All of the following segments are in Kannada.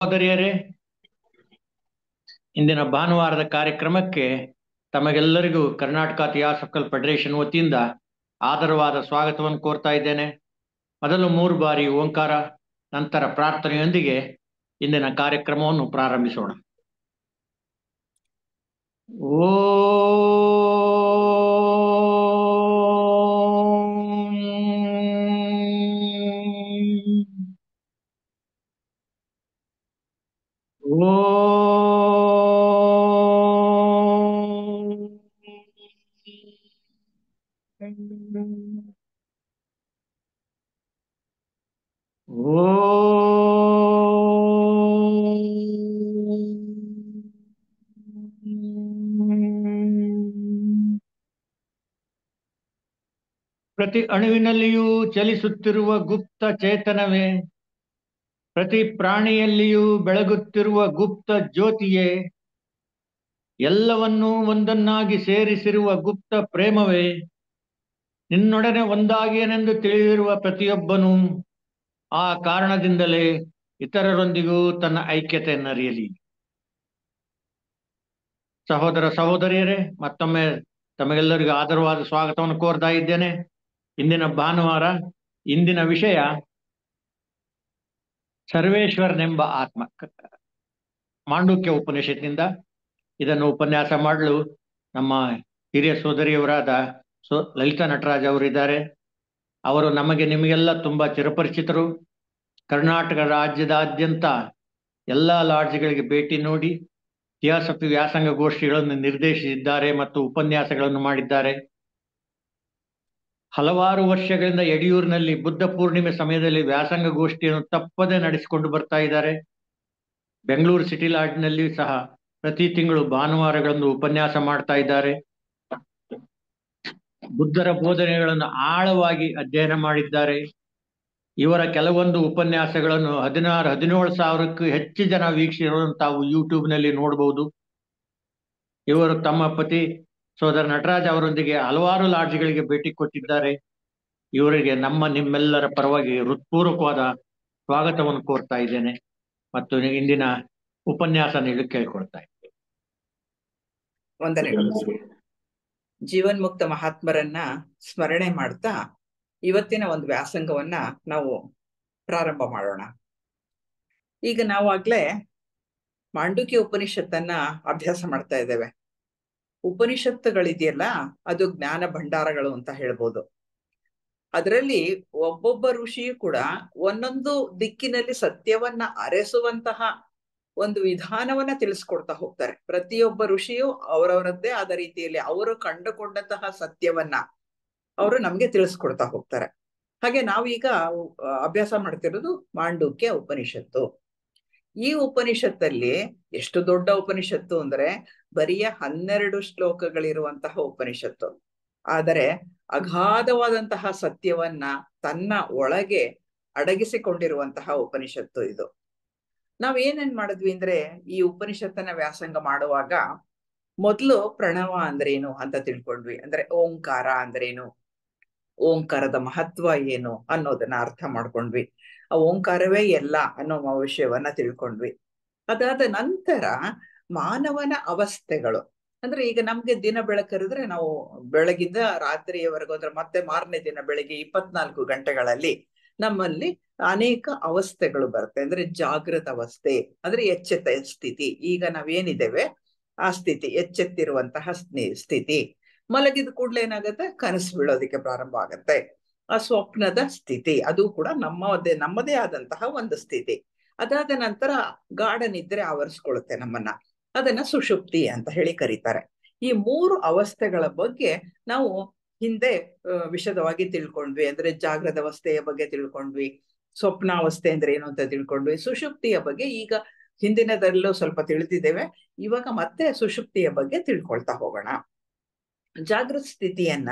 ಸಹೋದರಿಯರೇ, ಇಂದಿನ ಭಾನುವಾರದ ಕಾರ್ಯಕ್ರಮಕ್ಕೆ ತಮಗೆಲ್ಲರಿಗೂ ಕರ್ನಾಟಕ ಥಿಯಾಸಫಿಕಲ್ ಫೆಡರೇಷನ್ ವತಿಯಿಂದ ಆದರವಾದ ಸ್ವಾಗತವನ್ನು ಕೋರ್ತಾ ಇದ್ದೇನೆ. ಮೊದಲು 3 ಬಾರಿ ಓಂಕಾರ, ನಂತರ ಪ್ರಾರ್ಥನೆಯೊಂದಿಗೆ ಇಂದಿನ ಕಾರ್ಯಕ್ರಮವನ್ನು ಪ್ರಾರಂಭಿಸೋಣ. ಪ್ರತಿ ಅಣುವಿನಲ್ಲಿಯೂ ಚಲಿಸುತ್ತಿರುವ ಗುಪ್ತ ಚೇತನವೇ, ಪ್ರತಿ ಪ್ರಾಣಿಯಲ್ಲಿಯೂ ಬೆಳಗುತ್ತಿರುವ ಗುಪ್ತ ಜ್ಯೋತಿಯೇ, ಎಲ್ಲವನ್ನೂ ಒಂದನ್ನಾಗಿ ಸೇರಿಸಿರುವ ಗುಪ್ತ ಪ್ರೇಮವೇ, ನಿನ್ನೊಡನೆ ಒಂದಾಗಿಯನೆಂದು ತಿಳಿದಿರುವ ಪ್ರತಿಯೊಬ್ಬನೂ ಆ ಕಾರಣದಿಂದಲೇ ಇತರರೊಂದಿಗೂ ತನ್ನ ಐಕ್ಯತೆಯನ್ನರಿಯಲಿ. ಸಹೋದರ ಸಹೋದರಿಯರೇ, ಮತ್ತೊಮ್ಮೆ ತಮಗೆಲ್ಲರಿಗೂ ಆದರವಾದ ಸ್ವಾಗತವನ್ನು ಕೋರ್ತಾ ಇದ್ದೇನೆ. ಇಂದಿನ ಭಾನುವಾರ, ಇಂದಿನ ವಿಷಯ ಸರ್ವೇಶ್ವರನೆಂಬ ಆತ್ಮ, ಮಾಂಡುಕ್ಯ ಉಪನಿಷತ್ತಿನಿಂದ. ಇದನ್ನು ಉಪನ್ಯಾಸ ಮಾಡಲು ನಮ್ಮ ಹಿರಿಯ ಸೋದರಿಯವರಾದ ಲಲಿತಾ ನಟರಾಜ್ ಅವರಿದ್ದಾರೆ. ಅವರು ನಮಗೆ ನಿಮಗೆಲ್ಲ ತುಂಬಾ ಚಿರಪರಿಚಿತರು. ಕರ್ನಾಟಕ ರಾಜ್ಯದಾದ್ಯಂತ ಎಲ್ಲ ಲಾಡ್ಜ್ಗಳಿಗೆ ಭೇಟಿ ನೀಡಿ ಥಿಯಾಸಫಿ ವ್ಯಾಸಂಗ ಗೋಷ್ಠಿಗಳನ್ನು ನಿರ್ದೇಶಿಸಿದ್ದಾರೆ ಮತ್ತು ಉಪನ್ಯಾಸಗಳನ್ನು ಮಾಡಿದ್ದಾರೆ. ಹಲವಾರು ವರ್ಷಗಳಿಂದ ಯಡಿಯೂರಿನಲ್ಲಿ ಬುದ್ಧ ಪೂರ್ಣಿಮೆ ಸಮಯದಲ್ಲಿ ವ್ಯಾಸಂಗ ಗೋಷ್ಠಿಯನ್ನು ತಪ್ಪದೆ ನಡೆಸಿಕೊಂಡು ಬರ್ತಾ ಇದ್ದಾರೆ. ಬೆಂಗಳೂರು ಸಿಟಿ ಲಾಡ್ಜ್ನಲ್ಲಿ ಸಹ ಪ್ರತಿ ತಿಂಗಳು ಭಾನುವಾರಗಳನ್ನು ಉಪನ್ಯಾಸ ಮಾಡ್ತಾ ಇದ್ದಾರೆ. ಬುದ್ಧರ ಬೋಧನೆಗಳನ್ನು ಆಳವಾಗಿ ಅಧ್ಯಯನ ಮಾಡಿದ್ದಾರೆ. ಇವರ ಕೆಲವೊಂದು ಉಪನ್ಯಾಸಗಳನ್ನು 16-17 ಸಾವಿರಕ್ಕೂ ಹೆಚ್ಚು ಜನ ವೀಕ್ಷಿಸಿರುವುದನ್ನು ತಾವು ಯೂಟ್ಯೂಬ್ನಲ್ಲಿ ನೋಡಬಹುದು. ಇವರು ತಮ್ಮ ಪತಿ ಸೋದರ ನಟರಾಜ್ ಅವರೊಂದಿಗೆ ಹಲವಾರು ಲಾಡ್ಜ್ಗಳಿಗೆ ಭೇಟಿ ಕೊಟ್ಟಿದ್ದಾರೆ. ಇವರಿಗೆ ನಿಮ್ಮೆಲ್ಲರ ಪರವಾಗಿ ಹೃತ್ಪೂರ್ವಕವಾದ ಸ್ವಾಗತವನ್ನು ಕೋರ್ತಾ ಇದ್ದೇನೆ ಮತ್ತು ಇಂದಿನ ಉಪನ್ಯಾಸ ನೀಡಲು ಕೇಳ್ಕೊಳ್ತಾ ಇದ್ದೇನೆ. ವಂದನೆಗಳು. ಜೀವನ್ಮುಕ್ತ ಮಹಾತ್ಮರನ್ನ ಸ್ಮರಣೆ ಮಾಡ್ತಾ ಇವತ್ತಿನ ಒಂದು ವ್ಯಾಸಂಗವನ್ನ ನಾವು ಪ್ರಾರಂಭ ಮಾಡೋಣ. ಈಗ ನಾವಾಗ್ಲೇ ಮಾಂಡುಕ್ಯ ಉಪನಿಷತ್ತನ್ನ ಅಭ್ಯಾಸ ಮಾಡ್ತಾ ಇದ್ದೇವೆ. ಉಪನಿಷತ್ತುಗಳಿದೆಯಲ್ಲ, ಅದು ಜ್ಞಾನ ಭಂಡಾರಗಳು ಅಂತ ಹೇಳ್ಬೋದು. ಅದರಲ್ಲಿ ಒಬ್ಬೊಬ್ಬ ಋಷಿಯು ಕೂಡ ಒಂದೊಂದು ದಿಕ್ಕಿನಲ್ಲಿ ಸತ್ಯವನ್ನ ಅರೆಸುವಂತಹ ಒಂದು ವಿಧಾನವನ್ನ ತಿಳಿಸ್ಕೊಡ್ತಾ ಹೋಗ್ತಾರೆ. ಪ್ರತಿಯೊಬ್ಬ ಋಷಿಯು ಅವರವರದ್ದೇ ಆದ ರೀತಿಯಲ್ಲಿ ಅವರು ಕಂಡುಕೊಂಡಂತಹ ಸತ್ಯವನ್ನ ಅವರು ನಮ್ಗೆ ತಿಳಿಸ್ಕೊಡ್ತಾ ಹೋಗ್ತಾರೆ. ಹಾಗೆ ನಾವೀಗ ಅಭ್ಯಾಸ ಮಾಡ್ತಿರೋದು ಮಾಂಡುಕ್ಯ ಉಪನಿಷತ್ತು. ಈ ಉಪನಿಷತ್ತಲ್ಲಿ ಎಷ್ಟು ದೊಡ್ಡ ಉಪನಿಷತ್ತು ಅಂದ್ರೆ ಬರಿಯ 12 ಶ್ಲೋಕಗಳಿರುವಂತಹ ಉಪನಿಷತ್ತು. ಆದರೆ ಅಗಾಧವಾದಂತಹ ಸತ್ಯವನ್ನ ತನ್ನ ಒಳಗೆ ಅಡಗಿಸಿಕೊಂಡಿರುವಂತಹ ಉಪನಿಷತ್ತು ಇದು. ನಾವೇನೇನ್ ಮಾಡಿದ್ವಿ ಅಂದ್ರೆ, ಈ ಉಪನಿಷತ್ತನ್ನ ವ್ಯಾಸಂಗ ಮಾಡುವಾಗ ಮೊದಲು ಪ್ರಣವ ಅಂದ್ರೇನು ಅಂತ ತಿಳ್ಕೊಂಡ್ವಿ. ಅಂದ್ರೆ ಓಂಕಾರ ಅಂದ್ರೇನು, ಓಂಕಾರದ ಮಹತ್ವ ಏನು ಅನ್ನೋದನ್ನ ಅರ್ಥ ಮಾಡ್ಕೊಂಡ್ವಿ. ಆ ಓಂಕಾರವೇ ಎಲ್ಲ ಅನ್ನೋ ವಿಷಯವನ್ನ ತಿಳ್ಕೊಂಡ್ವಿ. ಅದಾದ ನಂತರ ಮಾನವನ ಅವಸ್ಥೆಗಳು, ಅಂದ್ರೆ ಈಗ ನಮ್ಗೆ ದಿನ ಬೆಳಕರಿದ್ರೆ ನಾವು ಬೆಳಗಿಂದ ರಾತ್ರಿಯವರೆಗೂ ಅಂದ್ರೆ ಮತ್ತೆ ಮಾರನೇ ದಿನ ಬೆಳಿಗ್ಗೆ 24 ಗಂಟೆಗಳಲ್ಲಿ ನಮ್ಮಲ್ಲಿ ಅನೇಕ ಅವಸ್ಥೆಗಳು ಬರುತ್ತೆ. ಅಂದ್ರೆ ಜಾಗೃತ ಅವಸ್ಥೆ ಅಂದ್ರೆ ಎಚ್ಚೆತ್ತ ಸ್ಥಿತಿ, ಈಗ ನಾವೇನಿದ್ದೇವೆ ಆ ಸ್ಥಿತಿ, ಎಚ್ಚೆತ್ತಿರುವಂತಹ ಸ್ಥಿತಿ. ಮಲಗಿದ ಕೂಡ್ಲೆ ಏನಾಗುತ್ತೆ, ಕನಸು ಬೀಳೋದಿಕ್ಕೆ ಪ್ರಾರಂಭ ಆಗತ್ತೆ. ಆ ಸ್ವಪ್ನದ ಸ್ಥಿತಿ, ಅದು ಕೂಡ ನಮ್ಮದೇ ಆದಂತಹ ಒಂದು ಸ್ಥಿತಿ. ಅದಾದ ನಂತರ ಗಾಢ ನಿದ್ರೆ ಆವರಿಸ್ಕೊಳ್ಳುತ್ತೆ ನಮ್ಮನ್ನ, ಅದನ್ನ ಸುಷುಪ್ತಿ ಅಂತ ಹೇಳಿ ಕರೀತಾರೆ. ಈ 3 ಅವಸ್ಥೆಗಳ ಬಗ್ಗೆ ನಾವು ಹಿಂದೆ ವಿಶದವಾಗಿ ತಿಳ್ಕೊಂಡ್ವಿ. ಅಂದ್ರೆ ಜಾಗೃತ ಅವಸ್ಥೆಯ ಬಗ್ಗೆ ತಿಳ್ಕೊಂಡ್ವಿ, ಸ್ವಪ್ನಾವಸ್ಥೆ ಅಂದ್ರೆ ಏನು ಅಂತ ತಿಳ್ಕೊಂಡ್ವಿ, ಸುಷುಪ್ತಿಯ ಬಗ್ಗೆ ಈಗ ಹಿಂದಿನದಲ್ಲೂ ಸ್ವಲ್ಪ ತಿಳಿದಿದ್ದೇವೆ. ಇವಾಗ ಮತ್ತೆ ಸುಷುಪ್ತಿಯ ಬಗ್ಗೆ ತಿಳ್ಕೊಳ್ತಾ ಹೋಗೋಣ. ಜಾಗೃತ ಸ್ಥಿತಿಯನ್ನ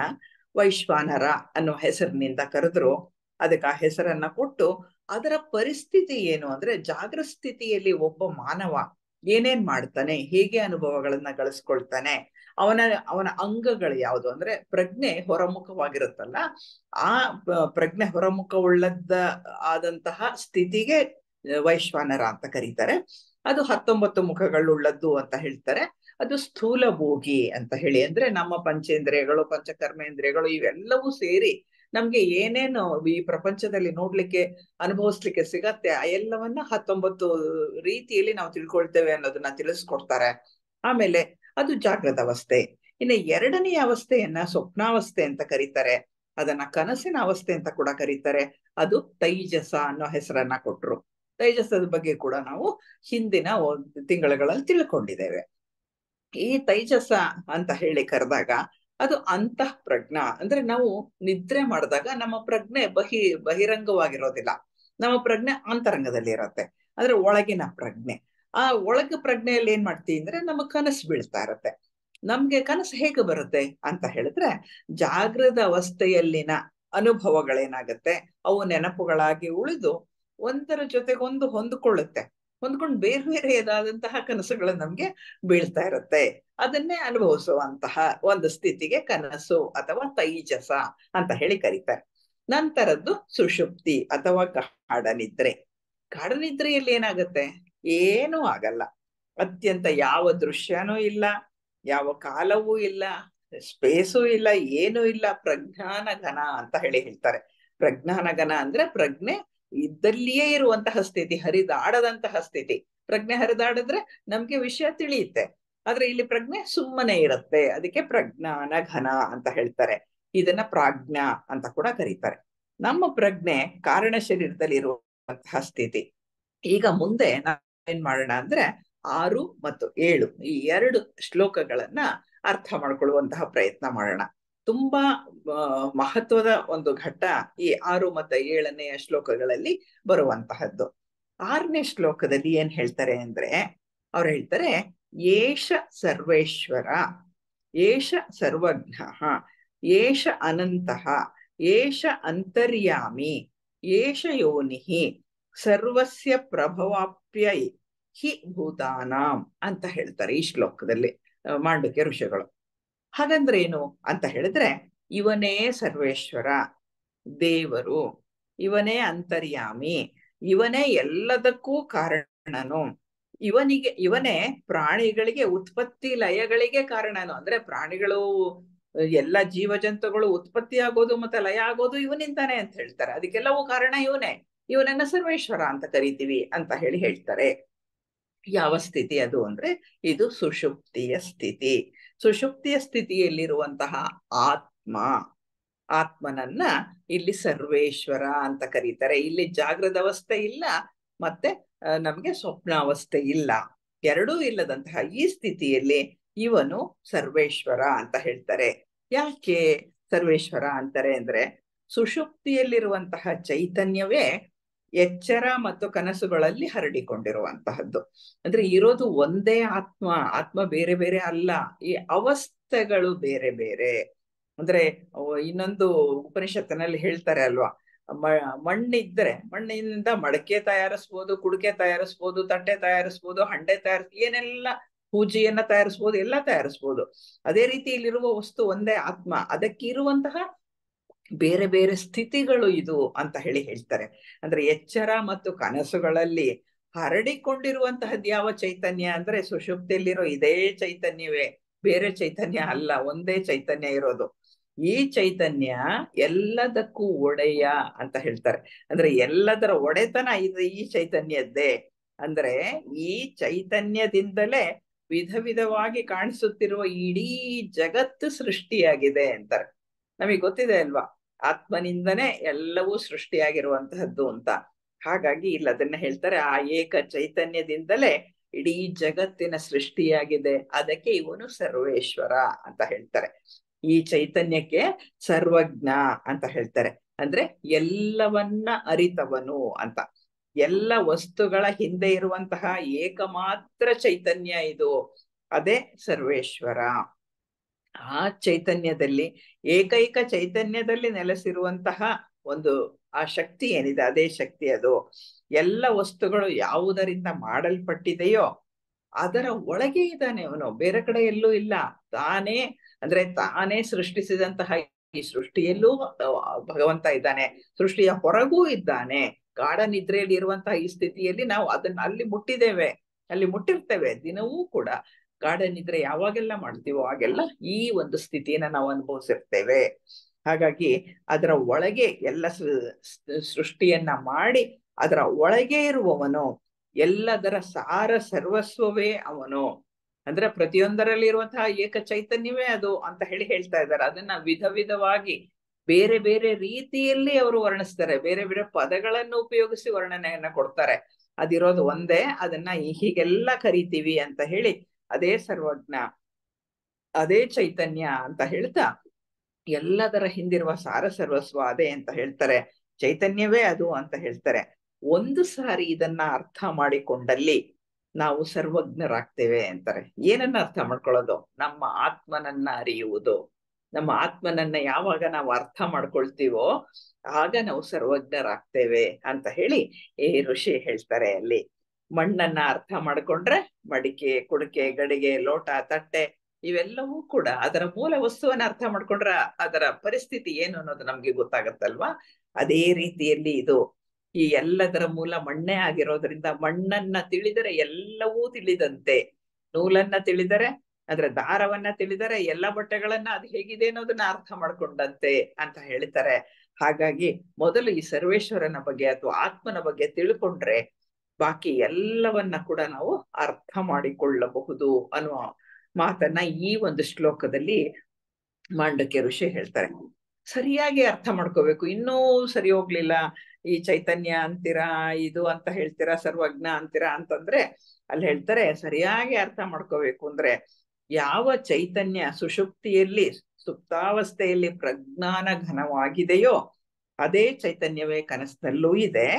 ವೈಶ್ವಾನರ ಅನ್ನೋ ಹೆಸರಿನಿಂದ ಕರೆದ್ರು. ಅದಕ್ಕೆ ಆ ಹೆಸರನ್ನ ಕೊಟ್ಟು ಅದರ ಪರಿಸ್ಥಿತಿ ಏನು ಅಂದ್ರೆ, ಜಾಗೃತ ಸ್ಥಿತಿಯಲ್ಲಿ ಒಬ್ಬ ಮಾನವ ಏನೇನ್ ಮಾಡ್ತಾನೆ, ಹೇಗೆ ಅನುಭವಗಳನ್ನ ಗಳಿಸ್ಕೊಳ್ತಾನೆ, ಅವನ ಅಂಗಗಳು ಯಾವುದು ಅಂದ್ರೆ ಪ್ರಜ್ಞೆ ಹೊರಮುಖವಾಗಿರುತ್ತಲ್ಲ, ಆ ಪ್ರಜ್ಞೆ ಹೊರಮುಖವುಳ್ಳದ್ದ ಆದಂತಹ ಸ್ಥಿತಿಗೆ ವೈಶ್ವಾನರ ಅಂತ ಕರೀತಾರೆ. ಅದು 19 ಮುಖಗಳುಳ್ಳದ್ದು ಅಂತ ಹೇಳ್ತಾರೆ. ಅದು ಸ್ಥೂಲ ಭೋಗಿ ಅಂತ ಹೇಳಿ, ಅಂದ್ರೆ ನಮ್ಮ ಪಂಚೇಂದ್ರಿಯಗಳು, ಪಂಚಕರ್ಮೇಂದ್ರಿಯಗಳು ಇವೆಲ್ಲವೂ ಸೇರಿ ನಮ್ಗೆ ಏನೇನು ಈ ಪ್ರಪಂಚದಲ್ಲಿ ನೋಡ್ಲಿಕ್ಕೆ, ಅನುಭವಿಸ್ಲಿಕ್ಕೆ ಸಿಗತ್ತೆ ಆ ಎಲ್ಲವನ್ನ 19 ರೀತಿಯಲ್ಲಿ ನಾವು ತಿಳ್ಕೊಳ್ತೇವೆ ಅನ್ನೋದನ್ನ ತಿಳಿಸ್ಕೊಡ್ತಾರೆ. ಆಮೇಲೆ ಅದು ಜಾಗೃತ ಅವಸ್ಥೆ. ಇನ್ನು ಎರಡನೆಯ ಅವಸ್ಥೆಯನ್ನ ಸ್ವಪ್ನಾವಸ್ಥೆ ಅಂತ ಕರೀತಾರೆ. ಅದನ್ನ ಕನಸಿನ ಅವಸ್ಥೆ ಅಂತ ಕೂಡ ಕರೀತಾರೆ. ಅದು ತೈಜಸ ಅನ್ನೋ ಹೆಸರನ್ನ ಕೊಟ್ರು. ತೈಜಸದ ಬಗ್ಗೆ ಕೂಡ ನಾವು ಹಿಂದಿನ ತಿಂಗಳುಗಳಲ್ಲಿ ತಿಳ್ಕೊಂಡಿದ್ದೇವೆ. ಈ ತೈಜಸ ಅಂತ ಹೇಳಿ ಕರೆದಾಗ ಅದು ಅಂತಃ ಪ್ರಜ್ಞಾ, ಅಂದ್ರೆ ನಾವು ನಿದ್ರೆ ಮಾಡಿದಾಗ ನಮ್ಮ ಪ್ರಜ್ಞೆ ಬಹಿರಂಗವಾಗಿರೋದಿಲ್ಲ. ನಮ್ಮ ಪ್ರಜ್ಞೆ ಅಂತರಂಗದಲ್ಲಿ ಇರತ್ತೆ, ಅಂದ್ರೆ ಒಳಗಿನ ಪ್ರಜ್ಞೆ. ಆ ಒಳಗ ಪ್ರಜ್ಞೆಯಲ್ಲಿ ಏನ್ ಮಾಡ್ತೀವಿ ಅಂದ್ರೆ ನಮಗ್ ಕನಸು ಬೀಳ್ತಾ ಇರತ್ತೆ. ನಮ್ಗೆ ಕನಸು ಹೇಗೆ ಬರುತ್ತೆ ಅಂತ ಹೇಳಿದ್ರೆ, ಜಾಗೃತ ಅವಸ್ಥೆಯಲ್ಲಿನ ಅನುಭವಗಳೇನಾಗತ್ತೆ ಅವು ನೆನಪುಗಳಾಗಿ ಉಳಿದು ಒಂದರ ಜೊತೆಗೊಂದು ಹೊಂದ್ಕೊಳ್ಳುತ್ತೆ. ಹೊಂದ್ಕೊಂಡು ಬೇರೆ ಬೇರೆಯಾದಂತಹ ಕನಸುಗಳು ನಮ್ಗೆ ಬೀಳ್ತಾ ಇರುತ್ತೆ. ಅದನ್ನೇ ಅನುಭವಿಸುವಂತಹ ಒಂದು ಸ್ಥಿತಿಗೆ ಕನಸು ಅಥವಾ ತೈಜಸ ಅಂತ ಹೇಳಿ ಕರೀತಾರೆ. ನಂತರದ್ದು ಸುಷುಪ್ತಿ ಅಥವಾ ಗಾಢ ನಿದ್ರೆ. ಗಾಢ ನಿದ್ರೆಯಲ್ಲಿ ಏನಾಗತ್ತೆ? ಏನೂ ಆಗಲ್ಲ. ಅತ್ಯಂತ ಯಾವ ದೃಶ್ಯನೂ ಇಲ್ಲ, ಯಾವ ಕಾಲವೂ ಇಲ್ಲ, ಸ್ಪೇಸೂ ಇಲ್ಲ, ಏನೂ ಇಲ್ಲ. ಪ್ರಜ್ಞಾನ ಘನ ಅಂತ ಹೇಳಿ ಹೇಳ್ತಾರೆ. ಪ್ರಜ್ಞಾನ ಘನ ಅಂದ್ರೆ ಪ್ರಜ್ಞೆ ಇದ್ದಲ್ಲಿಯೇ ಇರುವಂತಹ ಸ್ಥಿತಿ, ಹರಿದಾಡದಂತಹ ಸ್ಥಿತಿ. ಪ್ರಜ್ಞೆ ಹರಿದಾಡಿದ್ರೆ ನಮ್ಗೆ ವಿಷಯ ತಿಳಿಯುತ್ತೆ, ಆದ್ರೆ ಇಲ್ಲಿ ಪ್ರಜ್ಞೆ ಸುಮ್ಮನೆ ಇರುತ್ತೆ. ಅದಕ್ಕೆ ಪ್ರಜ್ಞಾನ ಘನ ಅಂತ ಹೇಳ್ತಾರೆ. ಇದನ್ನ ಪ್ರಾಜ್ಞಾ ಅಂತ ಕೂಡ ಕರೀತಾರೆ. ನಮ್ಮ ಪ್ರಜ್ಞೆ ಕಾರಣ ಶರೀರದಲ್ಲಿ ಇರುವಂತಹ ಸ್ಥಿತಿ. ಈಗ ಮುಂದೆ ನಾವೇನ್ ಮಾಡೋಣ ಅಂದ್ರೆ 6 ಮತ್ತು 7 ಈ 2 ಶ್ಲೋಕಗಳನ್ನ ಅರ್ಥ ಮಾಡ್ಕೊಳ್ಳುವಂತಹ ಪ್ರಯತ್ನ ಮಾಡೋಣ. ತುಂಬಾ ಮಹತ್ವದ ಒಂದು ಘಟ್ಟ ಈ 6 ಮತ್ತು 7ನೇ ಶ್ಲೋಕಗಳಲ್ಲಿ ಬರುವಂತಹದ್ದು. 6ನೇ ಶ್ಲೋಕದಲ್ಲಿ ಏನ್ ಹೇಳ್ತಾರೆ ಅಂದ್ರೆ, ಅವ್ರು ಹೇಳ್ತಾರೆ, ಏಷ ಸರ್ವೇಶ್ವರ, ಏಷ ಸರ್ವಜ್ಞ, ಏಷ ಅನಂತಃ, ಏಷ ಅಂತರ್ಯಾಮಿ, ಏಷ ಯೋನಿಹಿ, ಸರ್ವಸ್ಯ ಪ್ರಭವಾಪ್ಯೈ ಹಿ ಭೂತಾನಾಂ ಅಂತ ಹೇಳ್ತಾರೆ ಈ ಶ್ಲೋಕದಲ್ಲಿ ಮಾಂಡುಕ್ಯ ಋಷಿಗಳು. ಹಾಗಂದ್ರೆ ಏನು ಅಂತ ಹೇಳಿದ್ರೆ, ಇವನೇ ಸರ್ವೇಶ್ವರ, ದೇವರು, ಇವನೇ ಅಂತರ್ಯಾಮಿ, ಇವನೇ ಎಲ್ಲದಕ್ಕೂ ಕಾರಣನು, ಇವನೇ ಪ್ರಾಣಿಗಳಿಗೆ ಉತ್ಪತ್ತಿ ಲಯಗಳಿಗೆ ಕಾರಣನು. ಅಂದ್ರೆ ಪ್ರಾಣಿಗಳು, ಎಲ್ಲ ಜೀವ ಜಂತುಗಳು ಉತ್ಪತ್ತಿ ಆಗೋದು ಮತ್ತೆ ಲಯ ಆಗೋದು ಇವನಿಂದಾನೆ ಅಂತ ಹೇಳ್ತಾರೆ. ಅದಕ್ಕೆಲ್ಲವೂ ಕಾರಣ ಇವನೇ. ಇವನನ್ನ ಸರ್ವೇಶ್ವರ ಅಂತ ಕರಿತೀವಿ ಅಂತ ಹೇಳಿ ಹೇಳ್ತಾರೆ. ಯಾವ ಸ್ಥಿತಿ ಅದು ಅಂದ್ರೆ, ಇದು ಸುಷುಪ್ತಿಯ ಸ್ಥಿತಿ. ಸುಷುಪ್ತಿಯ ಸ್ಥಿತಿಯಲ್ಲಿರುವಂತಹ ಆತ್ಮನನ್ನ ಇಲ್ಲಿ ಸರ್ವೇಶ್ವರ ಅಂತ ಕರೀತಾರೆ. ಇಲ್ಲಿ ಜಾಗೃತ ಅವಸ್ಥೆ ಇಲ್ಲ, ಮತ್ತೆ ನಮ್ಗೆ ಸ್ವಪ್ನಾವಸ್ಥೆ ಇಲ್ಲ, ಎರಡೂ ಇಲ್ಲದಂತಹ ಈ ಸ್ಥಿತಿಯಲ್ಲಿ ಇವನು ಸರ್ವೇಶ್ವರ ಅಂತ ಹೇಳ್ತಾರೆ. ಯಾಕೆ ಸರ್ವೇಶ್ವರ ಅಂತಾರೆ ಅಂದ್ರೆ, ಸುಷುಪ್ತಿಯಲ್ಲಿರುವಂತಹ ಚೈತನ್ಯವೇ ಎಚ್ಚರ ಮತ್ತು ಕನಸುಗಳಲ್ಲಿ ಹರಡಿಕೊಂಡಿರುವಂತಹದ್ದು. ಅಂದ್ರೆ ಇರೋದು ಒಂದೇ ಆತ್ಮ ಬೇರೆ ಬೇರೆ ಅಲ್ಲ. ಈ ಅವಸ್ಥೆಗಳು ಬೇರೆ ಬೇರೆ. ಅಂದ್ರೆ ಇನ್ನೊಂದು ಉಪನಿಷತ್ತಿನಲ್ಲಿ ಹೇಳ್ತಾರೆ ಅಲ್ವಾ, ಮಣ್ಣಿದ್ರೆ ಮಣ್ಣಿನಿಂದ ಮಡಕೆ ತಯಾರಿಸ್ಬೋದು, ಕುಡಿಕೆ ತಯಾರಿಸ್ಬೋದು, ತಟ್ಟೆ ತಯಾರಿಸ್ಬೋದು, ಹಂಡೆ ಏನೆಲ್ಲ ಪೂಜೆಯನ್ನ ತಯಾರಿಸ್ಬೋದು, ಎಲ್ಲ ತಯಾರಿಸ್ಬೋದು. ಅದೇ ರೀತಿ ಇಲ್ಲಿರುವ ವಸ್ತು ಒಂದೇ ಆತ್ಮ. ಅದಕ್ಕಿರುವಂತಹ ಬೇರೆ ಬೇರೆ ಸ್ಥಿತಿಗಳು ಇದು ಅಂತ ಹೇಳಿ ಹೇಳ್ತಾರೆ. ಅಂದ್ರೆ ಎಚ್ಚರ ಮತ್ತು ಕನಸುಗಳಲ್ಲಿ ಹರಡಿಕೊಂಡಿರುವಂತಹದ್ದು ಯಾವ ಚೈತನ್ಯ ಅಂದ್ರೆ, ಸುಷುಪ್ತಿಯಲ್ಲಿರೋ ಇದೇ ಚೈತನ್ಯವೇ, ಬೇರೆ ಚೈತನ್ಯ ಅಲ್ಲ, ಒಂದೇ ಚೈತನ್ಯ ಇರೋದು. ಈ ಚೈತನ್ಯ ಎಲ್ಲದಕ್ಕೂ ಒಡೆಯ ಅಂತ ಹೇಳ್ತಾರೆ. ಅಂದ್ರೆ ಎಲ್ಲದರ ಒಡೆತನ ಇದು ಈ ಚೈತನ್ಯದ್ದೇ. ಅಂದ್ರೆ ಈ ಚೈತನ್ಯದಿಂದಲೇ ವಿಧ ವಿಧವಾಗಿ ಕಾಣಿಸುತ್ತಿರುವ ಇಡೀ ಜಗತ್ತು ಸೃಷ್ಟಿಯಾಗಿದೆ ಅಂತಾರೆ. ನಮಗೆ ಗೊತ್ತಿದೆ ಅಲ್ವಾ, ಆತ್ಮನಿಂದನೇ ಎಲ್ಲವೂ ಸೃಷ್ಟಿಯಾಗಿರುವಂತಹದ್ದು ಅಂತ. ಹಾಗಾಗಿ ಇಲ್ಲಿ ಅದನ್ನ ಹೇಳ್ತಾರೆ, ಆ ಏಕ ಚೈತನ್ಯದಿಂದಲೇ ಇಡೀ ಜಗತ್ತಿನ ಸೃಷ್ಟಿಯಾಗಿದೆ. ಅದಕ್ಕೆ ಇವನು ಸರ್ವೇಶ್ವರ ಅಂತ ಹೇಳ್ತಾರೆ. ಈ ಚೈತನ್ಯಕ್ಕೆ ಸರ್ವಜ್ಞ ಅಂತ ಹೇಳ್ತಾರೆ. ಅಂದ್ರೆ ಎಲ್ಲವನ್ನ ಅರಿತವನು ಅಂತ. ಎಲ್ಲ ವಸ್ತುಗಳ ಹಿಂದೆ ಇರುವಂತಹ ಏಕಮಾತ್ರ ಚೈತನ್ಯ ಇದು, ಅದೇ ಸರ್ವೇಶ್ವರ. ಆ ಚೈತನ್ಯದಲ್ಲಿ, ಏಕೈಕ ಚೈತನ್ಯದಲ್ಲಿ ನೆಲೆಸಿರುವಂತಹ ಒಂದು ಆ ಶಕ್ತಿ ಏನಿದೆ, ಅದೇ ಶಕ್ತಿ ಅದು. ಎಲ್ಲ ವಸ್ತುಗಳು ಯಾವುದರಿಂದ ಮಾಡಲ್ಪಟ್ಟಿದೆಯೋ ಅದರ ಒಳಗೆ ಇದ್ದಾನೆ ಅವನು, ಬೇರೆ ಕಡೆ ಎಲ್ಲೂ ಇಲ್ಲ. ತಾನೇ ಸೃಷ್ಟಿಸಿದಂತಹ ಈ ಸೃಷ್ಟಿಯಲ್ಲೂ ಭಗವಂತ ಇದ್ದಾನೆ, ಸೃಷ್ಟಿಯ ಹೊರಗೂ ಇದ್ದಾನೆ. ಗಾಢ ನಿದ್ರೆಯಲ್ಲಿ ಇರುವಂತಹ ಈ ಸ್ಥಿತಿಯಲ್ಲಿ ನಾವು ಅದನ್ನ ಅಲ್ಲಿ ಮುಟ್ಟಿದ್ದೇವೆ, ಅಲ್ಲಿ ಮುಟ್ಟಿರ್ತೇವೆ. ದಿನವೂ ಕೂಡ ಗಾಢ ನಿದ್ರೆ ಯಾವಾಗೆಲ್ಲ ಮಾಡ್ತೀವೋ ಆಗೆಲ್ಲ ಈ ಒಂದು ಸ್ಥಿತಿಯನ್ನ ನಾವು ಅನುಭವಿಸಿರ್ತೇವೆ. ಹಾಗಾಗಿ ಅದರ ಒಳಗೆ ಎಲ್ಲ ಸೃಷ್ಟಿಯನ್ನ ಮಾಡಿ ಅದರ ಒಳಗೆ ಇರುವವನು, ಎಲ್ಲದರ ಸಾರ ಸರ್ವಸ್ವವೇ ಅವನು. ಅಂದ್ರೆ ಪ್ರತಿಯೊಂದರಲ್ಲಿ ಇರುವಂತಹ ಏಕ ಚೈತನ್ಯವೇ ಅದು ಅಂತ ಹೇಳ್ತಾ ಇದ್ದಾರೆ. ಅದನ್ನ ವಿಧ ವಿಧವಾಗಿ ಬೇರೆ ಬೇರೆ ರೀತಿಯಲ್ಲಿ ಅವರು ವರ್ಣಿಸ್ತಾರೆ, ಬೇರೆ ಬೇರೆ ಪದಗಳನ್ನು ಉಪಯೋಗಿಸಿ ವರ್ಣನೆಯನ್ನ ಕೊಡ್ತಾರೆ. ಅದಿರೋದು ಒಂದೇ, ಅದನ್ನ ಹೀಗೆಲ್ಲ ಕರಿತೀವಿ ಅಂತ ಹೇಳಿ ಅದೇ ಸರ್ವಜ್ಞ, ಅದೇ ಚೈತನ್ಯ ಅಂತ ಹೇಳ್ತಾ ಎಲ್ಲದರ ಹಿಂದಿರುವ ಸಾರ ಸರ್ವಸ್ವ ಅದೇ ಅಂತ ಹೇಳ್ತಾರೆ. ಚೈತನ್ಯವೇ ಅದು ಅಂತ ಹೇಳ್ತಾರೆ. ಒಂದು ಸಾರಿ ಇದನ್ನ ಅರ್ಥ ಮಾಡಿಕೊಂಡಲ್ಲಿ ನಾವು ಸರ್ವಜ್ಞರಾಗ್ತೇವೆ ಅಂತಾರೆ. ಏನನ್ನ ಅರ್ಥ ಮಾಡ್ಕೊಳ್ಳೋದು? ನಮ್ಮ ಆತ್ಮನನ್ನ ಅರಿಯುವುದು. ನಮ್ಮ ಆತ್ಮನನ್ನ ಯಾವಾಗ ನಾವು ಅರ್ಥ ಮಾಡ್ಕೊಳ್ತೀವೋ ಆಗ ನಾವು ಸರ್ವಜ್ಞರಾಗ್ತೇವೆ ಅಂತ ಹೇಳಿ ಈ ಋಷಿ ಹೇಳ್ತಾರೆ. ಅಲ್ಲಿ ಮಣ್ಣನ್ನ ಅರ್ಥ ಮಾಡ್ಕೊಂಡ್ರೆ ಮಡಿಕೆ, ಕುಡಿಕೆ, ಗಡಿಗೆ, ಲೋಟ, ತಟ್ಟೆ ಇವೆಲ್ಲವೂ ಕೂಡ ಅದರ ಮೂಲ ವಸ್ತುವನ್ನ ಅರ್ಥ ಮಾಡ್ಕೊಂಡ್ರೆ ಅದರ ಪರಿಸ್ಥಿತಿ ಏನು ಅನ್ನೋದು ನಮ್ಗೆ ಗೊತ್ತಾಗತ್ತಲ್ವಾ? ಅದೇ ರೀತಿಯಲ್ಲಿ ಇದು ಈ ಎಲ್ಲದರ ಮೂಲ ಮಣ್ಣೇ ಆಗಿರೋದ್ರಿಂದ ಮಣ್ಣನ್ನ ತಿಳಿದರೆ ಎಲ್ಲವೂ ತಿಳಿದಂತೆ, ನೂಲನ್ನ ತಿಳಿದರೆ, ಅದರ ದಾರವನ್ನ ತಿಳಿದರೆ ಎಲ್ಲ ಬಟ್ಟೆಗಳನ್ನ ಅದು ಹೇಗಿದೆ ಅನ್ನೋದನ್ನ ಅರ್ಥ ಮಾಡ್ಕೊಂಡಂತೆ ಅಂತ ಹೇಳ್ತಾರೆ. ಹಾಗಾಗಿ ಮೊದಲು ಈ ಸರ್ವೇಶ್ವರನ ಬಗ್ಗೆ ಅಥವಾ ಆತ್ಮನ ಬಗ್ಗೆ ತಿಳ್ಕೊಂಡ್ರೆ ಬಾಕಿ ಎಲ್ಲವನ್ನ ಕೂಡ ನಾವು ಅರ್ಥ ಮಾಡಿಕೊಳ್ಳಬಹುದು ಅನ್ನುವ ಮಾತನ್ನ ಈ ಒಂದು ಶ್ಲೋಕದಲ್ಲಿ ಮಾಂಡಕ್ಯ ಋಷಿ ಹೇಳ್ತಾರೆ. ಸರಿಯಾಗಿ ಅರ್ಥ ಮಾಡ್ಕೋಬೇಕು. ಇನ್ನೂ ಸರಿ ಹೋಗ್ಲಿಲ್ಲ, ಈ ಚೈತನ್ಯ ಅಂತೀರಾ, ಇದು ಅಂತ ಹೇಳ್ತೀರಾ, ಸರ್ವಜ್ಞ ಅಂತೀರಾ ಅಂತಂದ್ರೆ ಅಲ್ಲಿ ಹೇಳ್ತಾರೆ ಸರಿಯಾಗಿ ಅರ್ಥ ಮಾಡ್ಕೋಬೇಕು ಅಂದ್ರೆ ಯಾವ ಚೈತನ್ಯ ಸುಷುಪ್ತಿಯಲ್ಲಿ ಸುಪ್ತಾವಸ್ಥೆಯಲ್ಲಿ ಪ್ರಜ್ಞಾನ ಘನವಾಗಿದೆಯೋ ಅದೇ ಚೈತನ್ಯವೇ ಕನಸಿನಲ್ಲೂ ಇದೆ,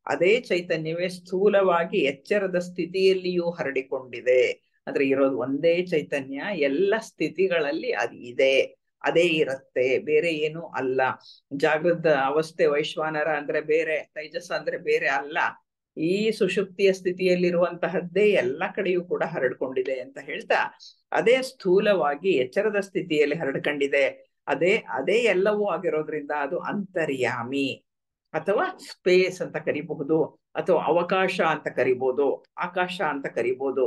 ಅದೇ ಚೈತನ್ಯವೇ ಸ್ಥೂಲವಾಗಿ ಎಚ್ಚರದ ಸ್ಥಿತಿಯಲ್ಲಿಯೂ ಹರಡಿಕೊಂಡಿದೆ. ಅಂದ್ರೆ ಇರೋದು ಒಂದೇ ಚೈತನ್ಯ, ಎಲ್ಲ ಸ್ಥಿತಿಗಳಲ್ಲಿ ಅದು ಇದೆ, ಅದೇ ಇರುತ್ತೆ, ಬೇರೆ ಏನು ಅಲ್ಲ. ಜಾಗೃತ ಅವಸ್ಥೆ ವೈಶ್ವಾನರ ಅಂದ್ರೆ ಬೇರೆ, ತೈಜಸ ಅಂದ್ರೆ ಬೇರೆ ಅಲ್ಲ. ಈ ಸುಷುಪ್ತಿಯ ಸ್ಥಿತಿಯಲ್ಲಿರುವಂತಹದ್ದೇ ಎಲ್ಲ ಕಡೆಯೂ ಕೂಡ ಹರಡ್ಕೊಂಡಿದೆ ಅಂತ ಹೇಳ್ತಾ ಅದೇ ಸ್ಥೂಲವಾಗಿ ಎಚ್ಚರದ ಸ್ಥಿತಿಯಲ್ಲಿ ಹರಡ್ಕೊಂಡಿದೆ, ಅದೇ ಎಲ್ಲವೂ ಆಗಿರೋದ್ರಿಂದ ಅದು ಅಂತರ್ಯಾಮಿ ಅಥವಾ ಸ್ಪೇಸ್ ಅಂತ ಕರಿಬಹುದು, ಅಥವಾ ಅವಕಾಶ ಅಂತ ಕರಿಬಹುದು, ಆಕಾಶ ಅಂತ ಕರಿಬಹುದು.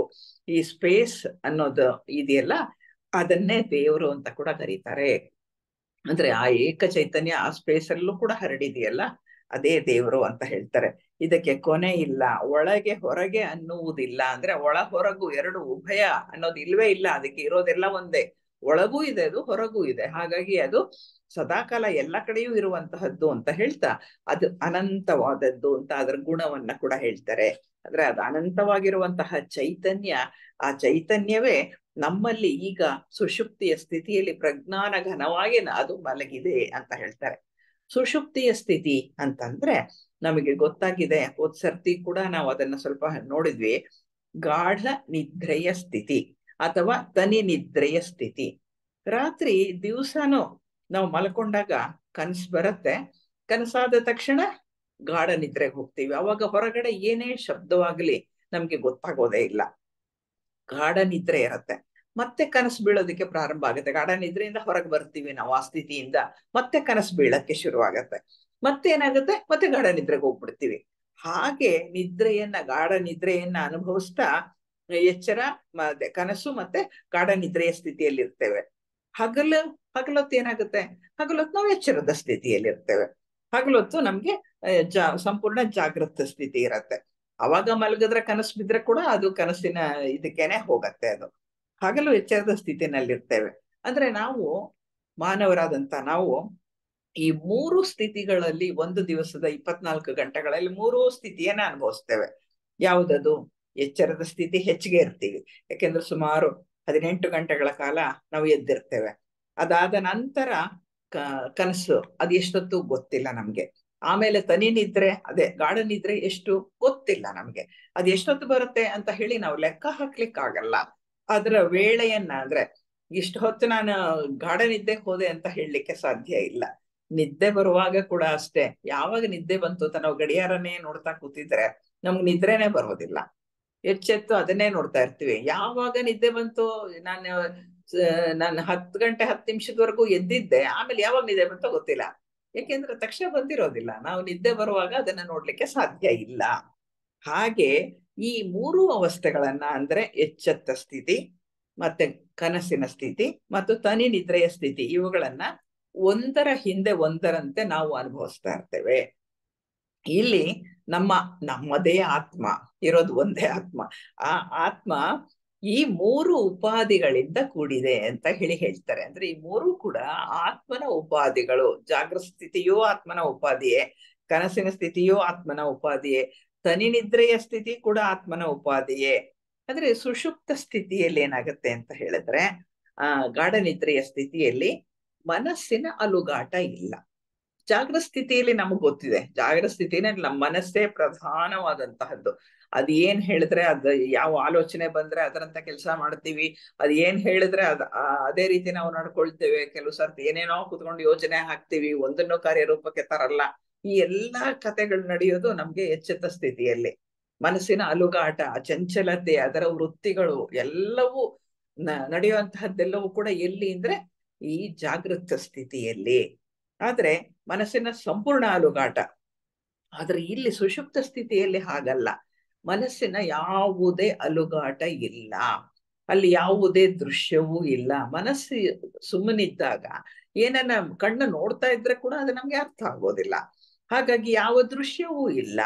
ಈ ಸ್ಪೇಸ್ ಅನ್ನೋದು ಇದೆಯಲ್ಲ ಅದನ್ನೇ ದೇವರು ಅಂತ ಕೂಡ ಕರೀತಾರೆ. ಅಂದ್ರೆ ಆ ಏಕ ಚೈತನ್ಯ ಆ ಸ್ಪೇಸ್ ಅಲ್ಲೂ ಕೂಡ ಹರಡಿದೆಯಲ್ಲ ಅದೇ ದೇವರು ಅಂತ ಹೇಳ್ತಾರೆ. ಇದಕ್ಕೆ ಕೊನೆ ಇಲ್ಲ, ಒಳಗೆ ಹೊರಗೆ ಅನ್ನುವುದಿಲ್ಲ. ಅಂದ್ರೆ ಒಳ ಹೊರಗು ಎರಡು ಉಭಯ ಅನ್ನೋದು ಇಲ್ವೇ ಇಲ್ಲ, ಅದಕ್ಕೆ ಇರೋದೆಲ್ಲ ಒಂದೇ. ಒಳಗೂ ಇದೆ ಅದು, ಹೊರಗೂ ಇದೆ. ಹಾಗಾಗಿ ಅದು ಸದಾಕಾಲ ಎಲ್ಲ ಕಡೆಯೂ ಇರುವಂತಹದ್ದು ಅಂತ ಹೇಳ್ತಾ ಅದು ಅನಂತವಾದದ್ದು ಅಂತ ಅದರ ಗುಣವನ್ನ ಕೂಡ ಹೇಳ್ತಾರೆ. ಅಂದ್ರೆ ಅದು ಅನಂತವಾಗಿರುವಂತಹ ಚೈತನ್ಯ, ಆ ಚೈತನ್ಯವೇ ನಮ್ಮಲ್ಲಿ ಈಗ ಸುಷುಪ್ತಿಯ ಸ್ಥಿತಿಯಲ್ಲಿ ಪ್ರಜ್ಞಾನ ಘನವಾಗಿ ಅದು ಮಲಗಿದೆ ಅಂತ ಹೇಳ್ತಾರೆ. ಸುಷುಪ್ತಿಯ ಸ್ಥಿತಿ ಅಂತಂದ್ರೆ ನಮಗೆ ಗೊತ್ತಾಗಿದೆ, ಹೋದ್ ಸರ್ತಿ ಕೂಡ ನಾವು ಅದನ್ನ ಸ್ವಲ್ಪ ನೋಡಿದ್ವಿ. ಗಾಢ ನಿದ್ರೆಯ ಸ್ಥಿತಿ ಅಥವಾ ತನಿ ನಿದ್ರೆಯ ಸ್ಥಿತಿ. ರಾತ್ರಿ ದಿವಸನೂ ನಾವು ಮಲ್ಕೊಂಡಾಗ ಕನಸು ಬರುತ್ತೆ, ಕನಸಾದ ತಕ್ಷಣ ಗಾಢ ನಿದ್ರೆಗೆ ಹೋಗ್ತೀವಿ. ಅವಾಗ ಹೊರಗಡೆ ಏನೇ ಶಬ್ದವಾಗ್ಲಿ ನಮ್ಗೆ ಗೊತ್ತಾಗೋದೇ ಇಲ್ಲ, ಗಾಢ ನಿದ್ರೆ ಇರತ್ತೆ. ಮತ್ತೆ ಕನಸು ಬೀಳೋದಕ್ಕೆ ಪ್ರಾರಂಭ ಆಗುತ್ತೆ, ಗಾಢ ನಿದ್ರೆಯಿಂದ ಹೊರಗೆ ಬರ್ತೀವಿ ನಾವು ಆ ಸ್ಥಿತಿಯಿಂದ, ಮತ್ತೆ ಕನಸು ಬೀಳಕ್ಕೆ ಶುರುವಾಗತ್ತೆ, ಮತ್ತೆ ಏನಾಗುತ್ತೆ, ಮತ್ತೆ ಗಾಢ ನಿದ್ರೆಗೆ ಹೋಗ್ಬಿಡ್ತೀವಿ. ಹಾಗೆ ನಿದ್ರೆಯನ್ನ, ಗಾಢ ನಿದ್ರೆಯನ್ನ ಅನುಭವಿಸ್ತಾ ಎಚ್ಚರ ಮತ್ತೆ ಕನಸು ಮತ್ತೆ ಗಾಢ ನಿದ್ರೆಯ ಸ್ಥಿತಿಯಲ್ಲಿ ಇರ್ತೇವೆ. ಹಗಲೊತ್ತು ಏನಾಗುತ್ತೆ, ಹಗಲೊತ್ತು ನಾವು ಎಚ್ಚರದ ಸ್ಥಿತಿಯಲ್ಲಿ ಇರ್ತೇವೆ. ಹಗಲೊತ್ತು ನಮ್ಗೆ ಸಂಪೂರ್ಣ ಜಾಗೃತ ಸ್ಥಿತಿ ಇರತ್ತೆ. ಅವಾಗ ಮಲಗಿದ್ರೆ ಕನಸು ಬಿದ್ರೆ ಕೂಡ ಅದು ಕನಸಿನ ಇದಕ್ಕೇನೆ ಹೋಗತ್ತೆ. ಅದು ಹಗಲು ಎಚ್ಚರದ ಸ್ಥಿತಿನಲ್ಲಿರ್ತೇವೆ. ಅಂದ್ರೆ ನಾವು ಮಾನವರಾದಂತ ನಾವು ಈ ಮೂರು ಸ್ಥಿತಿಗಳಲ್ಲಿ ಒಂದು ದಿವಸದ 24 ಗಂಟೆಗಳಲ್ಲಿ ಮೂರೂ ಸ್ಥಿತಿಯನ್ನ ಅನುಭವಿಸ್ತೇವೆ. ಯಾವುದದು? ಎಚ್ಚರದ ಸ್ಥಿತಿ ಹೆಚ್ಚಿಗೆ ಇರ್ತೀವಿ, ಯಾಕೆಂದ್ರೆ ಸುಮಾರು 18 ಗಂಟೆಗಳ ಕಾಲ ನಾವು ಎದ್ದಿರ್ತೇವೆ. ಅದಾದ ನಂತರ ಕನಸು ಅದು ಎಷ್ಟೊತ್ತು ಗೊತ್ತಿಲ್ಲ ನಮ್ಗೆ. ಆಮೇಲೆ ತನಿ ನಿದ್ರೆ, ಅದೇ ಗಾಢ ನಿದ್ರೆ ಎಷ್ಟು ಗೊತ್ತಿಲ್ಲ ನಮ್ಗೆ. ಅದು ಎಷ್ಟೊತ್ತು ಬರುತ್ತೆ ಅಂತ ಹೇಳಿ ನಾವು ಲೆಕ್ಕ ಹಾಕ್ಲಿಕ್ಕೆ ಆಗಲ್ಲ. ಅದರ ವೇಳೆಯನ್ನ, ಅಂದ್ರೆ ಇಷ್ಟು ಹೊತ್ತು ನಾನು ಗಾಢ ನಿದ್ದೆಗೆ ಹೋದೆ ಅಂತ ಹೇಳಲಿಕ್ಕೆ ಸಾಧ್ಯ ಇಲ್ಲ. ನಿದ್ದೆ ಬರುವಾಗ ಕೂಡ ಅಷ್ಟೇ, ಯಾವಾಗ ನಿದ್ದೆ ಬಂತು ಅಂತ ನಾವು ಗಡಿಯಾರನೇ ನೋಡ್ತಾ ಕೂತಿದ್ರೆ ನಮ್ಗೆ ನಿದ್ರೆನೇ ಬರೋದಿಲ್ಲ. ಎಚ್ಚೆತ್ತು ಅದನ್ನೇ ನೋಡ್ತಾ ಇರ್ತೀವಿ. ಯಾವಾಗ ನಿದ್ದೆ ಬಂತು, ನಾನು 10 ಗಂಟೆ 10 ನಿಮಿಷದವರೆಗೂ ಎದ್ದಿದ್ದೆ, ಆಮೇಲೆ ಯಾವಾಗ ನಿದ್ದೆ ಬಂತೋ ಗೊತ್ತಿಲ್ಲ. ಯಾಕೆಂದ್ರೆ ತಕ್ಷಣ ಬಂದಿರೋದಿಲ್ಲ, ನಾವು ನಿದ್ದೆ ಬರುವಾಗ ಅದನ್ನ ನೋಡ್ಲಿಕ್ಕೆ ಸಾಧ್ಯ ಇಲ್ಲ. ಹಾಗೆ ಈ ಮೂರು ಅವಸ್ಥೆಗಳನ್ನ ಅಂದ್ರೆ ಎಚ್ಚೆತ್ತ ಸ್ಥಿತಿ, ಮತ್ತೆ ಕನಸಿನ ಸ್ಥಿತಿ ಮತ್ತು ತನಿ ನಿದ್ರೆಯ ಸ್ಥಿತಿ, ಇವುಗಳನ್ನ ಒಂದರ ಹಿಂದೆ ಒಂದರಂತೆ ನಾವು ಅನುಭವಿಸ್ತಾ ಇರ್ತೇವೆ. ಇಲ್ಲಿ ನಮ್ಮದೇ ಆತ್ಮ ಇರೋದು, ಒಂದೇ ಆತ್ಮ. ಆ ಆತ್ಮ ಈ ಮೂರು ಉಪಾಧಿಗಳಿಂದ ಕೂಡಿದೆ ಅಂತ ಹೇಳ್ತಾರೆ. ಅಂದ್ರೆ ಈ ಮೂರು ಕೂಡ ಆತ್ಮನ ಉಪಾಧಿಗಳು. ಜಾಗೃತ ಸ್ಥಿತಿಯೂ ಆತ್ಮನ ಉಪಾಧಿಯೇ, ಕನಸಿನ ಸ್ಥಿತಿಯೂ ಆತ್ಮನ ಉಪಾಧಿಯೇ, ತನಿ ನಿದ್ರೆಯ ಸ್ಥಿತಿ ಕೂಡ ಆತ್ಮನ ಉಪಾಧಿಯೇ. ಅಂದ್ರೆ ಸುಷುಪ್ತ ಸ್ಥಿತಿಯಲ್ಲಿ ಏನಾಗುತ್ತೆ ಅಂತ ಹೇಳಿದ್ರೆ, ಗಾಢ ನಿದ್ರೆಯ ಸ್ಥಿತಿಯಲ್ಲಿ ಮನಸ್ಸಿನ ಅಲುಗಾಟ ಇಲ್ಲ. ಜಾಗೃತ ಸ್ಥಿತಿಯಲ್ಲಿ ನಮಗ್ ಗೊತ್ತಿದೆ, ಜಾಗೃತ ಸ್ಥಿತಿನಲ್ಲಿ ನಮ್ಮ ಮನಸ್ಸೇ ಪ್ರಧಾನವಾದಂತಹದ್ದು. ಅದ್ ಏನ್ ಹೇಳಿದ್ರೆ, ಯಾವ ಆಲೋಚನೆ ಬಂದ್ರೆ ಅದರಂತ ಕೆಲಸ ಮಾಡ್ತೀವಿ, ಅದ್ ಏನ್ ಹೇಳಿದ್ರೆ ಅದೇ ರೀತಿ ನಾವು ನಡ್ಕೊಳ್ತೇವೆ. ಕೆಲವು ಸರ್ತಿ ಏನೇನೋ ಕುತ್ಕೊಂಡು ಯೋಚನೆ ಹಾಕ್ತಿವಿ, ಒಂದನ್ನು ಕಾರ್ಯರೂಪಕ್ಕೆ ತರಲ್ಲ. ಈ ಎಲ್ಲಾ ಕಥೆಗಳು ನಡೆಯೋದು ನಮ್ಗೆ ಎಚ್ಚೆತ್ತ ಸ್ಥಿತಿಯಲ್ಲಿ. ಮನಸ್ಸಿನ ಅಲುಗಾಟ, ಚಂಚಲತೆ, ಅದರ ವೃತ್ತಿಗಳು ಎಲ್ಲವೂ ನಡೆಯುವಂತಹದ್ದೆಲ್ಲವೂ ಕೂಡ ಎಲ್ಲಿ ಅಂದ್ರೆ ಈ ಜಾಗೃತ ಸ್ಥಿತಿಯಲ್ಲಿ. ಆದ್ರೆ ಮನಸ್ಸಿನ ಸಂಪೂರ್ಣ ಅಲುಗಾಟ. ಆದ್ರೆ ಇಲ್ಲಿ ಸುಷುಪ್ತ ಸ್ಥಿತಿಯಲ್ಲಿ ಹಾಗಲ್ಲ, ಮನಸ್ಸಿನ ಯಾವುದೇ ಅಲುಗಾಟ ಇಲ್ಲ, ಅಲ್ಲಿ ಯಾವುದೇ ದೃಶ್ಯವೂ ಇಲ್ಲ. ಮನಸ್ಸು ಸುಮ್ಮನಿದ್ದಾಗ ಏನನ್ನ ಕಣ್ಣು ನೋಡ್ತಾ ಇದ್ರೆ ಕೂಡ ಅದು ನಮ್ಗೆ ಅರ್ಥ ಆಗೋದಿಲ್ಲ. ಹಾಗಾಗಿ ಯಾವ ದೃಶ್ಯವೂ ಇಲ್ಲ.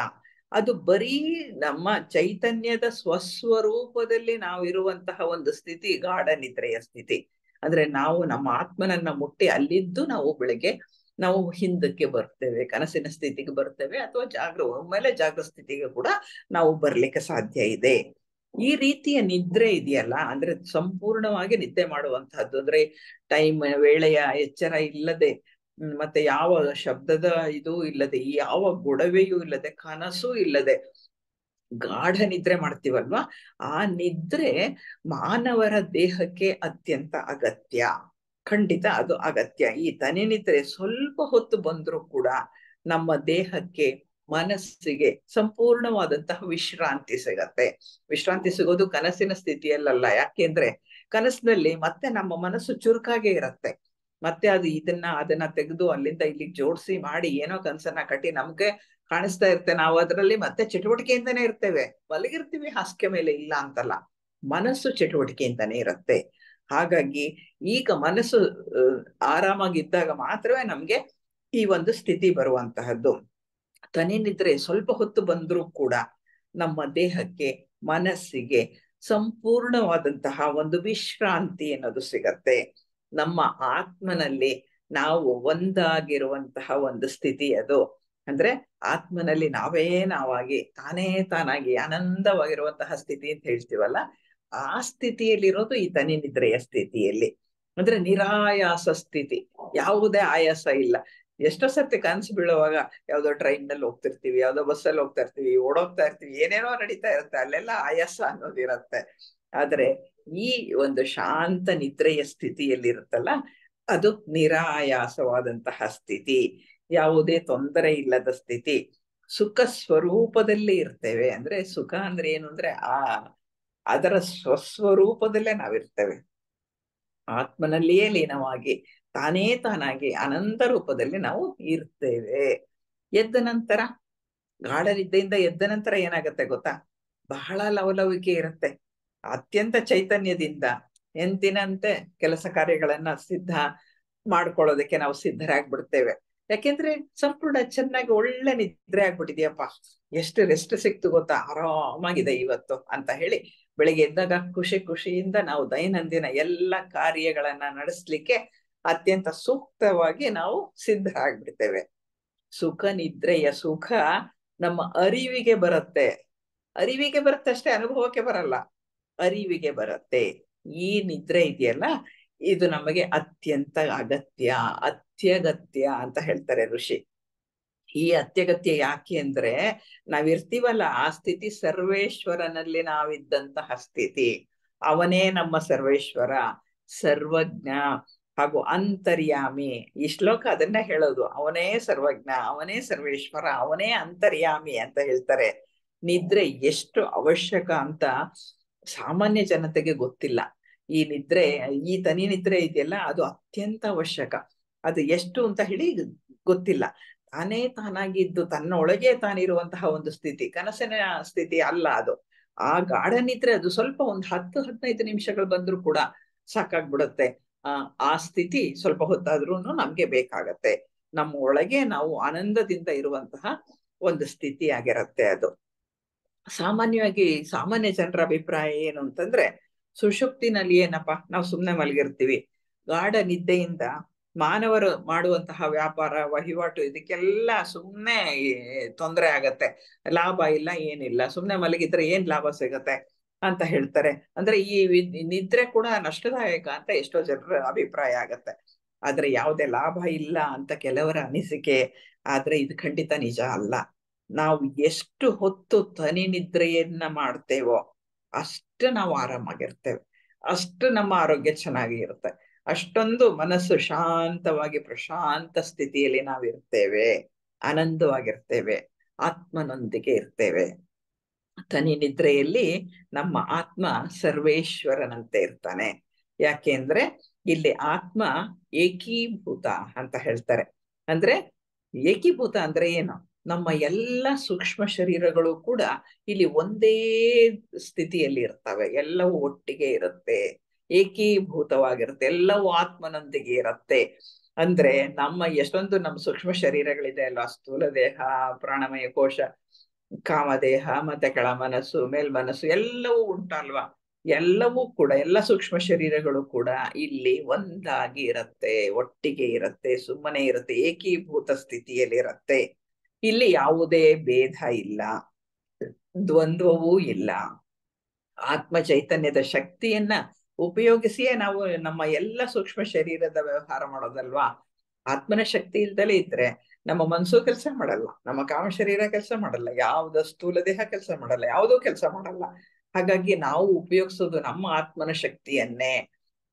ಅದು ಬರೀ ನಮ್ಮ ಚೈತನ್ಯದ ಸ್ವಸ್ವರೂಪದಲ್ಲಿ ನಾವು ಇರುವಂತಹ ಒಂದು ಸ್ಥಿತಿ ಗಾಢ ನಿದ್ರೆಯ ಸ್ಥಿತಿ. ಅಂದ್ರೆ ನಾವು ನಮ್ಮ ಆತ್ಮನನ್ನ ಮುಟ್ಟಿ ಅಲ್ಲಿದ್ದು ನಾವು ಬೆಳಗ್ಗೆ ನಾವು ಹಿಂದಕ್ಕೆ ಬರ್ತೇವೆ, ಕನಸಿನ ಸ್ಥಿತಿಗೆ ಬರ್ತೇವೆ, ಅಥವಾ ಒಮ್ಮೆಲೆ ಜಾಗೃತ ಸ್ಥಿತಿಗೆ ಕೂಡ ನಾವು ಬರ್ಲಿಕ್ಕೆ ಸಾಧ್ಯ ಇದೆ. ಈ ರೀತಿಯ ನಿದ್ರೆ ಇದೆಯಲ್ಲ, ಅಂದ್ರೆ ಸಂಪೂರ್ಣವಾಗಿ ನಿದ್ದೆ ಮಾಡುವಂತಹದ್ದು, ಅಂದ್ರೆ ಟೈಮ್ ವೇಳೆಯ ಎಚ್ಚರ ಇಲ್ಲದೆ, ಮತ್ತೆ ಯಾವ ಶಬ್ದದ ಇದು ಇಲ್ಲದೆ, ಯಾವ ಗೊಡವೆಯೂ ಇಲ್ಲದೆ, ಕನಸು ಇಲ್ಲದೆ ಗಾಢ ನಿದ್ರೆ ಮಾಡ್ತೀವಲ್ವಾ, ಆ ನಿದ್ರೆ ಮಾನವರ ದೇಹಕ್ಕೆ ಅತ್ಯಂತ ಅಗತ್ಯ. ಖಂಡಿತ ಅದು ಅಗತ್ಯ. ಈ ತನಿ ನಿದ್ರೆ ಸ್ವಲ್ಪ ಹೊತ್ತು ಬಂದ್ರೂ ಕೂಡ ನಮ್ಮ ದೇಹಕ್ಕೆ, ಮನಸ್ಸಿಗೆ ಸಂಪೂರ್ಣವಾದಂತಹ ವಿಶ್ರಾಂತಿ ಸಿಗತ್ತೆ. ವಿಶ್ರಾಂತಿ ಸಿಗೋದು ಕನಸಿನ ಸ್ಥಿತಿಯಲ್ಲ. ಯಾಕೆಂದ್ರೆ ಕನಸಿನಲ್ಲಿ ಮತ್ತೆ ನಮ್ಮ ಮನಸ್ಸು ಚುರುಕಾಗೆ ಇರತ್ತೆ. ಮತ್ತೆ ಅದು ಅದನ್ನ ತೆಗೆದು ಅಲ್ಲಿಂದ ಇಲ್ಲಿಗೆ ಜೋಡಿಸಿ ಮಾಡಿ ಏನೋ ಕನಸನ್ನ ಕಟ್ಟಿ ನಮ್ಗೆ ಕಾಣಿಸ್ತಾ ಇರುತ್ತೆ. ನಾವು ಅದರಲ್ಲಿ ಮತ್ತೆ ಚಟುವಟಿಕೆಯಿಂದಾನೇ ಇರ್ತೇವೆ, ಮಲಗಿರ್ತೀವಿ ಹಾಸಿಗೆ ಮೇಲೆ, ಇಲ್ಲ ಅಂತಲ್ಲ, ಮನಸ್ಸು ಚಟುವಟಿಕೆಯಿಂದಾನೇ ಇರುತ್ತೆ. ಹಾಗಾಗಿ ಈಗ ಮನಸ್ಸು ಆರಾಮಾಗಿದ್ದಾಗ ಮಾತ್ರವೇ ನಮ್ಗೆ ಈ ಒಂದು ಸ್ಥಿತಿ ಬರುವಂತಹದ್ದು. ತನಿ ನಿದ್ರೆ ಸ್ವಲ್ಪ ಹೊತ್ತು ಬಂದ್ರೂ ಕೂಡ ನಮ್ಮ ದೇಹಕ್ಕೆ, ಮನಸ್ಸಿಗೆ ಸಂಪೂರ್ಣವಾದಂತಹ ಒಂದು ವಿಶ್ರಾಂತಿ ಅನ್ನೋದು ಸಿಗತ್ತೆ. ನಮ್ಮ ಆತ್ಮನಲ್ಲಿ ನಾವು ಒಂದಾಗಿರುವಂತಹ ಒಂದು ಸ್ಥಿತಿ ಅದು. ಅಂದ್ರೆ ಆತ್ಮನಲ್ಲಿ ನಾವಾಗಿ ತಾನೇ ತಾನಾಗಿ ಆನಂದವಾಗಿರುವಂತಹ ಸ್ಥಿತಿ ಅಂತ ಹೇಳ್ತೀವಲ್ಲ, ಆ ಸ್ಥಿತಿಯಲ್ಲಿರೋದು ಈ ತನಿ ನಿದ್ರೆಯ ಸ್ಥಿತಿಯಲ್ಲಿ. ಅಂದ್ರೆ ನಿರಾಯಾಸ ಸ್ಥಿತಿ, ಯಾವುದೇ ಆಯಾಸ ಇಲ್ಲ. ಎಷ್ಟೋ ಸರ್ತಿ ಕನಸು ಬೀಳುವಾಗ ಯಾವ್ದೋ ಟ್ರೈನ್ ನಲ್ಲಿ ಹೋಗ್ತಿರ್ತೀವಿ, ಯಾವ್ದೋ ಬಸ್ಸಲ್ಲಿ ಹೋಗ್ತಾ ಇರ್ತೀವಿ, ಓಡೋಗ್ತಾ ಇರ್ತೀವಿ, ಏನೇನೋ ನಡೀತಾ ಇರುತ್ತೆ, ಅಲ್ಲೆಲ್ಲ ಆಯಾಸ ಅನ್ನೋದಿರತ್ತೆ. ಆದ್ರೆ ಈ ಒಂದು ಶಾಂತ ನಿದ್ರೆಯ ಸ್ಥಿತಿಯಲ್ಲಿ ಇರುತ್ತಲ್ಲ, ಅದು ನಿರಾಯಾಸವಾದಂತಹ ಸ್ಥಿತಿ, ಯಾವುದೇ ತೊಂದರೆ ಇಲ್ಲದ ಸ್ಥಿತಿ, ಸುಖ ಸ್ವರೂಪದಲ್ಲಿ ಇರ್ತೇವೆ. ಅಂದ್ರೆ ಸುಖ ಅಂದ್ರೆ ಏನು ಅಂದ್ರೆ ಅದರ ಸ್ವಸ್ವರೂಪದಲ್ಲೇ ನಾವಿರ್ತೇವೆ, ಆತ್ಮನಲ್ಲಿಯೇ ಲೀನವಾಗಿ ತಾನೇ ತಾನಾಗಿ ಅನಂತ ರೂಪದಲ್ಲಿ ನಾವು ಇರ್ತೇವೆ. ಎದ್ದ ನಂತರ, ಗಾಢ ನಿದ್ದೆಯಿಂದ ಎದ್ದ ನಂತರ ಏನಾಗತ್ತೆ ಗೊತ್ತಾ, ಬಹಳ ಲವಲವಿಕೆ ಇರುತ್ತೆ. ಅತ್ಯಂತ ಚೈತನ್ಯದಿಂದ ಎಂದಿನಂತೆ ಕೆಲಸ ಕಾರ್ಯಗಳನ್ನ ಸಿದ್ಧ ಮಾಡ್ಕೊಳ್ಳೋದಕ್ಕೆ ನಾವು ಸಿದ್ಧರಾಗ್ಬಿಡ್ತೇವೆ. ಯಾಕೆಂದ್ರೆ ಸಂಪೂರ್ಣ ಚೆನ್ನಾಗಿ ಒಳ್ಳೆ ನಿದ್ರೆ ಆಗ್ಬಿಟ್ಟಿದ್ಯಪ್ಪ, ಎಷ್ಟು ರೆಸ್ಟ್ ಸಿಕ್ತು ಗೊತ್ತಾ, ಆರಾಮಾಗಿದೆ ಇವತ್ತು ಅಂತ ಹೇಳಿ ಬೆಳಿಗ್ಗೆ ಎದ್ದಾಗ ಖುಷಿಯಿಂದ ನಾವು ದೈನಂದಿನ ಎಲ್ಲ ಕಾರ್ಯಗಳನ್ನ ನಡೆಸ್ಲಿಕ್ಕೆ ಅತ್ಯಂತ ಸೂಕ್ತವಾಗಿ ನಾವು ಸಿದ್ಧರಾಗ್ಬಿಡ್ತೇವೆ. ಸುಖ ನಿದ್ರೆಯ ಸುಖ ನಮ್ಮ ಅರಿವಿಗೆ ಬರುತ್ತೆ ಅಷ್ಟೇ, ಅನುಭವಕ್ಕೆ ಬರಲ್ಲ, ಅರಿವಿಗೆ ಬರುತ್ತೆ. ಈ ನಿದ್ರೆ ಇದೆಯಲ್ಲ, ಇದು ನಮಗೆ ಅತ್ಯಂತ ಅತ್ಯಗತ್ಯ ಅಂತ ಹೇಳ್ತಾರೆ ಋಷಿ. ಈ ಅತ್ಯಗತ್ಯ ಯಾಕೆ ಅಂದ್ರೆ, ನಾವಿರ್ತೀವಲ್ಲ ಆ ಸ್ಥಿತಿ ಸರ್ವೇಶ್ವರನಲ್ಲಿ ನಾವಿದ್ದಂತಹ ಸ್ಥಿತಿ. ಅವನೇ ನಮ್ಮ ಸರ್ವೇಶ್ವರ, ಸರ್ವಜ್ಞ ಹಾಗೂ ಅಂತರ್ಯಾಮಿ. ಈ ಶ್ಲೋಕ ಅದನ್ನ ಹೇಳೋದು, ಅವನೇ ಸರ್ವಜ್ಞ, ಅವನೇ ಸರ್ವೇಶ್ವರ, ಅವನೇ ಅಂತರ್ಯಾಮಿ ಅಂತ ಹೇಳ್ತಾರೆ. ನಿದ್ರೆ ಎಷ್ಟು ಅವಶ್ಯಕ ಅಂತ ಸಾಮಾನ್ಯ ಜನತೆಗೆ ಗೊತ್ತಿಲ್ಲ. ಈ ನಿದ್ರೆ, ಈ ತನಿ ನಿದ್ರೆ ಇದೆಯಲ್ಲ, ಅದು ಅತ್ಯಂತ ಅವಶ್ಯಕ. ಅದು ಎಷ್ಟು ಅಂತ ಹೇಳಿ ಗೊತ್ತಿಲ್ಲ. ತಾನೇ ತಾನಾಗಿದ್ದು ತನ್ನೊಳಗೆ ತಾನಿರುವಂತಹ ಒಂದು ಸ್ಥಿತಿ, ಕನಸಿನ ಸ್ಥಿತಿ ಅಲ್ಲ ಅದು. ಆ ಗಾಢ ನಿದ್ರೆ ಅದು ಸ್ವಲ್ಪ ಒಂದು 10-15 ನಿಮಿಷಗಳು ಬಂದ್ರೂ ಕೂಡ ಸಾಕಾಗ್ಬಿಡುತ್ತೆ. ಆ ಸ್ಥಿತಿ ಸ್ವಲ್ಪ ಹೊತ್ತಾದ್ರೂ ನಮ್ಗೆ ಬೇಕಾಗತ್ತೆ. ನಮ್ಮ ಒಳಗೆ ನಾವು ಆನಂದದಿಂದ ಇರುವಂತಹ ಒಂದು ಸ್ಥಿತಿ ಆಗಿರತ್ತೆ ಅದು. ಸಾಮಾನ್ಯವಾಗಿ ಸಾಮಾನ್ಯ ಜನರ ಅಭಿಪ್ರಾಯ ಏನು ಅಂತಂದ್ರೆ, ಸುಷುಪ್ತಿನಲ್ಲಿ ಏನಪ್ಪಾ ನಾವು ಸುಮ್ನೆ ಮಲಗಿರ್ತೀವಿ, ಗಾಢ ನಿದ್ದೆಯಿಂದ ಮಾನವರು ಮಾಡುವಂತಹ ವ್ಯಾಪಾರ ವಹಿವಾಟು ಇದಕ್ಕೆಲ್ಲ ಸುಮ್ನೆ ತೊಂದರೆ ಆಗತ್ತೆ, ಲಾಭ ಇಲ್ಲ ಏನಿಲ್ಲ, ಸುಮ್ನೆ ಮಲಗಿದ್ರೆ ಏನ್ ಲಾಭ ಸಿಗತ್ತೆ ಅಂತ ಹೇಳ್ತಾರೆ. ಅಂದ್ರೆ ಈ ನಿದ್ರೆ ಕೂಡ ನಷ್ಟದಾಯಕ ಅಂತ ಎಷ್ಟೋ ಜನರ ಅಭಿಪ್ರಾಯ ಆಗತ್ತೆ. ಆದ್ರೆ ಯಾವುದೇ ಲಾಭ ಇಲ್ಲ ಅಂತ ಕೆಲವರ ಅನಿಸಿಕೆ. ಆದ್ರೆ ಇದು ಖಂಡಿತ ನಿಜ ಅಲ್ಲ. ನಾವು ಎಷ್ಟು ಹೊತ್ತು ತನಿ ನಿದ್ರೆಯನ್ನ ಮಾಡ್ತೇವೋ ಅಷ್ಟು ನಾವು ಆರಾಮಾಗಿರ್ತೇವೆ, ಅಷ್ಟು ನಮ್ಮ ಆರೋಗ್ಯ ಚೆನ್ನಾಗಿ ಇರುತ್ತೆ, ಅಷ್ಟೊಂದು ಮನಸ್ಸು ಶಾಂತವಾಗಿ ಪ್ರಶಾಂತ ಸ್ಥಿತಿಯಲ್ಲಿ ನಾವಿರ್ತೇವೆ, ಆನಂದವಾಗಿರ್ತೇವೆ, ಆತ್ಮನೊಂದಿಗೆ ಇರ್ತೇವೆ. ತನಿ ನಿದ್ರೆಯಲ್ಲಿ ನಮ್ಮ ಆತ್ಮ ಸರ್ವೇಶ್ವರನಂತೆ ಇರ್ತಾನೆ. ಯಾಕೆಂದ್ರೆ ಇಲ್ಲಿ ಆತ್ಮ ಏಕೀಭೂತ ಅಂತ ಹೇಳ್ತಾರೆ. ಅಂದ್ರೆ ಏಕೀಭೂತ ಅಂದ್ರೆ ಏನು? ನಮ್ಮ ಎಲ್ಲ ಸೂಕ್ಷ್ಮ ಶರೀರಗಳು ಕೂಡ ಇಲ್ಲಿ ಒಂದೇ ಸ್ಥಿತಿಯಲ್ಲಿ ಇರ್ತವೆ, ಎಲ್ಲವೂ ಒಟ್ಟಿಗೆ ಇರುತ್ತೆ, ಏಕೀಭೂತವಾಗಿರುತ್ತೆ, ಎಲ್ಲವೂ ಆತ್ಮನೊಂದಿಗೆ ಇರುತ್ತೆ. ಅಂದ್ರೆ ನಮ್ಮ ಎಷ್ಟೊಂದು ನಮ್ಮ ಸೂಕ್ಷ್ಮ ಶರೀರಗಳಿದೆ ಅಲ್ವಾ, ಸ್ಥೂಲ ದೇಹ, ಪ್ರಾಣಮಯ ಕೋಶ, ಕಾಮದೇಹ, ಮತ್ತೆ ಕೆಳ ಮನಸ್ಸು, ಮೇಲ್ಮನಸ್ಸು ಎಲ್ಲವೂ ಉಂಟಲ್ವಾ. ಎಲ್ಲವೂ ಕೂಡ ಎಲ್ಲ ಸೂಕ್ಷ್ಮ ಶರೀರಗಳು ಕೂಡ ಇಲ್ಲಿ ಒಂದಾಗಿ ಇರತ್ತೆ, ಒಟ್ಟಿಗೆ ಇರತ್ತೆ, ಸುಮ್ಮನೆ ಇರುತ್ತೆ, ಏಕೀಭೂತ ಸ್ಥಿತಿಯಲ್ಲಿ ಇರತ್ತೆ. ಇಲ್ಲಿ ಯಾವುದೇ ಭೇದ ಇಲ್ಲ, ದ್ವಂದ್ವವೂ ಇಲ್ಲ. ಆತ್ಮ ಚೈತನ್ಯದ ಶಕ್ತಿಯನ್ನ ಉಪಯೋಗಿಸಿಯೇ ನಾವು ನಮ್ಮ ಎಲ್ಲ ಸೂಕ್ಷ್ಮ ಶರೀರದ ವ್ಯವಹಾರ ಮಾಡೋದಲ್ವಾ. ಆತ್ಮನ ಶಕ್ತಿ ಇಲ್ದಲೇ ಇದ್ರೆ ನಮ್ಮ ಮನಸ್ಸು ಕೆಲಸ ಮಾಡಲ್ಲ, ನಮ್ಮ ಕಾಮ ಶರೀರ ಕೆಲಸ ಮಾಡಲ್ಲ, ಯಾವ್ದು ಸ್ಥೂಲ ದೇಹ ಕೆಲಸ ಮಾಡಲ್ಲ, ಯಾವುದೂ ಕೆಲಸ ಮಾಡಲ್ಲ. ಹಾಗಾಗಿ ನಾವು ಉಪಯೋಗಿಸೋದು ನಮ್ಮ ಆತ್ಮನ ಶಕ್ತಿಯನ್ನೇ.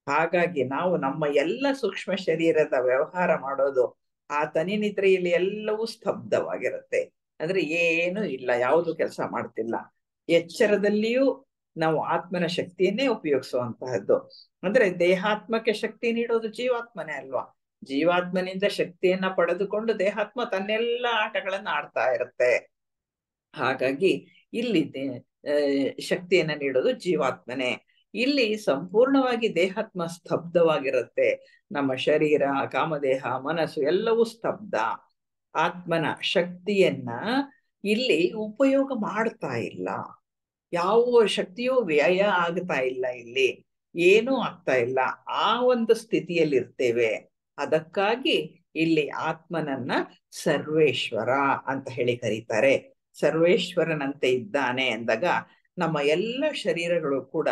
ಹಾಗಾಗಿ ನಾವು ನಮ್ಮ ಎಲ್ಲ ಸೂಕ್ಷ್ಮ ಶರೀರದ ವ್ಯವಹಾರ ಮಾಡೋದು ಆ ತನಿ ನಿದ್ರೆಯಲ್ಲಿ ಎಲ್ಲವೂ ಸ್ತಬ್ಧವಾಗಿರುತ್ತೆ. ಅಂದ್ರೆ ಏನು ಇಲ್ಲ, ಯಾವುದು ಕೆಲಸ ಮಾಡ್ತಿಲ್ಲ. ಎಚ್ಚರದಲ್ಲಿಯೂ ನಾವು ಆತ್ಮನ ಶಕ್ತಿಯನ್ನೇ ಉಪಯೋಗಿಸುವಂತಹದ್ದು. ಅಂದ್ರೆ ದೇಹಾತ್ಮಕ್ಕೆ ಶಕ್ತಿ ನೀಡೋದು ಜೀವಾತ್ಮನೇ ಅಲ್ವಾ. ಜೀವಾತ್ಮನಿಂದ ಶಕ್ತಿಯನ್ನ ಪಡೆದುಕೊಂಡು ದೇಹಾತ್ಮ ತನ್ನೆಲ್ಲ ಆಟಗಳನ್ನ ಆಡ್ತಾ ಇರುತ್ತೆ. ಹಾಗಾಗಿ ಇಲ್ಲಿ ಶಕ್ತಿಯನ್ನ ನೀಡೋದು ಜೀವಾತ್ಮನೇ. ಇಲ್ಲಿ ಸಂಪೂರ್ಣವಾಗಿ ದೇಹಾತ್ಮ ಸ್ತಬ್ಧವಾಗಿರುತ್ತೆ. ನಮ್ಮ ಶರೀರ, ಕಾಮದೇಹ, ಮನಸ್ಸು ಎಲ್ಲವೂ ಸ್ತಬ್ಧ. ಆತ್ಮನ ಶಕ್ತಿಯನ್ನ ಇಲ್ಲಿ ಉಪಯೋಗ ಮಾಡ್ತಾ ಇಲ್ಲ, ಯಾವ ಶಕ್ತಿಯೂ ವ್ಯಯ ಆಗ್ತಾ ಇಲ್ಲ, ಇಲ್ಲಿ ಏನೂ ಆಗ್ತಾ ಇಲ್ಲ, ಆ ಒಂದು ಸ್ಥಿತಿಯಲ್ಲಿ ಇರ್ತೇವೆ. ಅದಕ್ಕಾಗಿ ಇಲ್ಲಿ ಆತ್ಮನನ್ನ ಸರ್ವೇಶ್ವರ ಅಂತ ಹೇಳಿ ಕರೀತಾರೆ. ಸರ್ವೇಶ್ವರನಂತೆ ಇದ್ದಾನೆ ಅಂದಾಗ ನಮ್ಮ ಎಲ್ಲ ಶರೀರಗಳು ಕೂಡ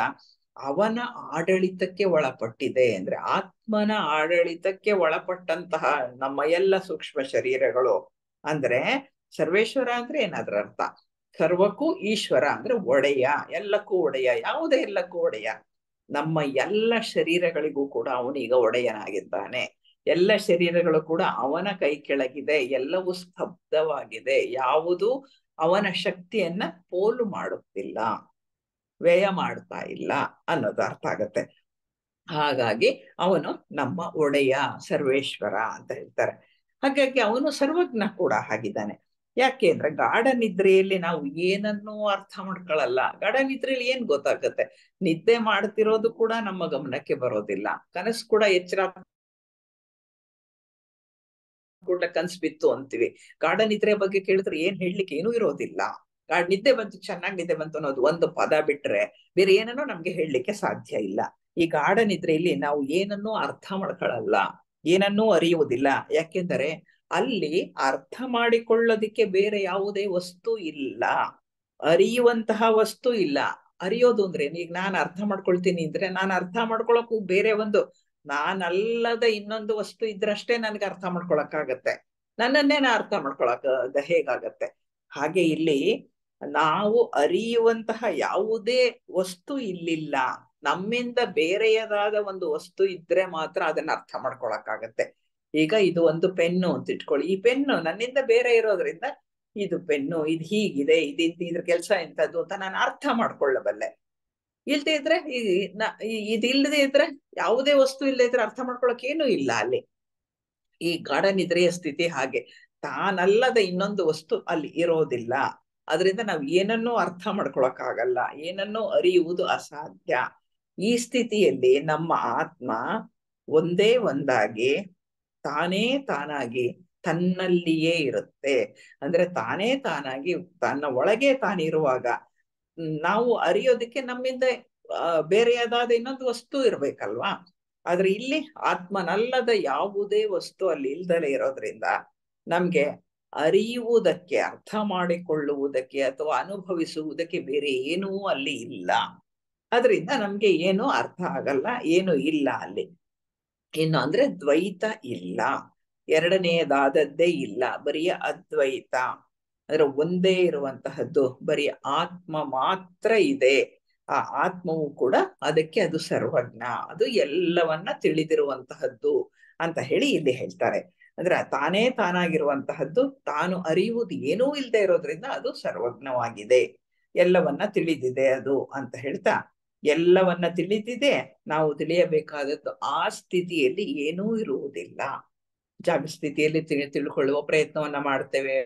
ಅವನ ಆಡಳಿತಕ್ಕೆ ಒಳಪಟ್ಟಿದೆ. ಅಂದ್ರೆ ಆತ್ಮನ ಆಡಳಿತಕ್ಕೆ ಒಳಪಟ್ಟಂತಹ ನಮ್ಮ ಎಲ್ಲ ಸೂಕ್ಷ್ಮ ಶರೀರಗಳು. ಅಂದ್ರೆ ಸರ್ವೇಶ್ವರ ಅಂದ್ರೆ ಏನಾದ್ರ ಅರ್ಥ? ಸರ್ವಕ್ಕೂ ಈಶ್ವರ ಅಂದ್ರೆ ಒಡೆಯ, ಎಲ್ಲಕ್ಕೂ ಒಡೆಯ. ಯಾವುದೇ ಎಲ್ಲಕ್ಕೂ ಒಡೆಯ. ನಮ್ಮ ಎಲ್ಲ ಶರೀರಗಳಿಗೂ ಕೂಡ ಅವನೀಗ ಒಡೆಯನಾಗಿದ್ದಾನೆ. ಎಲ್ಲ ಶರೀರಗಳು ಕೂಡ ಅವನ ಕೈ ಕೆಳಗಿದೆ, ಎಲ್ಲವೂ ಸ್ತಬ್ಧವಾಗಿದೆ, ಯಾವುದು ಅವನ ಶಕ್ತಿಯನ್ನ ಪೋಲು ಮಾಡುತ್ತಿಲ್ಲ, ವ್ಯಯ ಮಾಡ್ತಾ ಇಲ್ಲ ಅನ್ನೋದು ಅರ್ಥ ಆಗತ್ತೆ. ಹಾಗಾಗಿ ಅವನು ನಮ್ಮ ಒಡೆಯ, ಸರ್ವೇಶ್ವರ ಅಂತ ಹೇಳ್ತಾರೆ. ಹಾಗಾಗಿ ಅವನು ಸರ್ವಜ್ಞ ಕೂಡ ಆಗಿದ್ದಾನೆ. ಯಾಕೆ ಅಂದ್ರೆ ಗಾಢ ನಿದ್ರೆಯಲ್ಲಿ ನಾವು ಏನನ್ನೂ ಅರ್ಥ ಮಾಡ್ಕೊಳ್ಳಲ್ಲ. ಗಾಢ ನಿದ್ರೆಯಲ್ಲಿ ಏನ್ ಗೊತ್ತಾಗತ್ತೆ? ನಿದ್ದೆ ಮಾಡ್ತಿರೋದು ಕೂಡ ನಮ್ಮ ಗಮನಕ್ಕೆ ಬರೋದಿಲ್ಲ. ಕನಸು ಕೂಡ ಎಚ್ಚರ ಕೂಡ ಕನ್ಸು ಬಿತ್ತು ಅಂತೀವಿ. ಗಾಢ ನಿದ್ರೆ ಬಗ್ಗೆ ಕೇಳಿದ್ರೆ ಏನ್ ಹೇಳ್ಲಿಕ್ಕೆ ಏನೂ ಇರೋದಿಲ್ಲ. ನಿದ್ದೆ ಬಂತು, ಚೆನ್ನಾಗಿ ನಿದ್ದೆ ಬಂತು ಅನ್ನೋದು ಒಂದು ಪದ ಬಿಟ್ರೆ ಬೇರೆ ಏನನ್ನೂ ನಮ್ಗೆ ಹೇಳಲಿಕ್ಕೆ ಸಾಧ್ಯ ಇಲ್ಲ. ಈ ಗಾಢ ನಿದ್ರೆಯಲ್ಲಿ ನಾವು ಏನನ್ನೂ ಅರ್ಥ ಮಾಡ್ಕೊಳ್ಳಲ್ಲ, ಏನನ್ನೂ ಅರಿಯುವುದಿಲ್ಲ. ಯಾಕೆಂದರೆ ಅಲ್ಲಿ ಅರ್ಥ ಮಾಡಿಕೊಳ್ಳೋದಿಕ್ಕೆ ಬೇರೆ ಯಾವುದೇ ವಸ್ತು ಇಲ್ಲ, ಅರಿಯುವಂತಹ ವಸ್ತು ಇಲ್ಲ. ಅರಿಯೋದು ಅಂದ್ರೆ ಈಗ ನಾನು ಅರ್ಥ ಮಾಡ್ಕೊಳ್ತೀನಿ ಅಂದ್ರೆ ನಾನು ಅರ್ಥ ಮಾಡ್ಕೊಳಕ್ಕೂ ಬೇರೆ ಒಂದು ನಾನಲ್ಲದ ಇನ್ನೊಂದು ವಸ್ತು ಇದ್ರಷ್ಟೇ ನನ್ಗೆ ಅರ್ಥ ಮಾಡ್ಕೊಳಕ್ಕಾಗತ್ತೆ. ನನ್ನನ್ನೇ ನಾ ಅರ್ಥ ಮಾಡ್ಕೊಳಕ್ ಹೇಗಾಗತ್ತೆ? ಹಾಗೆ ಇಲ್ಲಿ ನಾವು ಅರಿಯುವಂತಹ ಯಾವುದೇ ವಸ್ತು ಇಲ್ಲಿಲ್ಲ. ನಮ್ಮಿಂದ ಬೇರೆಯದಾದ ಒಂದು ವಸ್ತು ಇದ್ರೆ ಮಾತ್ರ ಅದನ್ನ ಅರ್ಥ ಮಾಡ್ಕೊಳಕ್ಕಾಗತ್ತೆ. ಈಗ ಇದು ಒಂದು ಪೆನ್ನು ಅಂತ ಇಟ್ಕೊಳ್ಳಿ. ಈ ಪೆನ್ನು ನನ್ನಿಂದ ಬೇರೆ ಇರೋದ್ರಿಂದ ಇದು ಪೆನ್ನು, ಇದು ಹೀಗಿದೆ, ಇದ್ರ ಕೆಲಸ ಎಂತದ್ದು ಅಂತ ನಾನು ಅರ್ಥ ಮಾಡ್ಕೊಳ್ಳಬಲ್ಲೆ. ಇಲ್ದೇ ಇದ್ರೆ ಇದಿಲ್ಲದೆ ಇದ್ರೆ, ಯಾವುದೇ ವಸ್ತು ಇಲ್ಲದೆ ಇದ್ರೆ ಅರ್ಥ ಮಾಡ್ಕೊಳಕ್ ಏನೂ ಇಲ್ಲ ಅಲ್ಲಿ. ಈ ಗಾಢ ನಿದ್ರೆಯ ಸ್ಥಿತಿ ಹಾಗೆ, ತಾನಲ್ಲದ ಇನ್ನೊಂದು ವಸ್ತು ಅಲ್ಲಿ ಇರೋದಿಲ್ಲ. ಅದರಿಂದ ನಾವು ಏನನ್ನೂ ಅರ್ಥ ಮಾಡ್ಕೊಳಕ್ಕಾಗಲ್ಲ, ಏನನ್ನೂ ಅರಿಯುವುದು ಅಸಾಧ್ಯ. ಈ ಸ್ಥಿತಿಯಲ್ಲಿ ನಮ್ಮ ಆತ್ಮ ಒಂದೇ ಒಂದಾಗಿ ತಾನೇ ತಾನಾಗಿ ತನ್ನಲ್ಲಿಯೇ ಇರುತ್ತೆ. ಅಂದ್ರೆ ತಾನೇ ತಾನಾಗಿ ತನ್ನ ಒಳಗೆ ತಾನಿರುವಾಗ ನಾವು ಅರಿಯೋದಕ್ಕೆ ನಮ್ಮಿಂದ ಬೇರೆಯಾದ ಇನ್ನೊಂದು ವಸ್ತು ಇರ್ಬೇಕಲ್ವಾ. ಆದ್ರೆ ಇಲ್ಲಿ ಆತ್ಮನಲ್ಲದ ಯಾವುದೇ ವಸ್ತು ಅಲ್ಲಿ ಇಲ್ದಲೇ ಇರೋದ್ರಿಂದ ನಮ್ಗೆ ಅರಿಯುವುದಕ್ಕೆ, ಅರ್ಥ ಮಾಡಿಕೊಳ್ಳುವುದಕ್ಕೆ ಅಥವಾ ಅನುಭವಿಸುವುದಕ್ಕೆ ಬೇರೆ ಏನೂ ಅಲ್ಲಿ ಇಲ್ಲ. ಅದರಿಂದ ನಮ್ಗೆ ಏನೂ ಅರ್ಥ ಆಗಲ್ಲ, ಏನು ಇಲ್ಲ ಅಲ್ಲಿ. ಇನ್ನು ಅಂದ್ರೆ ದ್ವೈತ ಇಲ್ಲ, ಎರಡನೆಯದಾದದ್ದೇ ಇಲ್ಲ, ಬರೀ ಅದ್ವೈತ. ಅಂದ್ರೆ ಒಂದೇ ಇರುವಂತಹದ್ದು, ಬರೀ ಆತ್ಮ ಮಾತ್ರ ಇದೆ. ಆ ಆತ್ಮವು ಕೂಡ ಅದಕ್ಕೆ ಅದು ಸರ್ವಜ್ಞ, ಅದು ಎಲ್ಲವನ್ನ ತಿಳಿದಿರುವಂತಹದ್ದು ಅಂತ ಹೇಳಿ ಇಲ್ಲಿ ಹೇಳ್ತಾರೆ. ಅಂದ್ರೆ ತಾನೇ ತಾನಾಗಿರುವಂತಹದ್ದು, ತಾನು ಅರಿಯುವುದು ಏನೂ ಇಲ್ಲದೆ ಇರೋದ್ರಿಂದ ಅದು ಸರ್ವಜ್ಞವಾಗಿದೆ, ಎಲ್ಲವನ್ನ ತಿಳಿದಿದೆ ಅದು ಅಂತ ಹೇಳ್ತಾ, ಎಲ್ಲವನ್ನ ತಿಳಿದಿದೆ, ನಾವು ತಿಳಿಯಬೇಕಾದದ್ದು ಆ ಸ್ಥಿತಿಯಲ್ಲಿ ಏನೂ ಇರುವುದಿಲ್ಲ. ಜಾಗ ಸ್ಥಿತಿಯಲ್ಲಿ ತಿಳ್ಕೊಳ್ಳುವ ಪ್ರಯತ್ನವನ್ನ ಮಾಡ್ತೇವೆ,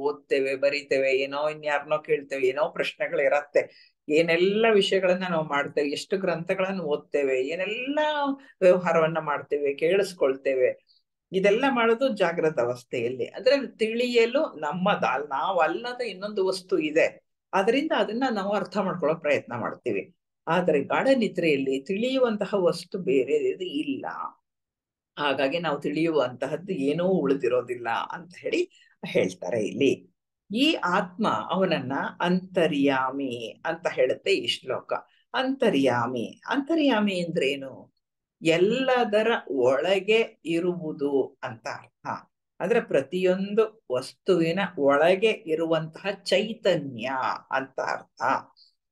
ಓದ್ತೇವೆ, ಬರೀತೇವೆ, ಏನೋ ಇನ್ಯಾರನೋ ಕೇಳ್ತೇವೆ, ಏನೋ ಪ್ರಶ್ನೆಗಳು ಇರತ್ತೆ, ಏನೆಲ್ಲ ವಿಷಯಗಳನ್ನ ನಾವು ಮಾಡ್ತೇವೆ, ಎಷ್ಟು ಗ್ರಂಥಗಳನ್ನು ಓದ್ತೇವೆ, ಏನೆಲ್ಲ ವ್ಯವಹಾರವನ್ನ ಮಾಡ್ತೇವೆ, ಕೇಳಿಸ್ಕೊಳ್ತೇವೆ. ಇದೆಲ್ಲ ಮಾಡೋದು ಜಾಗೃತ ಅವಸ್ಥೆಯಲ್ಲಿ. ಅಂದ್ರೆ ತಿಳಿಯಲು ನಾವಲ್ಲದ ಇನ್ನೊಂದು ವಸ್ತು ಇದೆ, ಅದರಿಂದ ಅದನ್ನ ನಾವು ಅರ್ಥ ಮಾಡ್ಕೊಳ್ಳೋ ಪ್ರಯತ್ನ ಮಾಡ್ತೀವಿ. ಆದರೆ ಗಾಢ ನಿದ್ರೆಯಲ್ಲಿ ತಿಳಿಯುವಂತಹ ವಸ್ತು ಬೇರೆ ಇಲ್ಲ, ಹಾಗಾಗಿ ನಾವು ತಿಳಿಯುವಂತಹದ್ದು ಏನೂ ಉಳಿದಿರೋದಿಲ್ಲ ಅಂತ ಹೇಳಿ ಹೇಳ್ತಾರೆ ಇಲ್ಲಿ. ಈ ಆತ್ಮ ಅವನನ್ನ ಅಂತರ್ಯಾಮಿ ಅಂತ ಹೇಳುತ್ತೆ ಈ ಶ್ಲೋಕ. ಅಂತರ್ಯಾಮಿ, ಅಂತರ್ಯಾಮಿ ಅಂದ್ರೇನು? ಎಲ್ಲದರ ಒಳಗೆ ಇರುವುದು ಅಂತ ಅರ್ಥ. ಅಂದ್ರೆ ಪ್ರತಿಯೊಂದು ವಸ್ತುವಿನ ಒಳಗೆ ಇರುವಂತಹ ಚೈತನ್ಯ ಅಂತ ಅರ್ಥ.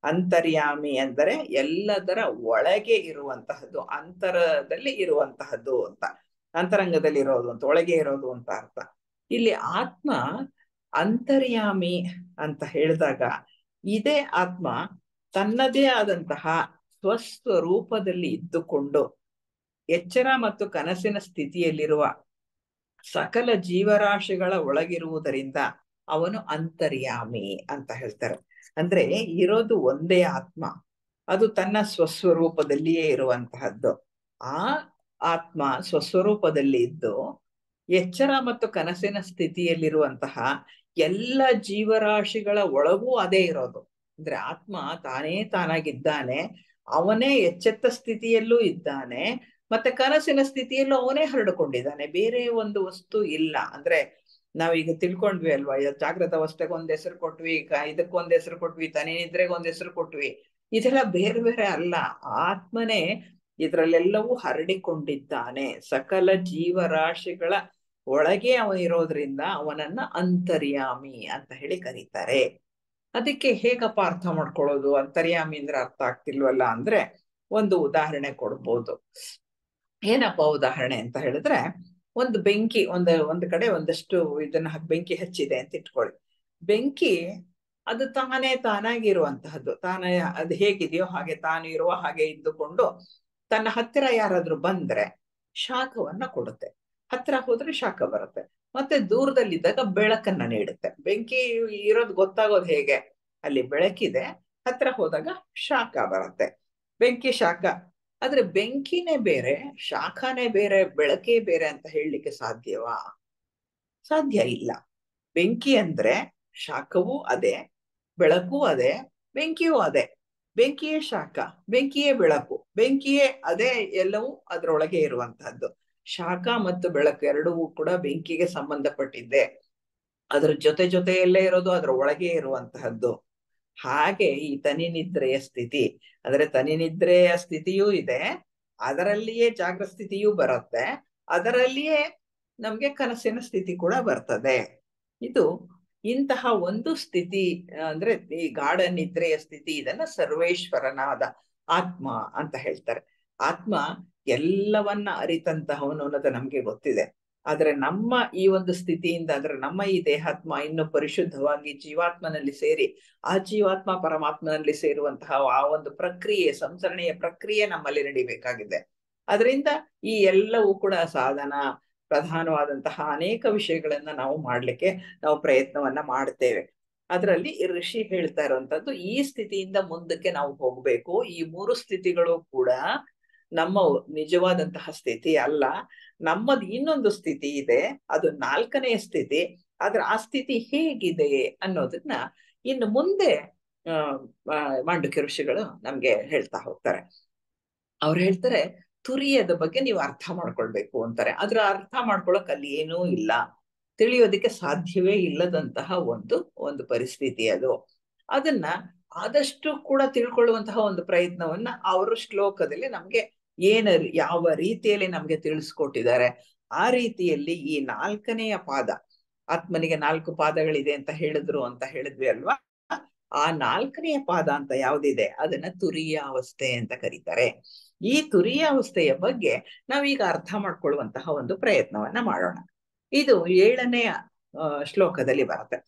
ಅಂತರ್ಯಾಮಿ ಅಂದರೆ ಎಲ್ಲದರ ಒಳಗೆ ಇರುವಂತಹದ್ದು, ಅಂತರದಲ್ಲಿ ಇರುವಂತಹದ್ದು ಅಂತ, ಅಂತರಂಗದಲ್ಲಿ ಇರೋದು ಅಂತ, ಒಳಗೆ ಇರೋದು ಅಂತ ಅರ್ಥ. ಇಲ್ಲಿ ಆತ್ಮ ಅಂತರ್ಯಾಮಿ ಅಂತ ಹೇಳಿದಾಗ ಇದೇ ಆತ್ಮ ತನ್ನದೇ ಆದಂತಹ ಸ್ವಸ್ವರೂಪದಲ್ಲಿ ಇದ್ದುಕೊಂಡು ಎಚ್ಚರ ಮತ್ತು ಕನಸಿನ ಸ್ಥಿತಿಯಲ್ಲಿರುವ ಸಕಲ ಜೀವರಾಶಿಗಳ ಒಳಗಿರುವುದರಿಂದ ಅವನು ಅಂತರ್ಯಾಮಿ ಅಂತ ಹೇಳ್ತಾರೆ. ಅಂದ್ರೆ ಇರೋದು ಒಂದೇ ಆತ್ಮ, ಅದು ತನ್ನ ಸ್ವಸ್ವರೂಪದಲ್ಲಿಯೇ ಇರುವಂತಹದ್ದು. ಆ ಆತ್ಮ ಸ್ವಸ್ವರೂಪದಲ್ಲಿ ಇದ್ದು ಎಚ್ಚರ ಮತ್ತು ಕನಸಿನ ಸ್ಥಿತಿಯಲ್ಲಿರುವಂತಹ ಎಲ್ಲ ಜೀವರಾಶಿಗಳ ಒಳಗೂ ಅದೇ ಇರೋದು. ಅಂದ್ರೆ ಆತ್ಮ ತಾನೇ ತಾನಾಗಿದ್ದಾನೆ, ಅವನೇ ಎಚ್ಚೆತ್ತ ಸ್ಥಿತಿಯಲ್ಲೂ ಇದ್ದಾನೆ, ಮತ್ತೆ ಕನಸಿನ ಸ್ಥಿತಿಯಲ್ಲೂ ಅವನೇ ಹರಡಿಕೊಂಡಿದ್ದಾನೆ, ಬೇರೆ ಒಂದು ವಸ್ತು ಇಲ್ಲ. ಅಂದ್ರೆ ನಾವೀಗ ತಿಳ್ಕೊಂಡ್ವಿ ಅಲ್ವಾ, ಜಾಗೃತ ಅವಸ್ಥೆಗೆ ಒಂದ್ ಹೆಸರು ಕೊಟ್ವಿ, ಇದಕ್ಕೊಂದ್ ಹೆಸರು ಕೊಟ್ವಿ, ತನಿ ನಿದ್ರೆಗೆ ಒಂದ್ ಹೆಸರು ಕೊಟ್ವಿ, ಇದೆಲ್ಲ ಬೇರೆ ಬೇರೆ ಅಲ್ಲ. ಆತ್ಮನೇ ಇದ್ರಲ್ಲೆಲ್ಲವೂ ಹರಡಿಕೊಂಡಿದ್ದಾನೆ, ಸಕಲ ಜೀವರಾಶಿಗಳ ಒಳಗೆ ಅವನಿರೋದ್ರಿಂದ ಅವನನ್ನ ಅಂತರ್ಯಾಮಿ ಅಂತ ಹೇಳಿ ಕರೀತಾರೆ. ಅದಕ್ಕೆ ಹೇಗಪ್ಪ ಅರ್ಥ ಮಾಡ್ಕೊಳ್ಳೋದು? ಅಂತರ್ಯಾಮಿ ಅಂದ್ರೆ ಅರ್ಥ ಆಗ್ತಿಲ್ವಲ್ಲ ಅಂದ್ರೆ ಒಂದು ಉದಾಹರಣೆ ಕೊಡ್ಬೋದು. ಏನಪ್ಪ ಉದಾಹರಣೆ ಅಂತ ಹೇಳಿದ್ರೆ, ಒಂದು ಬೆಂಕಿ ಒಂದು ಕಡೆ ಒಂದಷ್ಟು ಇದನ್ನ ಬೆಂಕಿ ಹಚ್ಚಿದೆ ಅಂತ ಇಟ್ಕೊಳ್ಳಿ. ಬೆಂಕಿ ಅದು ತಾನೇ ತಾನಾಗಿರುವಂತಹದ್ದು, ತಾನೇ ಅದು ಹೇಗಿದೆಯೋ ಹಾಗೆ ತಾನು ಇರುವ ಹಾಗೆ ಇದ್ದುಕೊಂಡು ತನ್ನ ಹತ್ತಿರ ಯಾರಾದ್ರೂ ಬಂದ್ರೆ ಶಾಖವನ್ನ ಕೊಡುತ್ತೆ, ಹತ್ತಿರ ಹೋದ್ರೆ ಶಾಖ ಬರುತ್ತೆ, ಮತ್ತೆ ದೂರದಲ್ಲಿದ್ದಾಗ ಬೆಳಕನ್ನ ನೀಡುತ್ತೆ. ಬೆಂಕಿ ಇರೋದು ಗೊತ್ತಾಗೋದು ಹೇಗೆ? ಅಲ್ಲಿ ಬೆಳಕಿದೆ, ಹತ್ತಿರ ಹೋದಾಗ ಶಾಖ ಬರುತ್ತೆ, ಬೆಂಕಿ ಶಾಖ. ಆದ್ರೆ ಬೆಂಕಿನೇ ಬೇರೆ, ಶಾಖನೇ ಬೇರೆ, ಬೆಳಕೇ ಬೇರೆ ಅಂತ ಹೇಳಲಿಕ್ಕೆ ಸಾಧ್ಯವಾ? ಸಾಧ್ಯ ಇಲ್ಲ. ಬೆಂಕಿ ಅಂದ್ರೆ ಶಾಖವೂ ಅದೇ, ಬೆಳಕು ಅದೇ, ಬೆಂಕಿಯೂ ಅದೇ. ಬೆಂಕಿಯೇ ಶಾಖ, ಬೆಂಕಿಯೇ ಬೆಳಕು, ಬೆಂಕಿಯೇ ಅದೇ, ಎಲ್ಲವೂ ಅದರೊಳಗೆ ಇರುವಂತಹದ್ದು. ಶಾಖ ಮತ್ತು ಬೆಳಕು ಎರಡೂ ಕೂಡ ಬೆಂಕಿಗೆ ಸಂಬಂಧಪಟ್ಟಿದ್ದೆ, ಅದರ ಜೊತೆಯಲ್ಲೇ ಇರೋದು, ಅದರ ಒಳಗೆ ಇರುವಂತಹದ್ದು. ಹಾಗೆ ಈ ತನಿ ನಿದ್ರೆಯ ಸ್ಥಿತಿ, ಅಂದ್ರೆ ತನಿ ನಿದ್ರೆಯ ಸ್ಥಿತಿಯೂ ಇದೆ, ಅದರಲ್ಲಿಯೇ ಜಾಗೃತ ಸ್ಥಿತಿಯೂ ಬರುತ್ತೆ, ಅದರಲ್ಲಿಯೇ ನಮ್ಗೆ ಕನಸಿನ ಸ್ಥಿತಿ ಕೂಡ ಬರ್ತದೆ. ಇದು ಇಂತಹ ಒಂದು ಸ್ಥಿತಿ ಅಂದ್ರೆ ಈ ಗಾಢ ನಿದ್ರೆಯ ಸ್ಥಿತಿ. ಇದನ್ನ ಸರ್ವೇಶ್ವರನಾದ ಆತ್ಮ ಅಂತ ಹೇಳ್ತಾರೆ. ಆತ್ಮ ಎಲ್ಲವನ್ನ ಅರಿತಂತಹವನು ಅನ್ನೋದು ನಮ್ಗೆ ಗೊತ್ತಿದೆ. ಆದ್ರೆ ನಮ್ಮ ಈ ಒಂದು ಸ್ಥಿತಿಯಿಂದ, ಅಂದ್ರೆ ನಮ್ಮ ಈ ದೇಹಾತ್ಮ ಇನ್ನು ಪರಿಶುದ್ಧವಾಗಿ ಜೀವಾತ್ಮನಲ್ಲಿ ಸೇರಿ ಆ ಜೀವಾತ್ಮ ಪರಮಾತ್ಮನಲ್ಲಿ ಸೇರುವಂತಹ ಆ ಒಂದು ಪ್ರಕ್ರಿಯೆ, ಸಂಸರಣೆಯ ಪ್ರಕ್ರಿಯೆ ನಮ್ಮಲ್ಲಿ ನಡಿಬೇಕಾಗಿದೆ. ಅದರಿಂದ ಈ ಎಲ್ಲವೂ ಕೂಡ ಸಾಧನ, ಪ್ರಧಾನವಾದಂತಹ ಅನೇಕ ವಿಷಯಗಳನ್ನ ನಾವು ಮಾಡ್ಲಿಕ್ಕೆ ನಾವು ಪ್ರಯತ್ನವನ್ನ ಮಾಡ್ತೇವೆ. ಅದರಲ್ಲಿ ಈ ಋಷಿ ಹೇಳ್ತಾ ಇರುವಂತದ್ದು ಈ ಸ್ಥಿತಿಯಿಂದ ಮುಂದಕ್ಕೆ ನಾವು ಹೋಗ್ಬೇಕು. ಈ 3 ಸ್ಥಿತಿಗಳು ಕೂಡ ನಮ್ಮ ನಿಜವಾದಂತಹ ಸ್ಥಿತಿ ಅಲ್ಲ. ನಮ್ಮದು ಇನ್ನೊಂದು ಸ್ಥಿತಿ ಇದೆ, ಅದು 4ನೇ ಸ್ಥಿತಿ. ಆದ್ರೆ ಆ ಸ್ಥಿತಿ ಹೇಗಿದೆ ಅನ್ನೋದನ್ನ ಇನ್ನು ಮುಂದೆ ಮಾಂಡುಕ್ಯ ಋಷಿಗಳು ನಮ್ಗೆ ಹೇಳ್ತಾ ಹೋಗ್ತಾರೆ. ಅವ್ರು ಹೇಳ್ತಾರೆ ತುರಿಯದ ಬಗ್ಗೆ ನೀವು ಅರ್ಥ ಮಾಡ್ಕೊಳ್ಬೇಕು ಅಂತಾರೆ. ಅದ್ರ ಅರ್ಥ ಮಾಡ್ಕೊಳಕ್ ಅಲ್ಲಿ ಏನೂ ಇಲ್ಲ, ತಿಳಿಯೋದಕ್ಕೆ ಸಾಧ್ಯವೇ ಇಲ್ಲದಂತಹ ಒಂದು ಪರಿಸ್ಥಿತಿ ಅದು. ಅದನ್ನ ಆದಷ್ಟು ಕೂಡ ತಿಳ್ಕೊಳ್ಳುವಂತಹ ಒಂದು ಪ್ರಯತ್ನವನ್ನ ಅವರು ಶ್ಲೋಕದಲ್ಲಿ ನಮ್ಗೆ ಯಾವ ರೀತಿಯಲ್ಲಿ ನಮ್ಗೆ ತಿಳಿಸ್ಕೊಟ್ಟಿದ್ದಾರೆ. ಆ ರೀತಿಯಲ್ಲಿ ಈ 4ನೆಯ ಪಾದ, ಆತ್ಮನಿಗೆ 4 ಪಾದಗಳಿದೆ ಅಂತ ಹೇಳಿದ್ವಿ ಅಲ್ವಾ. ಆ 4ನೆಯ ಪಾದ ಅಂತ ಯಾವ್ದಿದೆ ಅದನ್ನ ತುರಿಯ ಅವಸ್ಥೆ ಅಂತ ಕರೀತಾರೆ. ಈ ತುರಿಯ ಅವಸ್ಥೆಯ ಬಗ್ಗೆ ನಾವೀಗ ಅರ್ಥ ಮಾಡ್ಕೊಳ್ಳುವಂತಹ ಒಂದು ಪ್ರಯತ್ನವನ್ನ ಮಾಡೋಣ. ಇದು 7ನೆಯ ಶ್ಲೋಕದಲ್ಲಿ ಬರುತ್ತೆ,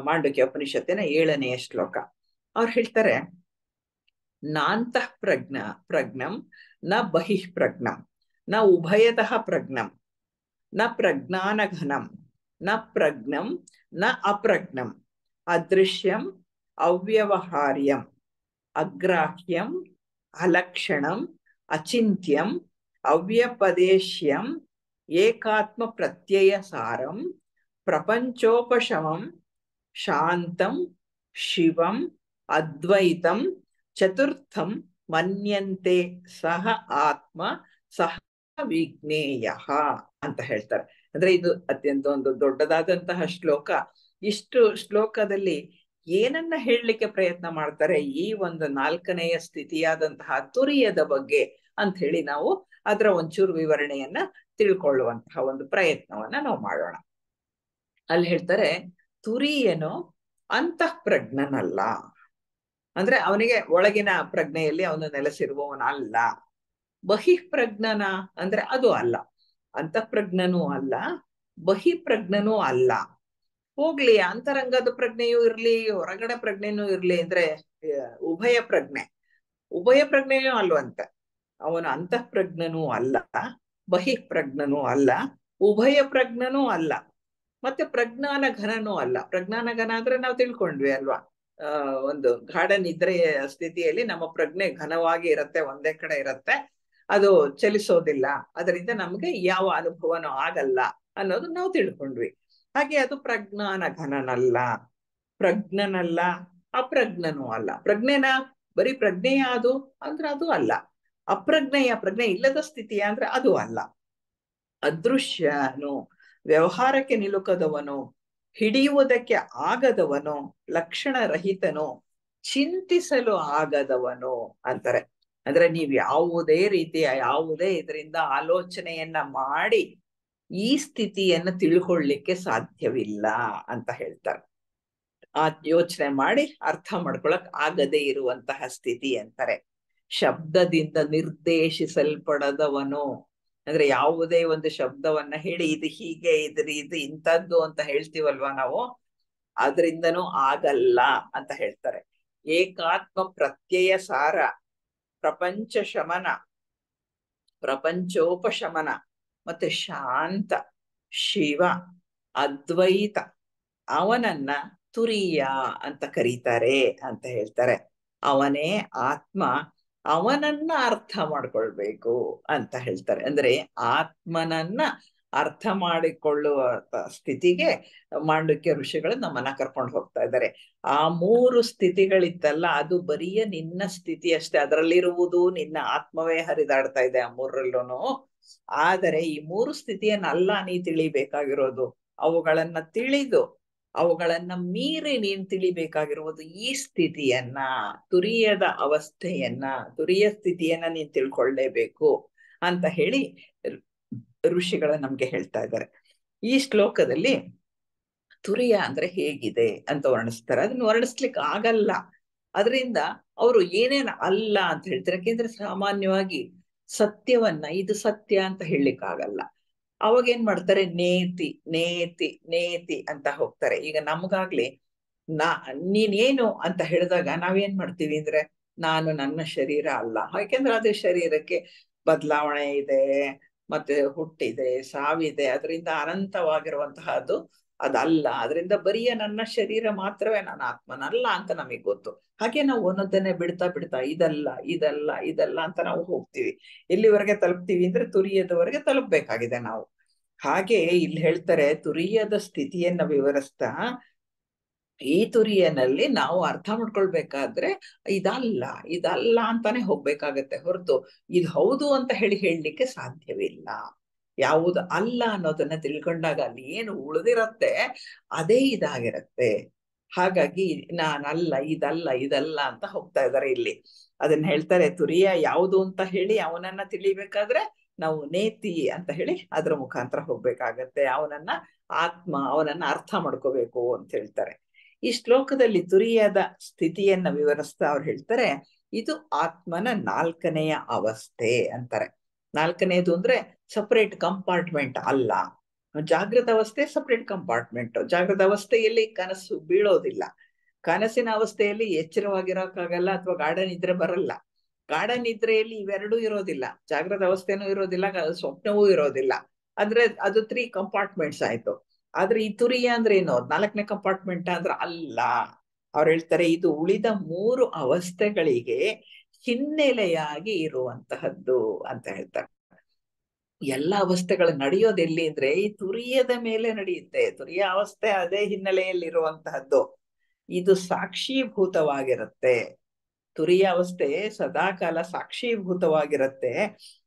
ಮಾಂಡುಕ್ಯ ಉಪನಿಷತ್ತಿನ 7ನೆಯ ಶ್ಲೋಕ. ಅವ್ರು ಹೇಳ್ತಾರೆ, ನಾಂತಃ ಪ್ರಜ್ಞಂ ನ ಬಹಿಃ ಪ್ರಜ್ಞಂ ನ ಉಭಯತಃ ಪ್ರಜ್ಞಂ ನ ಪ್ರಜ್ಞಾನಘನಂ ನ ಪ್ರಜ್ಞಂ ನ ಅಪ್ರಜ್ಞಂ ಅದೃಶ್ಯಂ ಅವ್ಯವಹಾರ್ಯಂ ಅಗ್ರಾಹ್ಯಂ ಅಲಕ್ಷಣಂ ಅಚಿಂತ್ಯಂ ಅವ್ಯಪದೇಶ್ಯಂ ಏಕಾತ್ಮ ಪ್ರತ್ಯಯ ಸಾರಂ ಪ್ರಪಂಚೋಪಶಮಂ ಶಾಂತಂ ಶಿವಂ ಅದ್ವೈತಂ ಚತುರ್ಥಂ ಮನ್ಯಂತೆ ಸಹ ಆತ್ಮ ಸಹ ವಿಜ್ಞೇಯ ಅಂತ ಹೇಳ್ತಾರೆ. ಅಂದ್ರೆ ಇದು ಅತ್ಯಂತ ಒಂದು ದೊಡ್ಡದಾದಂತಹ ಶ್ಲೋಕ. ಇಷ್ಟು ಶ್ಲೋಕದಲ್ಲಿ ಏನನ್ನ ಹೇಳಲಿಕ್ಕೆ ಪ್ರಯತ್ನ ಮಾಡ್ತಾರೆ, ಈ ಒಂದು 4ನೆಯ ಸ್ಥಿತಿಯಾದಂತಹ ತುರಿಯದ ಬಗ್ಗೆ ಅಂತ ಹೇಳಿ ನಾವು ಅದರ ಒಂಚೂರು ವಿವರಣೆಯನ್ನ ತಿಳ್ಕೊಳ್ಳುವಂತಹ ಒಂದು ಪ್ರಯತ್ನವನ್ನ ನಾವು ಮಾಡೋಣ. ಅಲ್ಲಿ ಹೇಳ್ತಾರೆ, ತುರಿಯನು ಅಂತಃಪ್ರಜ್ಞನಲ್ಲ, ಅಂದ್ರೆ ಅವನಿಗೆ ಒಳಗಿನ ಪ್ರಜ್ಞೆಯಲ್ಲಿ ಅವನು ನೆಲೆಸಿರುವವನಲ್ಲ. ಬಹಿಃಪ್ರಜ್ಞನ ಅಂದ್ರೆ ಅದು ಅಲ್ಲ, ಅಂತಃಪ್ರಜ್ಞನೂ ಅಲ್ಲ, ಬಹಿಃಪ್ರಜ್ಞನೂ ಅಲ್ಲ. ಹೋಗ್ಲಿ, ಅಂತರಂಗದ ಪ್ರಜ್ಞೆಯೂ ಇರ್ಲಿ, ಹೊರಗಡೆ ಪ್ರಜ್ಞೆನೂ ಇರ್ಲಿ, ಅಂದ್ರೆ ಉಭಯ ಪ್ರಜ್ಞೆಯೂ ಅಲ್ವಂತೆ. ಅವನು ಅಂತಃಪ್ರಜ್ಞನೂ ಅಲ್ಲ, ಬಹಿಃಪ್ರಜ್ಞನೂ ಅಲ್ಲ, ಉಭಯ ಪ್ರಜ್ಞನೂ ಅಲ್ಲ, ಮತ್ತೆ ಪ್ರಜ್ಞಾನ ಘನನೂ ಅಲ್ಲ. ಪ್ರಜ್ಞಾನ ಘನ ಅಂದ್ರೆ ನಾವು ತಿಳ್ಕೊಂಡ್ವಿ ಅಲ್ವಾ, ಒಂದು ಗಾಢ ನಿದ್ರೆಯ ಸ್ಥಿತಿಯಲ್ಲಿ ನಮ್ಮ ಪ್ರಜ್ಞೆ ಘನವಾಗಿ ಇರತ್ತೆ, ಒಂದೇ ಕಡೆ ಇರತ್ತೆ, ಅದು ಚಲಿಸೋದಿಲ್ಲ, ಅದರಿಂದ ನಮ್ಗೆ ಯಾವ ಅನುಭವನೂ ಆಗಲ್ಲ ಅನ್ನೋದು ನಾವು ತಿಳ್ಕೊಂಡ್ವಿ. ಹಾಗೆ ಅದು ಪ್ರಜ್ಞಾನ ಘನನಲ್ಲ, ಪ್ರಜ್ಞನಲ್ಲ, ಅಪ್ರಜ್ಞನೂ ಅಲ್ಲ. ಪ್ರಜ್ಞೆನ ಬರೀ ಪ್ರಜ್ಞೆಯ ಅದು ಅಂದ್ರೆ ಅದು ಅಲ್ಲ, ಪ್ರಜ್ಞೆ ಇಲ್ಲದ ಸ್ಥಿತಿಯ ಅಂದ್ರೆ ಅದು ಅಲ್ಲ. ಅದೃಶ್ಯನು, ವ್ಯವಹಾರಕ್ಕೆ ನಿಲುಕದವನು, ಹಿಡಿಯುವುದಕ್ಕೆ ಆಗದವನು, ಲಕ್ಷಣ ರಹಿತನು, ಚಿಂತಿಸಲು ಆಗದವನು ಅಂತಾರೆ. ಅಂದ್ರೆ ನೀವ್ ಯಾವುದೇ ಇದರಿಂದ ಆಲೋಚನೆಯನ್ನ ಮಾಡಿ ಈ ಸ್ಥಿತಿಯನ್ನ ತಿಳ್ಕೊಳ್ಳಿಕ್ಕೆ ಸಾಧ್ಯವಿಲ್ಲ ಅಂತ ಹೇಳ್ತಾರೆ. ಆ ಯೋಚನೆ ಮಾಡಿ ಅರ್ಥ ಮಾಡ್ಕೊಳಕ್ ಆಗದೇ ಇರುವಂತಹ ಸ್ಥಿತಿ ಅಂತಾರೆ. ಶಬ್ದದಿಂದ ನಿರ್ದೇಶಿಸಲ್ಪಡದವನು, ಅಂದ್ರೆ ಯಾವುದೇ ಒಂದು ಶಬ್ದವನ್ನ ಹೇಳಿ ಇದು ಹೀಗೆ, ಇದು ಇಂಥದ್ದು ಅಂತ ಹೇಳ್ತೀವಲ್ವಾ ನಾವು, ಅದರಿಂದನೂ ಆಗಲ್ಲ ಅಂತ ಹೇಳ್ತಾರೆ. ಏಕಾತ್ಮ ಪ್ರತ್ಯಯ ಸಾರ, ಪ್ರಪಂಚ ಶಮನ, ಪ್ರಪಂಚೋಪಶಮನ, ಮತ್ತೆ ಶಾಂತ, ಶಿವ, ಅದ್ವೈತ, ಅವನನ್ನ ತುರಿಯ ಅಂತ ಕರೀತಾರೆ ಅಂತ ಹೇಳ್ತಾರೆ. ಅವನೇ ಆತ್ಮ, ಅವನನ್ನ ಅರ್ಥ ಮಾಡ್ಕೊಳ್ಬೇಕು ಅಂತ ಹೇಳ್ತಾರೆ. ಅಂದ್ರೆ ಆತ್ಮನನ್ನ ಅರ್ಥ ಮಾಡಿಕೊಳ್ಳುವ ಸ್ಥಿತಿಗೆ ಮಾಂಡುಕ್ಯ ಋಷಿಗಳು ನಮ್ಮನ್ನ ಕರ್ಕೊಂಡು ಹೋಗ್ತಾ ಇದ್ದಾರೆ. ಆ 3 ಸ್ಥಿತಿಗಳಿತ್ತಲ್ಲ, ಅದು ಬರೀ ನಿನ್ನ ಸ್ಥಿತಿ ಅಷ್ಟೇ, ಅದರಲ್ಲಿರುವುದು ನಿನ್ನ ಆತ್ಮವೇ ಹರಿದಾಡ್ತಾ ಇದೆ ಆ 3ರಲ್ಲೂ. ಆದರೆ ಈ 3 ಸ್ಥಿತಿಯನ್ನಲ್ಲ ನೀ ತಿಳಿಬೇಕಾಗಿರೋದು, ಅವುಗಳನ್ನ ತಿಳಿದು ಅವುಗಳನ್ನ ಮೀರಿ ನೀನ್ ತಿಳಿಬೇಕಾಗಿರುವುದು ಈ ಸ್ಥಿತಿಯನ್ನ, ತುರಿಯದ ಅವಸ್ಥೆಯನ್ನ, ತುರಿಯ ಸ್ಥಿತಿಯನ್ನ ನೀನ್ ತಿಳ್ಕೊಳ್ಳೇಬೇಕು ಅಂತ ಹೇಳಿ ಋಷಿಗಳು ನಮ್ಗೆ ಹೇಳ್ತಾ ಇದ್ದಾರೆ. ಈ ಶ್ಲೋಕದಲ್ಲಿ ತುರಿಯ ಅಂದ್ರೆ ಹೇಗಿದೆ ಅಂತ ವರ್ಣಿಸ್ತಾರೆ. ಅದನ್ನ ವರ್ಣಿಸ್ಲಿಕ್ಕೆ ಆಗಲ್ಲ, ಅದರಿಂದ ಅವರು ಏನೇನು ಅಲ್ಲ ಅಂತ ಹೇಳ್ತಾರೆ. ಯಾಕೆಂದ್ರೆ ಸಾಮಾನ್ಯವಾಗಿ ಸತ್ಯವನ್ನ ಇದು ಸತ್ಯ ಅಂತ ಹೇಳಲಿಕ್ಕಾಗಲ್ಲ. ಅವಾಗ ಏನ್ ಮಾಡ್ತಾರೆ, ನೇತಿ ನೇತಿ ನೇತಿ ಅಂತ ಹೋಗ್ತಾರೆ. ಈಗ ನಮ್ಗಾಗ್ಲಿ ನೀನೇನು ಅಂತ ಹೇಳಿದಾಗ ನಾವೇನ್ ಮಾಡ್ತೀವಿ ಅಂದ್ರೆ, ನಾನು ನನ್ನ ಶರೀರ ಅಲ್ಲ, ಯಾಕೆಂದ್ರೆ ಅದು ಶರೀರಕ್ಕೆ ಬದಲಾವಣೆ ಇದೆ, ಮತ್ತೆ ಹುಟ್ಟಿದೆ, ಸಾವಿದೆ, ಅದರಿಂದ ಅನಂತವಾಗಿರುವಂತಹದ್ದು ಅದಲ್ಲ. ಅದರಿಂದ ಬರೀ ನನ್ನ ಶರೀರ ಮಾತ್ರವೇ ನನ್ನ ಆತ್ಮನಲ್ಲ ಅಂತ ನಮಗೆ ಗೊತ್ತು. ಹಾಗೆ ನಾವು ಒಂದೊಂದನ್ನೇ ಬಿಡ್ತಾ ಬಿಡ್ತಾ ಇದಲ್ಲ ಇದಲ್ಲ ಇದಲ್ಲ ಅಂತ ನಾವು ಹೋಗ್ತೀವಿ. ಎಲ್ಲಿವರೆಗೆ ತಲುಪ್ತೀವಿ ಅಂದ್ರೆ ತುರಿಯದವರೆಗೆ ತಲುಪಬೇಕಾಗಿದೆ ನಾವು. ಹಾಗೆ ಇಲ್ಲಿ ಹೇಳ್ತಾರೆ, ತುರಿಯದ ಸ್ಥಿತಿಯನ್ನ ವಿವರಿಸ್ತಾ ಈ ತುರಿಯನಲ್ಲಿ ನಾವು ಅರ್ಥ ಮಾಡ್ಕೊಳ್ಬೇಕಾದ್ರೆ ಇದಲ್ಲ ಇದಲ್ಲ ಅಂತಾನೆ ಹೋಗ್ಬೇಕಾಗತ್ತೆ ಹೊರತು ಇದು ಹೌದು ಅಂತ ಹೇಳಲಿಕ್ಕೆ ಸಾಧ್ಯವಿಲ್ಲ. ಯಾವುದು ಅಲ್ಲ ಅನ್ನೋದನ್ನ ತಿಳ್ಕೊಂಡಾಗ ಅಲ್ಲಿ ಏನು ಉಳಿದಿರತ್ತೆ ಅದೇ ಇದಾಗಿರತ್ತೆ. ಹಾಗಾಗಿ ನಾನಲ್ಲ ಇದಲ್ಲ ಇದಲ್ಲ ಅಂತ ಹೋಗ್ತಾ ಇದ್ದಾರೆ ಇಲ್ಲಿ. ಅದನ್ನ ಹೇಳ್ತಾರೆ, ತುರಿಯ ಯಾವುದು ಅಂತ ಹೇಳಿ ಅವನನ್ನ ತಿಳಿಬೇಕಾದ್ರೆ ನಾವು ನೇತಿ ಅಂತ ಹೇಳಿ ಅದ್ರ ಮುಖಾಂತರ ಹೋಗ್ಬೇಕಾಗತ್ತೆ. ಅವನನ್ನ ಆತ್ಮ, ಅವನನ್ನ ಅರ್ಥ ಮಾಡ್ಕೋಬೇಕು ಅಂತ ಹೇಳ್ತಾರೆ. ಈ ಶ್ಲೋಕದಲ್ಲಿ ತುರಿಯದ ಸ್ಥಿತಿಯನ್ನ ವಿವರಿಸ್ತಾ ಅವ್ರು ಹೇಳ್ತಾರೆ, ಇದು ಆತ್ಮನ 4ನೆಯ ಅವಸ್ಥೆ ಅಂತಾರೆ. 4ನೇದು ಅಂದ್ರೆ ಸಪರೇಟ್ ಕಂಪಾರ್ಟ್ಮೆಂಟ್ ಅಲ್ಲ. ಜಾಗೃತ ಅವಸ್ಥೆ ಸಪರೇಟ್ ಕಂಪಾರ್ಟ್ಮೆಂಟ್. ಜಾಗೃತ ಅವಸ್ಥೆಯಲ್ಲಿ ಕನಸು ಬೀಳೋದಿಲ್ಲ. ಕನಸಿನ ಅವಸ್ಥೆಯಲ್ಲಿ ಎಚ್ಚರವಾಗಿರೋಕ್ಕಾಗಲ್ಲ, ಅಥವಾ ಗಾಢ ನಿದ್ರೆ ಬರಲ್ಲ. ಗಾಢ ನಿದ್ರೆಯಲ್ಲಿ ಇವೆರಡೂ ಇರೋದಿಲ್ಲ. ಜಾಗೃತ ಅವಸ್ಥೆನೂ ಇರೋದಿಲ್ಲ, ಸ್ವಪ್ನವೂ ಇರೋದಿಲ್ಲ. ಅಂದ್ರೆ ಅದು 3 ಕಂಪಾರ್ಟ್ಮೆಂಟ್ಸ್ ಆಯ್ತು. ಆದ್ರೆ ಈ ತುರಿಯ ಅಂದ್ರೆ ಏನು, 4ನೇ ಕಂಪಾರ್ಟ್ಮೆಂಟ್ ಅಂದ್ರೆ ಅಲ್ಲ. ಅವ್ರು ಹೇಳ್ತಾರೆ, ಇದು ಉಳಿದ 3 ಅವಸ್ಥೆಗಳಿಗೆ ಹಿನ್ನೆಲೆಯಾಗಿ ಇರುವಂತಹದ್ದು ಅಂತ ಹೇಳ್ತಾರೆ. ಎಲ್ಲ ಅವಸ್ಥೆಗಳು ನಡೆಯೋದೆಲ್ಲಿ ಅಂದ್ರೆ ಈ ತುರಿಯದ ಮೇಲೆ ನಡೆಯುತ್ತೆ. ತುರಿಯ ಅವಸ್ಥೆ ಅದೇ ಹಿನ್ನೆಲೆಯಲ್ಲಿರುವಂತಹದ್ದು. ಇದು ಸಾಕ್ಷೀಭೂತವಾಗಿರುತ್ತೆ. ತುರಿಯ ಅವಸ್ಥೆ ಸದಾಕಾಲ ಸಾಕ್ಷೀಭೂತವಾಗಿರುತ್ತೆ.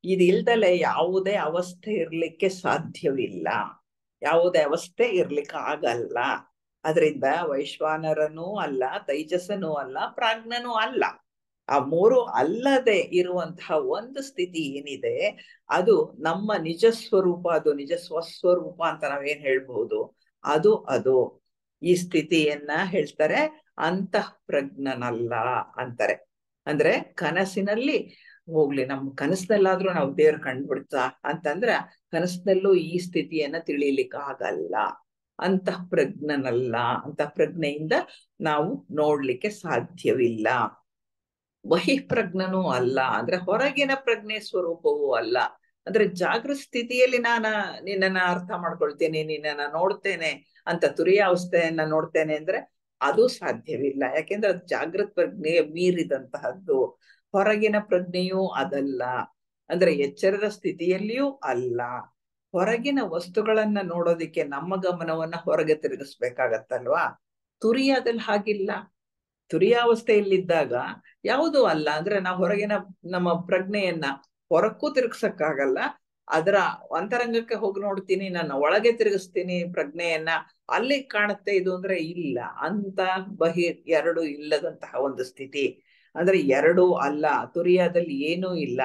ಇದಿಲ್ದಲೆ ಯಾವುದೇ ಅವಸ್ಥೆ ಇರ್ಲಿಕ್ಕೆ ಸಾಧ್ಯವಿಲ್ಲ, ಯಾವುದೇ ಅವಸ್ಥೆ ಇರ್ಲಿಕ್ಕೆ ಆಗಲ್ಲ. ಅದರಿಂದ ವೈಶ್ವಾನರನೂ ಅಲ್ಲ, ತೈಜಸನೂ ಅಲ್ಲ, ಪ್ರಾಜ್ಞನೂ ಅಲ್ಲ. ಆ 3 ಅಲ್ಲದೆ ಇರುವಂತಹ ಒಂದು ಸ್ಥಿತಿ ಏನಿದೆ ಅದು ನಮ್ಮ ನಿಜ ಸ್ವರೂಪ, ಅದು ನಿಜ ಸ್ವಸ್ವರೂಪ ಅಂತ ನಾವೇನ್ ಹೇಳ್ಬಹುದು, ಅದು ಈ ಸ್ಥಿತಿಯನ್ನ ಹೇಳ್ತಾರೆ ಅಂತಃ ಪ್ರಜ್ಞನಲ್ಲ ಅಂತಾರೆ. ಅಂದ್ರೆ ಕನಸಿನಲ್ಲಿ ಹೋಗ್ಲಿ, ನಮ್ ಕನಸಿನಲ್ಲಾದ್ರೂ ನಾವು ದೇವ್ರ ಕಂಡ್ಬಿಡ್ತಾ ಅಂತಂದ್ರ ಕನಸಿನಲ್ಲೂ ಈ ಸ್ಥಿತಿಯನ್ನ ತಿಳಿಲಿಕ್ಕೆ ಆಗಲ್ಲ. ಅಂತಃ ಪ್ರಜ್ಞನಲ್ಲ, ಅಂತಃ ಪ್ರಜ್ಞೆಯಿಂದ ನಾವು ನೋಡ್ಲಿಕ್ಕೆ ಸಾಧ್ಯವಿಲ್ಲ. ಬಹಿಃಪ್ರಜ್ಞನೂ ಅಲ್ಲ, ಅಂದ್ರೆ ಹೊರಗಿನ ಪ್ರಜ್ಞೆ ಸ್ವರೂಪವೂ ಅಲ್ಲ. ಅಂದ್ರೆ ಜಾಗೃತ ಸ್ಥಿತಿಯಲ್ಲಿ ನಿನ್ನನ್ನ ಅರ್ಥ ಮಾಡ್ಕೊಳ್ತೇನೆ, ನಿನ್ನನ್ನ ನೋಡ್ತೇನೆ ಅಂತ ತುರಿಯಾವಸ್ಥೆಯನ್ನ ನೋಡ್ತೇನೆ ಅಂದ್ರೆ ಅದು ಸಾಧ್ಯವಿಲ್ಲ. ಯಾಕೆಂದ್ರೆ ಅದು ಜಾಗೃತ ಪ್ರಜ್ಞೆಯ ಮೀರಿದಂತಹದ್ದು. ಹೊರಗಿನ ಪ್ರಜ್ಞೆಯೂ ಅದಲ್ಲ, ಅಂದ್ರೆ ಎಚ್ಚರದ ಸ್ಥಿತಿಯಲ್ಲಿಯೂ ಅಲ್ಲ. ಹೊರಗಿನ ವಸ್ತುಗಳನ್ನ ನೋಡೋದಿಕ್ಕೆ ನಮ್ಮ ಗಮನವನ್ನ ಹೊರಗೆ ತಿರುಗಿಸ್ಬೇಕಾಗತ್ತಲ್ವಾ. ತುರಿಯಾದಲ್ಲಿ ಹಾಗಿಲ್ಲ. ತುರಿಯಾವಸ್ಥೆಯಲ್ಲಿದ್ದಾಗ ಯಾವುದೂ ಅಲ್ಲ, ಅಂದ್ರೆ ನಾವು ಹೊರಗಿನ ನಮ್ಮ ಪ್ರಜ್ಞೆಯನ್ನ ಹೊರಕ್ಕೂ ತಿರುಗಿಸಕ್ಕಾಗಲ್ಲ. ಅದರ ಅಂತರಂಗಕ್ಕೆ ಹೋಗಿ ನೋಡ್ತೀನಿ, ನನ್ನ ಒಳಗೆ ತಿರುಗಿಸ್ತೀನಿ ಪ್ರಜ್ಞೆಯನ್ನ, ಅಲ್ಲಿ ಕಾಣುತ್ತೆ ಇದು ಅಂದ್ರೆ ಇಲ್ಲ. ಅಂತ ಬಹಿ ಎರಡು ಇಲ್ಲದಂತಹ ಒಂದು ಸ್ಥಿತಿ. ಅಂದ್ರೆ ಎರಡೂ ಅಲ್ಲ. ತುರಿಯಾದಲ್ಲಿ ಏನೂ ಇಲ್ಲ.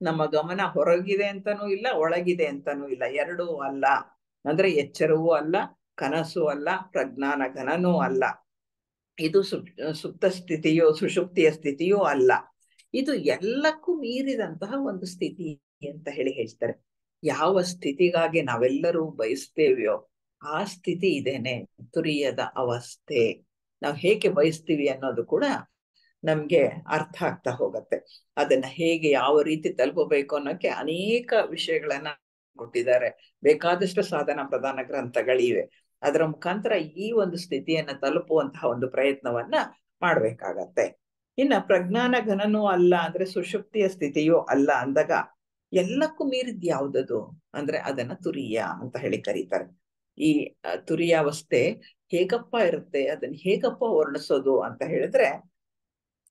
ನಮ್ಮ ಗಮನ ಹೊರಗಿದೆ ಅಂತಾನೂ ಇಲ್ಲ, ಒಳಗಿದೆ ಅಂತಾನೂ ಇಲ್ಲ. ಎರಡೂ ಅಲ್ಲ. ಅಂದ್ರೆ ಎಚ್ಚರವೂ ಅಲ್ಲ, ಕನಸು ಅಲ್ಲ, ಪ್ರಜ್ಞಾನ ಘನನೂ ಅಲ್ಲ. ಇದು ಸುಪ್ತ ಸ್ಥಿತಿಯೋ ಸುಷುಪ್ತಿಯ ಸ್ಥಿತಿಯೋ ಅಲ್ಲ. ಇದು ಎಲ್ಲಕ್ಕೂ ಮೀರಿದಂತಹ ಒಂದು ಸ್ಥಿತಿ ಅಂತ ಹೇಳ್ತಾರೆ. ಯಾವ ಸ್ಥಿತಿಗಾಗಿ ನಾವೆಲ್ಲರೂ ಬಯಸ್ತೇವೆಯೋ ಆ ಸ್ಥಿತಿ ಇದೇನೆ ತುರಿಯದ ಅವಸ್ಥೆ. ನಾವು ಹೇಗೆ ಬಯಸ್ತೀವಿ ಅನ್ನೋದು ಕೂಡ ನಮ್ಗೆ ಅರ್ಥ ಆಗ್ತಾ ಹೋಗತ್ತೆ. ಅದನ್ನ ಹೇಗೆ ಯಾವ ರೀತಿ ತಲುಪಬೇಕು ಅನ್ನೋಕೆ ಅನೇಕ ವಿಷಯಗಳನ್ನ ಕೊಟ್ಟಿದ್ದಾರೆ. ಬೇಕಾದಷ್ಟು ಸಾಧನ ಪ್ರಧಾನ ಗ್ರಂಥಗಳಿವೆ. ಅದರ ಮುಖಾಂತರ ಈ ಒಂದು ಸ್ಥಿತಿಯನ್ನ ತಲುಪುವಂತಹ ಒಂದು ಪ್ರಯತ್ನವನ್ನ ಮಾಡ್ಬೇಕಾಗತ್ತೆ. ಇನ್ನ ಪ್ರಜ್ಞಾನ ಘನನೂ ಅಲ್ಲ, ಅಂದ್ರೆ ಸುಷುಪ್ತಿಯ ಸ್ಥಿತಿಯೂ ಅಲ್ಲ ಅಂದಾಗ ಎಲ್ಲಕ್ಕೂ ಮೀರಿದ್ ಯಾವ್ದದು ಅಂದ್ರೆ ಅದನ್ನ ತುರಿಯ ಅಂತ ಹೇಳಿ ಕರೀತಾರೆ. ಈ ತುರಿಯಾವಸ್ಥೆ ಹೇಗಪ್ಪ ಇರುತ್ತೆ, ಅದನ್ನ ಹೇಗಪ್ಪ ವರ್ಣಿಸೋದು ಅಂತ ಹೇಳಿದ್ರೆ,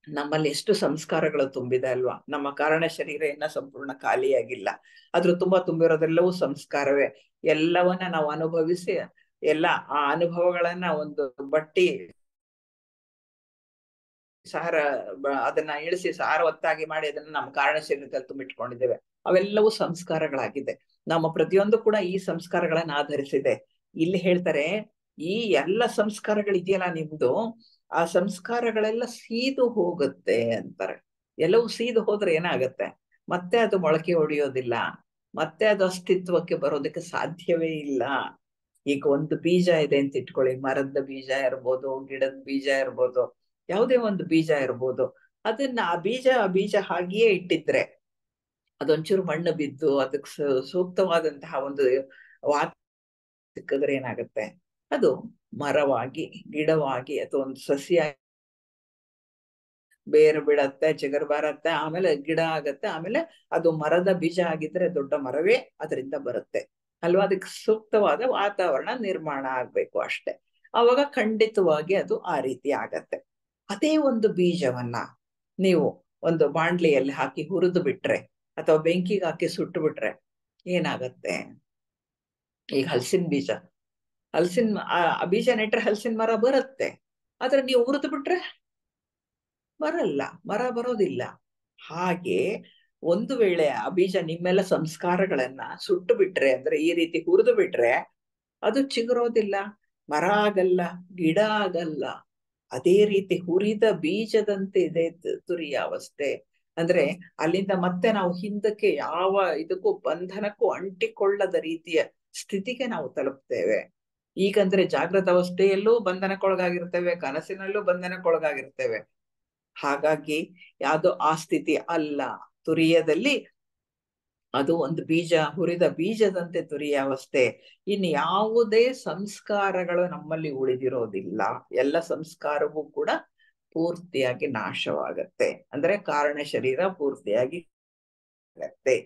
ನಮ್ಮಲ್ಲಿ ಎಷ್ಟು ಸಂಸ್ಕಾರಗಳು ತುಂಬಿದೆ ಅಲ್ವಾ. ನಮ್ಮ ಕಾರಣ ಶರೀರ ಇನ್ನ ಸಂಪೂರ್ಣ ಖಾಲಿಯಾಗಿಲ್ಲ. ಆದ್ರೂ ತುಂಬಿರೋದೆಲ್ಲವೂ ಸಂಸ್ಕಾರವೇ. ಎಲ್ಲವನ್ನ ನಾವು ಅನುಭವಿಸಿ ಎಲ್ಲ ಆ ಅನುಭವಗಳನ್ನ ಒಂದು ಬಟ್ಟಿ ಸಾರ ಅದನ್ನ ಇಳಿಸಿ ಸಾರವತ್ತಾಗಿ ಮಾಡಿ ಅದನ್ನ ನಮ್ಮ ಕಾರಣ ಶರೀರದಲ್ಲಿ ತುಂಬಿಟ್ಕೊಂಡಿದ್ದೇವೆ. ಅವೆಲ್ಲವೂ ಸಂಸ್ಕಾರಗಳಾಗಿದೆ. ನಮ್ಮ ಪ್ರತಿಯೊಂದು ಕೂಡ ಈ ಸಂಸ್ಕಾರಗಳನ್ನ ಆಧರಿಸಿದೆ. ಇಲ್ಲಿ ಹೇಳ್ತಾರೆ, ಈ ಎಲ್ಲ ಸಂಸ್ಕಾರಗಳಿದೆಯಲ್ಲ ನಿಮ್ದು, ಆ ಸಂಸ್ಕಾರಗಳೆಲ್ಲ ಸೀದು ಹೋಗುತ್ತೆ ಅಂತಾರೆ. ಎಲ್ಲವೂ ಸೀದು ಹೋದ್ರೆ ಏನಾಗತ್ತೆ, ಮತ್ತೆ ಅದು ಮೊಳಕೆ ಹೊಡೆಯೋದಿಲ್ಲ, ಮತ್ತೆ ಅದು ಅಸ್ತಿತ್ವಕ್ಕೆ ಬರೋದಕ್ಕೆ ಸಾಧ್ಯವೇ ಇಲ್ಲ. ಈಗ ಒಂದು ಬೀಜ ಇದೆ ಅಂತ ಇಟ್ಕೊಳ್ಳಿ, ಮರದ ಬೀಜ ಇರ್ಬೋದು, ಗಿಡದ ಬೀಜ ಇರ್ಬೋದು, ಯಾವುದೇ ಒಂದು ಬೀಜ ಇರ್ಬೋದು. ಅದನ್ನ ಆ ಬೀಜ ಹಾಗೆಯೇ ಇಟ್ಟಿದ್ರೆ ಅದೊಂಚೂರು ಮಣ್ಣು ಬಿದ್ದು ಅದಕ್ಕೆ ಸೂಕ್ತವಾದಂತಹ ಒಂದು ವಾತ ಸಿಕ್ಕಿದ್ರೆ ಏನಾಗುತ್ತೆ, ಅದು ಮರವಾಗಿ, ಗಿಡವಾಗಿ, ಅಥವಾ ಒಂದು ಸಸ್ಯ ಬೇರು ಬಿಡತ್ತೆ, ಚಿಗುರು ಬರತ್ತೆ, ಆಮೇಲೆ ಗಿಡ ಆಗತ್ತೆ, ಆಮೇಲೆ ಅದು ಮರದ ಬೀಜ ಆಗಿದ್ರೆ ದೊಡ್ಡ ಮರವೇ ಅದರಿಂದ ಬರುತ್ತೆ ಅಲ್ವಾ. ಅದಕ್ಕೆ ಸೂಕ್ತವಾದ ವಾತಾವರಣ ನಿರ್ಮಾಣ ಆಗ್ಬೇಕು ಅಷ್ಟೆ. ಅವಾಗ ಖಂಡಿತವಾಗಿ ಅದು ಆ ರೀತಿ ಆಗತ್ತೆ. ಅದೇ ಒಂದು ಬೀಜವನ್ನ ನೀವು ಒಂದು ಬಾಂಡ್ಲಿಯಲ್ಲಿ ಹಾಕಿ ಹುರಿದು ಬಿಟ್ರೆ, ಅಥವಾ ಬೆಂಕಿಗೆ ಹಾಕಿ ಸುಟ್ಟು ಬಿಟ್ರೆ ಏನಾಗತ್ತೆ? ಈಗ ಹಲಸಿನ ಬೀಜ, ಆ ಬೀಜ ನೆಟ್ರೆ ಹಲಸಿನ ಮರ ಬರುತ್ತೆ. ಆದ್ರೆ ನೀವು ಹುರಿದು ಬಿಟ್ರೆ ಬರಲ್ಲ, ಮರ ಬರೋದಿಲ್ಲ. ಹಾಗೆ ಒಂದು ವೇಳೆ ಆ ಬೀಜ ನಿಮ್ಮೆಲ್ಲ ಸಂಸ್ಕಾರಗಳನ್ನ ಸುಟ್ಟು ಬಿಟ್ರೆ, ಅಂದ್ರೆ ಈ ರೀತಿ ಹುರಿದು ಬಿಟ್ರೆ, ಅದು ಚಿಗುರೋದಿಲ್ಲ, ಮರ ಆಗಲ್ಲ, ಗಿಡ ಆಗಲ್ಲ. ಅದೇ ರೀತಿ ಹುರಿದ ಬೀಜದಂತೆ ಇದೆ ತುರಿಯಾವಸ್ಥೆ. ಅಂದ್ರೆ ಅಲ್ಲಿಂದ ಮತ್ತೆ ನಾವು ಹಿಂದಕ್ಕೆ ಯಾವ ಇದಕ್ಕೂ ಬಂಧನಕ್ಕೂ ಅಂಟಿಕೊಳ್ಳದ ರೀತಿಯ ಸ್ಥಿತಿಗೆ ನಾವು ತಲುಪ್ತೇವೆ. ಈಗಂದ್ರೆ ಜಾಗೃತ ಅವಸ್ಥೆಯಲ್ಲೂ ಬಂಧನಕ್ಕೊಳಗಾಗಿರ್ತೇವೆ, ಕನಸಿನಲ್ಲೂ ಬಂಧನಕ್ಕೊಳಗಾಗಿರ್ತೇವೆ. ಹಾಗಾಗಿ ಯಾವುದು ಆ ಸ್ಥಿತಿ ಅಲ್ಲ. ತುರಿಯದಲ್ಲಿ ಅದು ಒಂದು ಬೀಜ, ಹುರಿದ ಬೀಜದಂತೆ ತುರಿಯ ಅವಸ್ಥೆ. ಇನ್ನು ಯಾವುದೇ ಸಂಸ್ಕಾರಗಳು ನಮ್ಮಲ್ಲಿ ಉಳಿದಿರೋದಿಲ್ಲ. ಎಲ್ಲ ಸಂಸ್ಕಾರವೂ ಕೂಡ ಪೂರ್ತಿಯಾಗಿ ನಾಶವಾಗತ್ತೆ. ಅಂದ್ರೆ ಕಾರಣ ಶರೀರ ಪೂರ್ತಿಯಾಗಿ ಆಗತ್ತೆ.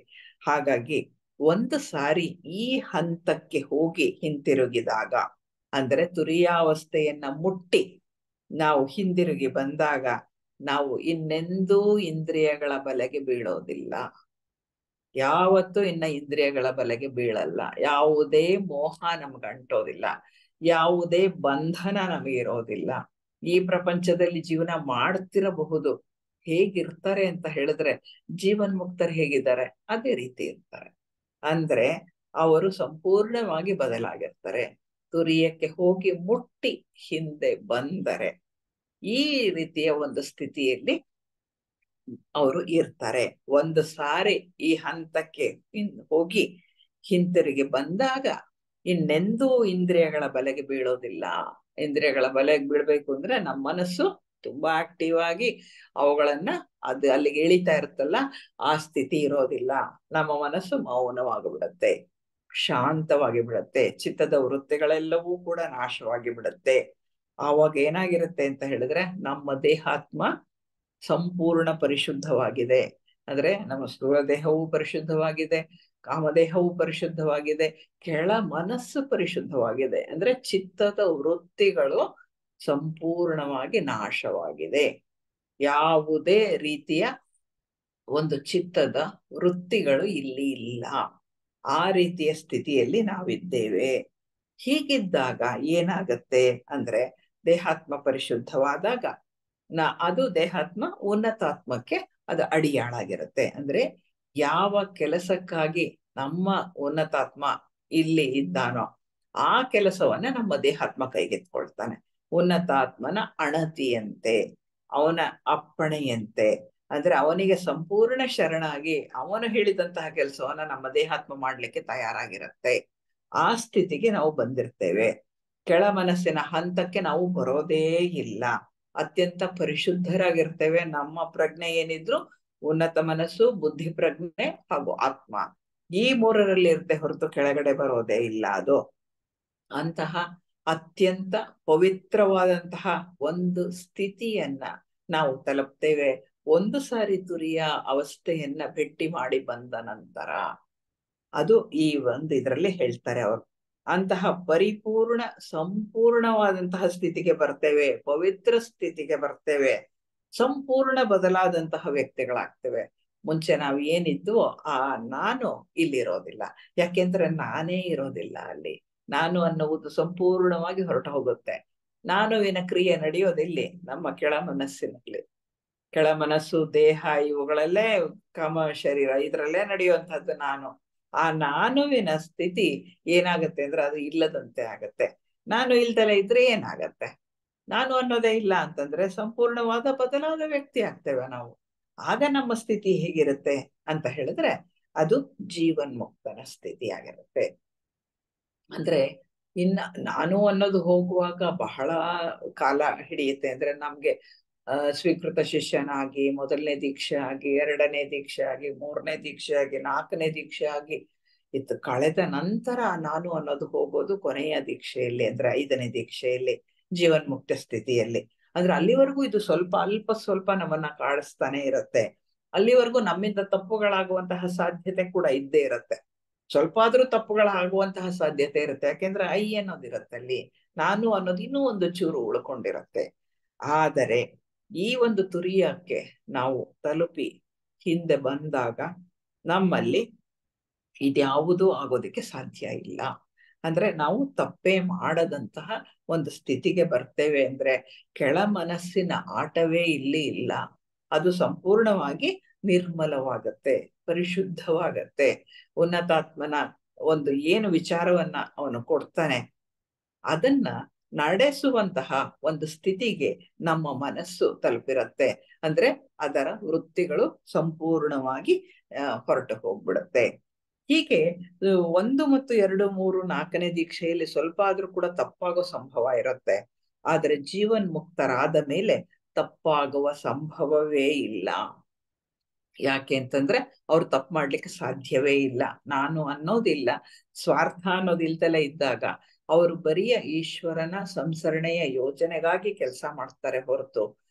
ಹಾಗಾಗಿ ಒಂದು ಸಾರಿ ಈ ಹಂತಕ್ಕೆ ಹೋಗಿ ಹಿಂತಿರುಗಿದಾಗ, ಅಂದ್ರೆ ತುರಿಯಾವಸ್ಥೆಯನ್ನ ಮುಟ್ಟಿ ನಾವು ಹಿಂದಿರುಗಿ ಬಂದಾಗ, ನಾವು ಇನ್ನೆಂದೂ ಇಂದ್ರಿಯಗಳ ಬಲೆಗೆ ಬೀಳೋದಿಲ್ಲ. ಯಾವತ್ತೂ ಇನ್ನ ಇಂದ್ರಿಯಗಳ ಬಲೆಗೆ ಬೀಳಲ್ಲ. ಯಾವುದೇ ಮೋಹ ನಮ್ಗೆ ಅಂಟೋದಿಲ್ಲ, ಯಾವುದೇ ಬಂಧನ ನಮಗಿರೋದಿಲ್ಲ. ಈ ಪ್ರಪಂಚದಲ್ಲಿ ಜೀವನ ಮಾಡ್ತಿರಬಹುದು. ಹೇಗಿರ್ತಾರೆ ಅಂತ ಹೇಳಿದ್ರೆ, ಜೀವನ್ಮುಕ್ತರು ಹೇಗಿದ್ದಾರೆ ಅದೇ ರೀತಿ ಇರ್ತಾರೆ. ಅಂದ್ರೆ ಅವರು ಸಂಪೂರ್ಣವಾಗಿ ಬದಲಾಗಿರ್ತಾರೆ. ತುರಿಯಕ್ಕೆ ಹೋಗಿ ಮುಟ್ಟಿ ಹಿಂದೆ ಬಂದರೆ ಈ ರೀತಿಯ ಒಂದು ಸ್ಥಿತಿಯಲ್ಲಿ ಅವರು ಇರ್ತಾರೆ. ಒಂದು ಸಾರಿ ಈ ಹಂತಕ್ಕೆ ಹೋಗಿ ಹಿಂತಿರುಗಿ ಬಂದಾಗ ಇನ್ನೆಂದೂ ಇಂದ್ರಿಯಗಳ ಬಲೆಗೆ ಬೀಳೋದಿಲ್ಲ. ಇಂದ್ರಿಯಗಳ ಬಲೆಗೆ ಬೀಳ್ಬೇಕು ಅಂದ್ರೆ ನಮ್ಮ ಮನಸ್ಸು ತುಂಬಾ ಆಕ್ಟಿವ್ ಆಗಿ ಅವುಗಳನ್ನ ಅಲ್ಲಿಗೆ ಎಳಿತಾ ಇರುತ್ತಲ್ಲ, ಆ ಸ್ಥಿತಿ ಇರೋದಿಲ್ಲ. ನಮ್ಮ ಮನಸ್ಸು ಮೌನವಾಗಿ ಶಾಂತವಾಗಿ ಬಿಡುತ್ತೆ. ಚಿತ್ತದ ವೃತ್ತಿಗಳೆಲ್ಲವೂ ಕೂಡ ನಾಶವಾಗಿ ಬಿಡುತ್ತೆ. ಆವಾಗ ಏನಾಗಿರುತ್ತೆ ಅಂತ ಹೇಳಿದ್ರೆ, ನಮ್ಮ ದೇಹಾತ್ಮ ಸಂಪೂರ್ಣ ಪರಿಶುದ್ಧವಾಗಿದೆ. ಅಂದ್ರೆ ನಮ್ಮ ಸ್ಥೂಲ ದೇಹವೂ ಪರಿಶುದ್ಧವಾಗಿದೆ, ಕಾಮದೇಹವೂ ಪರಿಶುದ್ಧವಾಗಿದೆ, ಕೆಳ ಮನಸ್ಸು ಪರಿಶುದ್ಧವಾಗಿದೆ. ಅಂದ್ರೆ ಚಿತ್ತದ ವೃತ್ತಿಗಳು ಸಂಪೂರ್ಣವಾಗಿ ನಾಶವಾಗಿದೆ. ಯಾವುದೇ ರೀತಿಯ ಒಂದು ಚಿತ್ತದ ವೃತ್ತಿಗಳು ಇಲ್ಲಿ ಇಲ್ಲ. ಆ ರೀತಿಯ ಸ್ಥಿತಿಯಲ್ಲಿ ನಾವಿದ್ದೇವೆ. ಹೀಗಿದ್ದಾಗ ಏನಾಗತ್ತೆ ಅಂದ್ರೆ, ದೇಹಾತ್ಮ ಪರಿಶುದ್ಧವಾದಾಗ ಅದು ದೇಹಾತ್ಮ ಉನ್ನತಾತ್ಮಕ್ಕೆ ಅದು ಅಡಿಯಾಳಾಗಿರುತ್ತೆ. ಅಂದ್ರೆ ಯಾವ ಕೆಲಸಕ್ಕಾಗಿ ನಮ್ಮ ಉನ್ನತಾತ್ಮ ಇಲ್ಲಿ ಇದ್ದಾನೋ ಆ ಕೆಲಸವನ್ನ ನಮ್ಮ ದೇಹಾತ್ಮ ಕೈಗೆತ್ಕೊಳ್ತಾನೆ. ಉನ್ನತಾತ್ಮನ ಅಣತಿಯಂತೆ, ಅವನ ಅಪ್ಪಣೆಯಂತೆ, ಅಂದ್ರೆ ಅವನಿಗೆ ಸಂಪೂರ್ಣ ಶರಣಾಗಿ ಅವನು ಹೇಳಿದಂತಹ ಕೆಲಸವನ್ನ ನಮ್ಮ ದೇಹಾತ್ಮ ಮಾಡ್ಲಿಕ್ಕೆ ತಯಾರಾಗಿರುತ್ತೆ. ಆ ಸ್ಥಿತಿಗೆ ನಾವು ಬಂದಿರ್ತೇವೆ. ಕೆಳ ಮನಸ್ಸಿನ ಹಂತಕ್ಕೆ ನಾವು ಬರೋದೇ ಇಲ್ಲ. ಅತ್ಯಂತ ಪರಿಶುದ್ಧರಾಗಿರ್ತೇವೆ. ನಮ್ಮ ಪ್ರಜ್ಞೆ ಏನಿದ್ರು ಉನ್ನತ ಮನಸ್ಸು, ಬುದ್ಧಿ ಪ್ರಜ್ಞೆ ಹಾಗೂ ಆತ್ಮ, ಈ ಮೂರರಲ್ಲಿ ಇರುತ್ತೆ ಹೊರತು ಕೆಳಗಡೆ ಬರೋದೇ ಇಲ್ಲ. ಅದು ಅಂತಹ ಅತ್ಯಂತ ಪವಿತ್ರವಾದಂತಹ ಒಂದು ಸ್ಥಿತಿಯನ್ನ ನಾವು ತಲುಪ್ತೇವೆ ಒಂದು ಸಾರಿ ತುರಿಯ ಅವಸ್ಥೆಯನ್ನ ಭೇಟಿ ಮಾಡಿ ಬಂದ ನಂತರ. ಅದು ಈ ಒಂದು ಇದರಲ್ಲಿ ಹೇಳ್ತಾರೆ ಅವರು. ಅಂತಹ ಪರಿಪೂರ್ಣ ಸಂಪೂರ್ಣವಾದಂತಹ ಸ್ಥಿತಿಗೆ ಬರ್ತೇವೆ, ಪವಿತ್ರ ಸ್ಥಿತಿಗೆ ಬರ್ತೇವೆ, ಸಂಪೂರ್ಣ ಬದಲಾದಂತಹ ವ್ಯಕ್ತಿಗಳಾಗ್ತೇವೆ. ಮುಂಚೆ ನಾವು ಏನಿದ್ವೋ ಆ ನಾನು ಇಲ್ಲಿರೋದಿಲ್ಲ. ಯಾಕೆಂದ್ರೆ ನಾನೇ ಇರೋದಿಲ್ಲ ಅಲ್ಲಿ. ನಾನು ಅನ್ನುವುದು ಸಂಪೂರ್ಣವಾಗಿ ಹೊರಟು ಹೋಗುತ್ತೆ. ನಾನುವಿನ ಕ್ರಿಯೆ ನಡೆಯೋದಿಲ್ಲಿ ನಮ್ಮ ಕೆಳ ಮನಸ್ಸಿನಲ್ಲಿ. ಕೆಳ ಮನಸ್ಸು, ದೇಹ ಇವುಗಳಲ್ಲೇ, ಕಾಮ ಶರೀರ ಇದರಲ್ಲೇ ನಡೆಯುವಂತಹದ್ದು ನಾನು. ಆ ನಾನುವಿನ ಸ್ಥಿತಿ ಏನಾಗತ್ತೆ ಅಂದ್ರೆ ಅದು ಇಲ್ಲದಂತೆ ಆಗತ್ತೆ. ನಾನು ಇಲ್ದಲೇ ಇದ್ರೆ ಏನಾಗತ್ತೆ? ನಾನು ಅನ್ನೋದೇ ಇಲ್ಲ ಅಂತಂದ್ರೆ ಸಂಪೂರ್ಣವಾದ ಬದಲಾದ ವ್ಯಕ್ತಿ ಆಗ್ತೇವೆ ನಾವು. ಆಗ ನಮ್ಮ ಸ್ಥಿತಿ ಹೇಗಿರುತ್ತೆ ಅಂತ ಹೇಳಿದ್ರೆ ಅದು ಜೀವನ್ಮುಕ್ತನ ಸ್ಥಿತಿ ಆಗಿರುತ್ತೆ. ಅಂದ್ರೆ ಇನ್ನ ನಾನು ಅನ್ನೋದು ಹೋಗುವಾಗ ಬಹಳ ಕಾಲ ಹಿಡಿಯುತ್ತೆ. ಅಂದ್ರೆ ನಮ್ಗೆ ಸ್ವೀಕೃತ ಶಿಷ್ಯನಾಗಿ, ಮೊದಲನೇ ದೀಕ್ಷೆ ಆಗಿ, ಎರಡನೇ ದೀಕ್ಷೆ ಆಗಿ, ಮೂರನೇ ದೀಕ್ಷೆ ಆಗಿ, ನಾಲ್ಕನೇ ದೀಕ್ಷೆ ಆಗಿ ಇತ್ತು. ಕಳೆದ ನಂತರ ನಾನು ಅನ್ನೋದು ಹೋಗೋದು ಕೊನೆಯ ದೀಕ್ಷೆಯಲ್ಲಿ, ಅಂದ್ರೆ ಐದನೇ ದೀಕ್ಷೆಯಲ್ಲಿ, ಜೀವನ್ಮುಕ್ತ ಸ್ಥಿತಿಯಲ್ಲಿ. ಅಂದ್ರೆ ಅಲ್ಲಿವರೆಗೂ ಇದು ಸ್ವಲ್ಪ ಸ್ವಲ್ಪ ನಮ್ಮನ್ನ ಕಾಡಿಸ್ತಾನೆ ಇರುತ್ತೆ. ಅಲ್ಲಿವರೆಗೂ ನಮ್ಮಿಂದ ತಪ್ಪುಗಳಾಗುವಂತಹ ಸಾಧ್ಯತೆ ಕೂಡ ಇದ್ದೇ ಇರುತ್ತೆ. ಸ್ವಲ್ಪ ಆದ್ರೂ ತಪ್ಪುಗಳಾಗುವಂತಹ ಸಾಧ್ಯತೆ ಇರುತ್ತೆ. ಯಾಕೆಂದ್ರೆ ಅನ್ನೋದಿರುತ್ತೆ ಅಲ್ಲಿ, ನಾನು ಅನ್ನೋದು ಇನ್ನೂ ಒಂದು ಚೂರು ಉಳ್ಕೊಂಡಿರುತ್ತೆ. ಆದರೆ ಈ ಒಂದು ತುರಿಯಕ್ಕೆ ನಾವು ತಲುಪಿ ಹಿಂದೆ ಬಂದಾಗ ನಮ್ಮಲ್ಲಿ ಇದ್ಯಾವುದೂ ಆಗೋದಕ್ಕೆ ಸಾಧ್ಯ ಇಲ್ಲ. ಅಂದ್ರೆ ನಾವು ತಪ್ಪೇ ಮಾಡದಂತಹ ಒಂದು ಸ್ಥಿತಿಗೆ ಬರ್ತೇವೆ. ಅಂದ್ರೆ ಕೆಳ ಮನಸ್ಸಿನ ಆಟವೇ ಇಲ್ಲಿ ಇಲ್ಲ. ಅದು ಸಂಪೂರ್ಣವಾಗಿ ನಿರ್ಮಲವಾಗತ್ತೆ, ಪರಿಶುದ್ಧವಾಗತ್ತೆ. ಉನ್ನತಾತ್ಮನ ಒಂದು ಏನು ವಿಚಾರವನ್ನ ಅವನು ಕೊಡ್ತಾನೆ ಅದನ್ನ ನಡೆಸುವಂತಹ ಒಂದು ಸ್ಥಿತಿಗೆ ನಮ್ಮ ಮನಸ್ಸು ತಲುಪಿರತ್ತೆ. ಅಂದ್ರೆ ಅದರ ವೃತ್ತಿಗಳು ಸಂಪೂರ್ಣವಾಗಿ ಹೊರಟು ಹೋಗ್ಬಿಡುತ್ತೆ. ಹೀಗೆ 1 ಮತ್ತು 2, 3, 4ನೇ ದೀಕ್ಷೆಯಲ್ಲಿ ಸ್ವಲ್ಪ ಆದ್ರೂ ಕೂಡ ತಪ್ಪಾಗೋ ಸಂಭವ ಇರುತ್ತೆ. ಆದ್ರೆ ಜೀವನ್ಮುಕ್ತರಾದ ಮೇಲೆ ತಪ್ಪಾಗುವ ಸಂಭವವೇ ಇಲ್ಲ. ಯಾಕೆ ಅಂತಂದ್ರೆ ಅವ್ರು ತಪ್ಪು ಮಾಡ್ಲಿಕ್ಕೆ ಸಾಧ್ಯವೇ ಇಲ್ಲ. ನಾನು ಅನ್ನೋದಿಲ್ಲ, ಸ್ವಾರ್ಥ ಅನ್ನೋದಿಲ್ದಲೇ ಇದ್ದಾಗ ಅವರು ಬರಿಯ ಈಶ್ವರನ ಸಂಸರಣೆಯ ಯೋಜನೆಗಾಗಿ ಕೆಲಸ ಮಾಡ್ತಾರೆ ಹೊರತು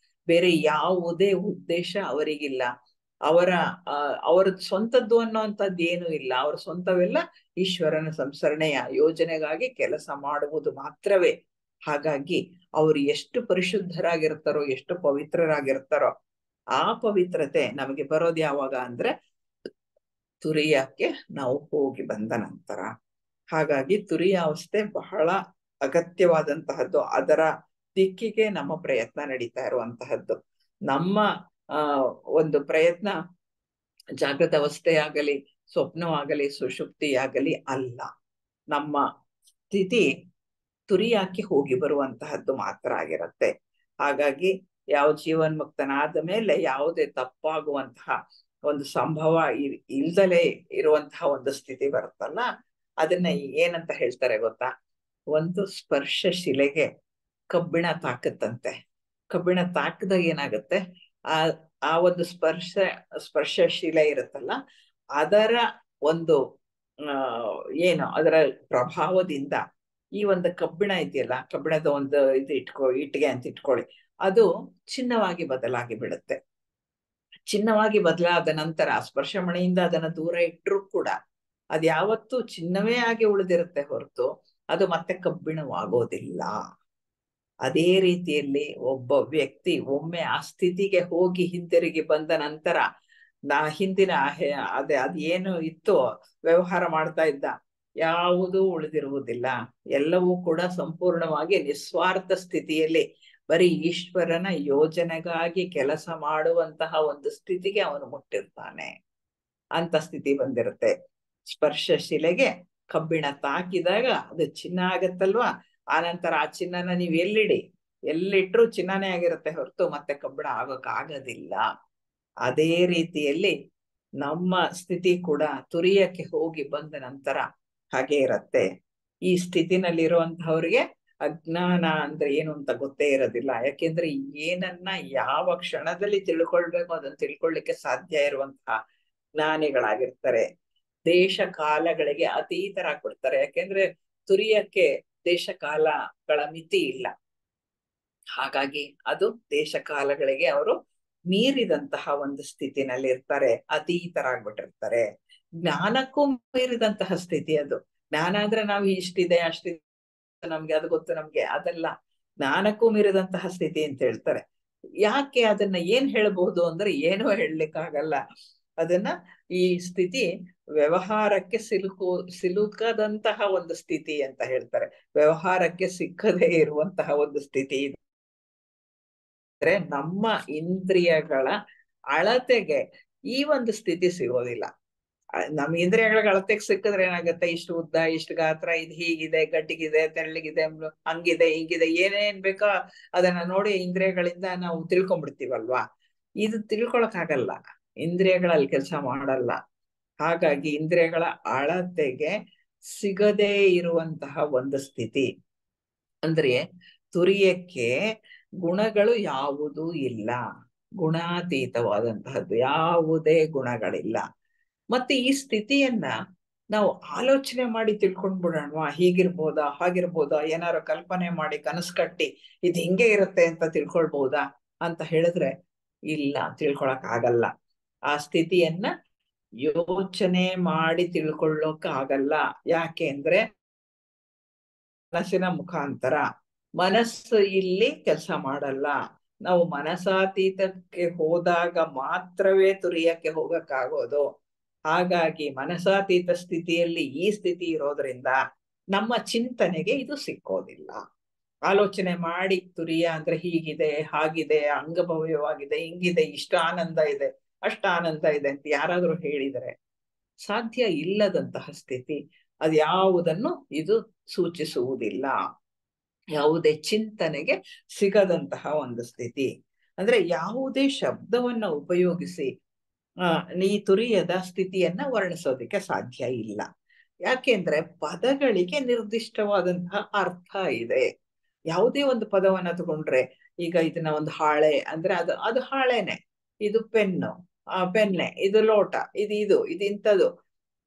ಬೇರೆ ಯಾವುದೇ ಉದ್ದೇಶ ಅವರಿಗಿಲ್ಲ. ಅವರ ಸ್ವಂತದ್ದು ಅನ್ನೋಂಥದ್ದು ಏನು ಇಲ್ಲ. ಅವ್ರ ಸ್ವಂತವೆಲ್ಲ ಈಶ್ವರನ ಸಂಸರಣೆಯ ಯೋಜನೆಗಾಗಿ ಕೆಲಸ ಮಾಡುವುದು ಮಾತ್ರವೇ. ಹಾಗಾಗಿ ಅವರು ಎಷ್ಟು ಪರಿಶುದ್ಧರಾಗಿರ್ತಾರೋ, ಎಷ್ಟು ಪವಿತ್ರರಾಗಿರ್ತಾರೋ, ಆ ಪವಿತ್ರತೆ ನಮಗೆ ಬರೋದು ಯಾವಾಗ ಅಂದ್ರೆ ತುರಿಯಕ್ಕೆ ನಾವು ಹೋಗಿ ಬಂದ ನಂತರ. ಹಾಗಾಗಿ ತುರಿಯ ಅವಸ್ಥೆ ಬಹಳ ಅಗತ್ಯವಾದಂತಹದ್ದು. ಅದರ ದಿಕ್ಕಿಗೆ ನಮ್ಮ ಪ್ರಯತ್ನ ನಡೀತಾ ಇರುವಂತಹದ್ದು. ನಮ್ಮ ಒಂದು ಪ್ರಯತ್ನ ಜಾಗೃತ ಅವಸ್ಥೆಯಾಗಲಿ, ಸ್ವಪ್ನವಾಗಲಿ, ಸುಷುಪ್ತಿಯಾಗಲಿ ಅಲ್ಲ. ನಮ್ಮ ಸ್ಥಿತಿ ತುರಿಯಾಕಿ ಹೋಗಿ ಬರುವಂತಹದ್ದು ಮಾತ್ರ ಆಗಿರುತ್ತೆ. ಹಾಗಾಗಿ ಯಾವ ಜೀವನ್ಮುಕ್ತನಾದ ಮೇಲೆ ಯಾವುದೇ ತಪ್ಪಾಗುವಂತಹ ಒಂದು ಸಂಭವ ಇಲ್ದಲೇ ಇರುವಂತಹ ಒಂದು ಸ್ಥಿತಿ ಬರುತ್ತಲ್ಲ, ಅದನ್ನ ಏನಂತ ಹೇಳ್ತಾರೆ ಗೊತ್ತಾ? ಒಂದು ಸ್ಪರ್ಶ ಶಿಲೆಗೆ ಕಬ್ಬಿಣ ತಾಕತ್ತಂತೆ. ಕಬ್ಬಿಣ ತಾಕದಾಗ ಏನಾಗುತ್ತೆ, ಆ ಒಂದು ಸ್ಪರ್ಶ ಶಿಲೆ ಇರುತ್ತಲ್ಲ, ಅದರ ಒಂದು ಏನು ಅದರ ಪ್ರಭಾವದಿಂದ ಈ ಒಂದು ಕಬ್ಬಿಣ ಇದೆಯಲ್ಲ, ಕಬ್ಬಿಣದ ಒಂದು ಇಟ್ಟಿಗೆ ಅಂತ ಇಟ್ಕೊಳ್ಳಿ, ಅದು ಚಿನ್ನವಾಗಿ ಬದಲಾಗಿ ಬಿಡುತ್ತೆ. ಚಿನ್ನವಾಗಿ ಬದಲಾದ ನಂತರ ಸ್ಪರ್ಶಮಣಿಯಿಂದ ಅದನ್ನ ದೂರ ಇಟ್ಟರೂ ಕೂಡ ಅದು ಯಾವತ್ತೂ ಚಿನ್ನವೇ ಆಗಿ ಉಳಿದಿರುತ್ತೆ ಹೊರತು ಅದು ಮತ್ತೆ ಕಬ್ಬಿಣವಾಗೋದಿಲ್ಲ. ಅದೇ ರೀತಿಯಲ್ಲಿ ಒಬ್ಬ ವ್ಯಕ್ತಿ ಒಮ್ಮೆ ಆ ಸ್ಥಿತಿಗೆ ಹೋಗಿ ಹಿಂತಿರುಗಿ ಬಂದ ನಂತರ ಹಿಂದಿನ ಅದೇನು ಇತ್ತು ವ್ಯವಹಾರ ಮಾಡ್ತಾ ಇದ್ದ ಯಾವುದೂ ಉಳಿದಿರುವುದಿಲ್ಲ. ಎಲ್ಲವೂ ಕೂಡ ಸಂಪೂರ್ಣವಾಗಿ ನಿಸ್ವಾರ್ಥ ಸ್ಥಿತಿಯಲ್ಲಿ ಬರೀ ಈಶ್ವರನ ಯೋಜನೆಗಾಗಿ ಕೆಲಸ ಮಾಡುವಂತಹ ಒಂದು ಸ್ಥಿತಿಗೆ ಅವನು ಮುಟ್ಟಿರ್ತಾನೆ. ಅಂತ ಸ್ಥಿತಿ ಬಂದಿರುತ್ತೆ. ಸ್ಪರ್ಶ ಶಿಲೆಗೆ ಕಬ್ಬಿಣ ತಾಕಿದಾಗ ಅದು ಚಿನ್ನ ಆಗತ್ತಲ್ವಾ, ಆನಂತರ ಆ ಚಿನ್ನನ ನೀವು ಎಲ್ಲಿಟ್ರು ಚಿನ್ನನೇ ಆಗಿರುತ್ತೆ ಹೊರತು ಮತ್ತೆ ಕಬ್ಬಿಣ ಆಗೋಕ್ಕಾಗೋದಿಲ್ಲ. ಅದೇ ರೀತಿಯಲ್ಲಿ ನಮ್ಮ ಸ್ಥಿತಿ ಕೂಡ ತುರಿಯಕ್ಕೆ ಹೋಗಿ ಬಂದ ನಂತರ ಹಾಗೆ ಇರತ್ತೆ. ಈ ಸ್ಥಿತಿನಲ್ಲಿರುವಂತಹವ್ರಿಗೆ ಅಜ್ಞಾನ ಅಂದ್ರೆ ಏನು ಅಂತ ಗೊತ್ತೇ ಇರೋದಿಲ್ಲ. ಯಾಕೆಂದ್ರೆ ಏನನ್ನ ಯಾವ ಕ್ಷಣದಲ್ಲಿ ತಿಳ್ಕೊಳ್ಬೇಕು ಅದನ್ನ ತಿಳ್ಕೊಳ್ಳಿಕ್ಕೆ ಸಾಧ್ಯ ಇರುವಂತಹ ಜ್ಞಾನಿಗಳಾಗಿರ್ತಾರೆ. ದೇಶ ಕಾಲಗಳಿಗೆ ಅತೀತರಾಗ್ಬಿಡ್ತಾರೆ. ಯಾಕೆಂದ್ರೆ ತುರಿಯಕ್ಕೆ ದೇಶ ಕಾಲಗಳ ಮಿತಿ ಇಲ್ಲ. ಹಾಗಾಗಿ ಅದು ದೇಶ ಕಾಲಗಳಿಗೆ ಅವರು ಮೀರಿದಂತಹ ಒಂದು ಸ್ಥಿತಿನಲ್ಲಿ ಇರ್ತಾರೆ, ಅತೀತರಾಗ್ಬಿಟ್ಟಿರ್ತಾರೆ. ಜ್ಞಾನಕ್ಕೂ ಮೀರಿದಂತಹ ಸ್ಥಿತಿ ಅದು. ಜ್ಞಾನ ಅಂದ್ರೆ ನಾವು ಇಷ್ಟಿದೆ ಅಷ್ಟಿದೆ ನಮ್ಗೆ ಅದು ಗೊತ್ತು ನಮ್ಗೆ, ಅದೆಲ್ಲ ಜ್ಞಾನಕ್ಕೂ ಮೀರಿದಂತಹ ಸ್ಥಿತಿ ಅಂತ ಹೇಳ್ತಾರೆ. ಯಾಕೆ ಅದನ್ನ ಏನ್ ಹೇಳ್ಬಹುದು ಅಂದ್ರೆ ಏನೂ ಹೇಳಲಿಕ್ಕಾಗಲ್ಲ. ಅದನ್ನ ಈ ಸ್ಥಿತಿ ವ್ಯವಹಾರಕ್ಕೆ ಸಿಲುಕದಂತಹ ಒಂದು ಸ್ಥಿತಿ ಅಂತ ಹೇಳ್ತಾರೆ. ವ್ಯವಹಾರಕ್ಕೆ ಸಿಕ್ಕದೇ ಇರುವಂತಹ ಒಂದು ಸ್ಥಿತಿ ಇದೆ. ಅಂದ್ರೆ ನಮ್ಮ ಇಂದ್ರಿಯಗಳ ಅಳತೆಗೆ ಈ ಒಂದು ಸ್ಥಿತಿ ಸಿಗೋದಿಲ್ಲ. ನಮ್ಮ ಇಂದ್ರಿಯಗಳ ಅಳತೆಗೆ ಸಿಕ್ಕಿದ್ರೆ ಏನಾಗುತ್ತೆ, ಇಷ್ಟು ಉದ್ದ, ಇಷ್ಟು ಗಾತ್ರ, ಇದು ಹೀಗಿದೆ, ಗಟ್ಟಿಗಿದೆ, ತೆಳ್ಳಗಿದೆ, ಹಂಗಿದೆ, ಹಿಂಗಿದೆ, ಏನೇನ್ ಬೇಕೋ ಅದನ್ನ ನೋಡಿ ಇಂದ್ರಿಯಗಳಿಂದ ನಾವು ತಿಳ್ಕೊಂಡ್ಬಿಡ್ತೀವಲ್ವಾ. ಇದು ತಿಳ್ಕೊಳಕ್ಕಾಗಲ್ಲ, ಇಂದ್ರಿಯಗಳಲ್ಲಿ ಕೆಲಸ ಮಾಡಲ್ಲ. ಹಾಗಾಗಿ ಇಂದ್ರಿಯಗಳ ಅಳತೆಗೆ ಸಿಗದೇ ಇರುವಂತಹ ಒಂದು ಸ್ಥಿತಿ. ಅಂದ್ರೆ ತುರಿಯಕ್ಕೆ ಗುಣಗಳು ಯಾವುದೂ ಇಲ್ಲ, ಗುಣಾತೀತವಾದಂತಹದ್ದು ಯಾವುದೇ ಗುಣಗಳಿಲ್ಲ. ಮತ್ತೆ ಈ ಸ್ಥಿತಿಯನ್ನ ನಾವು ಆಲೋಚನೆ ಮಾಡಿ ತಿಳ್ಕೊಂಡ್ಬಿಡೋಣವಾ, ಹೀಗಿರ್ಬೋದಾ ಹಾಗಿರ್ಬೋದಾ, ಏನಾರು ಕಲ್ಪನೆ ಮಾಡಿ ಕನಸು ಕಟ್ಟಿ ಇದು ಹಿಂಗೆ ಇರುತ್ತೆ ಅಂತ ತಿಳ್ಕೊಳ್ಬಹುದಾ ಅಂತ ಹೇಳಿದ್ರೆ ಇಲ್ಲ, ತಿಳ್ಕೊಳಕ್ ಆಗಲ್ಲ. ಆ ಸ್ಥಿತಿಯನ್ನ ಯೋಚನೆ ಮಾಡಿ ತಿಳ್ಕೊಳ್ಳೋಕ್ ಆಗಲ್ಲ. ಯಾಕೆ ಅಂದ್ರೆ ಮನಸ್ಸಿನ ಮುಖಾಂತರ, ಮನಸ್ಸು ಇಲ್ಲಿ ಕೆಲಸ ಮಾಡಲ್ಲ. ನಾವು ಮನಸಾತೀತಕ್ಕೆ ಹೋದಾಗ ಮಾತ್ರವೇ ತುರಿಯಕ್ಕೆ ಹೋಗಕ್ಕಾಗೋದು. ಹಾಗಾಗಿ ಮನಸಾತೀತ ಸ್ಥಿತಿಯಲ್ಲಿ ಈ ಸ್ಥಿತಿ ಇರೋದ್ರಿಂದ ನಮ್ಮ ಚಿಂತನೆಗೆ ಇದು ಸಿಕ್ಕೋದಿಲ್ಲ. ಆಲೋಚನೆ ಮಾಡಿ ತುರಿಯ ಅಂದ್ರೆ ಹೀಗಿದೆ ಹಾಗಿದೆ ಅಂಗಭವ್ಯವಾಗಿದೆ ಹಿಂಗಿದೆ ಇಷ್ಟ ಆನಂದ ಇದೆ ಅಷ್ಟ ಆನಂದ ಇದೆ ಅಂತ ಯಾರಾದ್ರೂ ಹೇಳಿದರೆ ಸಾಧ್ಯ ಇಲ್ಲದಂತಹ ಸ್ಥಿತಿ. ಅದ್ಯಾವುದನ್ನು ಇದು ಸೂಚಿಸುವುದಿಲ್ಲ. ಯಾವುದೇ ಚಿಂತನೆಗೆ ಸಿಗದಂತಹ ಒಂದು ಸ್ಥಿತಿ. ಅಂದ್ರೆ ಯಾವುದೇ ಶಬ್ದವನ್ನ ಉಪಯೋಗಿಸಿ ಈ ತುರಿಯದ ಸ್ಥಿತಿಯನ್ನ ವರ್ಣಿಸೋದಕ್ಕೆ ಸಾಧ್ಯ ಇಲ್ಲ. ಯಾಕೆಂದ್ರೆ ಪದಗಳಿಗೆ ನಿರ್ದಿಷ್ಟವಾದಂತಹ ಅರ್ಥ ಇದೆ. ಯಾವುದೇ ಒಂದು ಪದವನ್ನ ತಗೊಂಡ್ರೆ, ಈಗ ಇದನ್ನ ಒಂದು ಹಾಳೆ ಅಂದ್ರೆ ಅದು ಹಾಳೆನೆ, ಇದು ಪೆನ್ನು ಪೆನ್ನೆ, ಇದು ಲೋಟ, ಇದು ಇಂಥದ್ದು.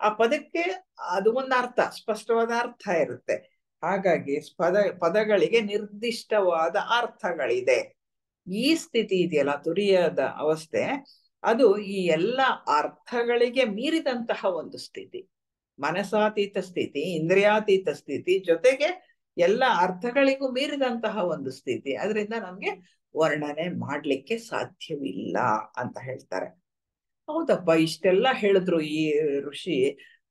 ಆ ಪದಕ್ಕೆ ಅದು ಒಂದು ಅರ್ಥ, ಸ್ಪಷ್ಟವಾದ ಅರ್ಥ ಇರುತ್ತೆ. ಹಾಗಾಗಿ ಪದಗಳಿಗೆ ನಿರ್ದಿಷ್ಟವಾದ ಅರ್ಥಗಳಿದೆ. ಈ ಸ್ಥಿತಿ ಇದೆಯಲ್ಲ ತುರಿಯದ ಅವಸ್ಥೆ, ಅದು ಈ ಎಲ್ಲ ಅರ್ಥಗಳಿಗೆ ಮೀರಿದಂತಹ ಒಂದು ಸ್ಥಿತಿ. ಮನಸಾತೀತ ಸ್ಥಿತಿ, ಇಂದ್ರಿಯಾತೀತ ಸ್ಥಿತಿ, ಜೊತೆಗೆ ಎಲ್ಲ ಅರ್ಥಗಳಿಗೂ ಮೀರಿದಂತಹ ಒಂದು ಸ್ಥಿತಿ. ಅದರಿಂದ ನಮ್ಗೆ ವರ್ಣನೆ ಮಾಡ್ಲಿಕ್ಕೆ ಸಾಧ್ಯವಿಲ್ಲ ಅಂತ ಹೇಳ್ತಾರೆ. ಹೌದಪ್ಪ, ಇಷ್ಟೆಲ್ಲ ಹೇಳಿದ್ರು ಈ ಋಷಿ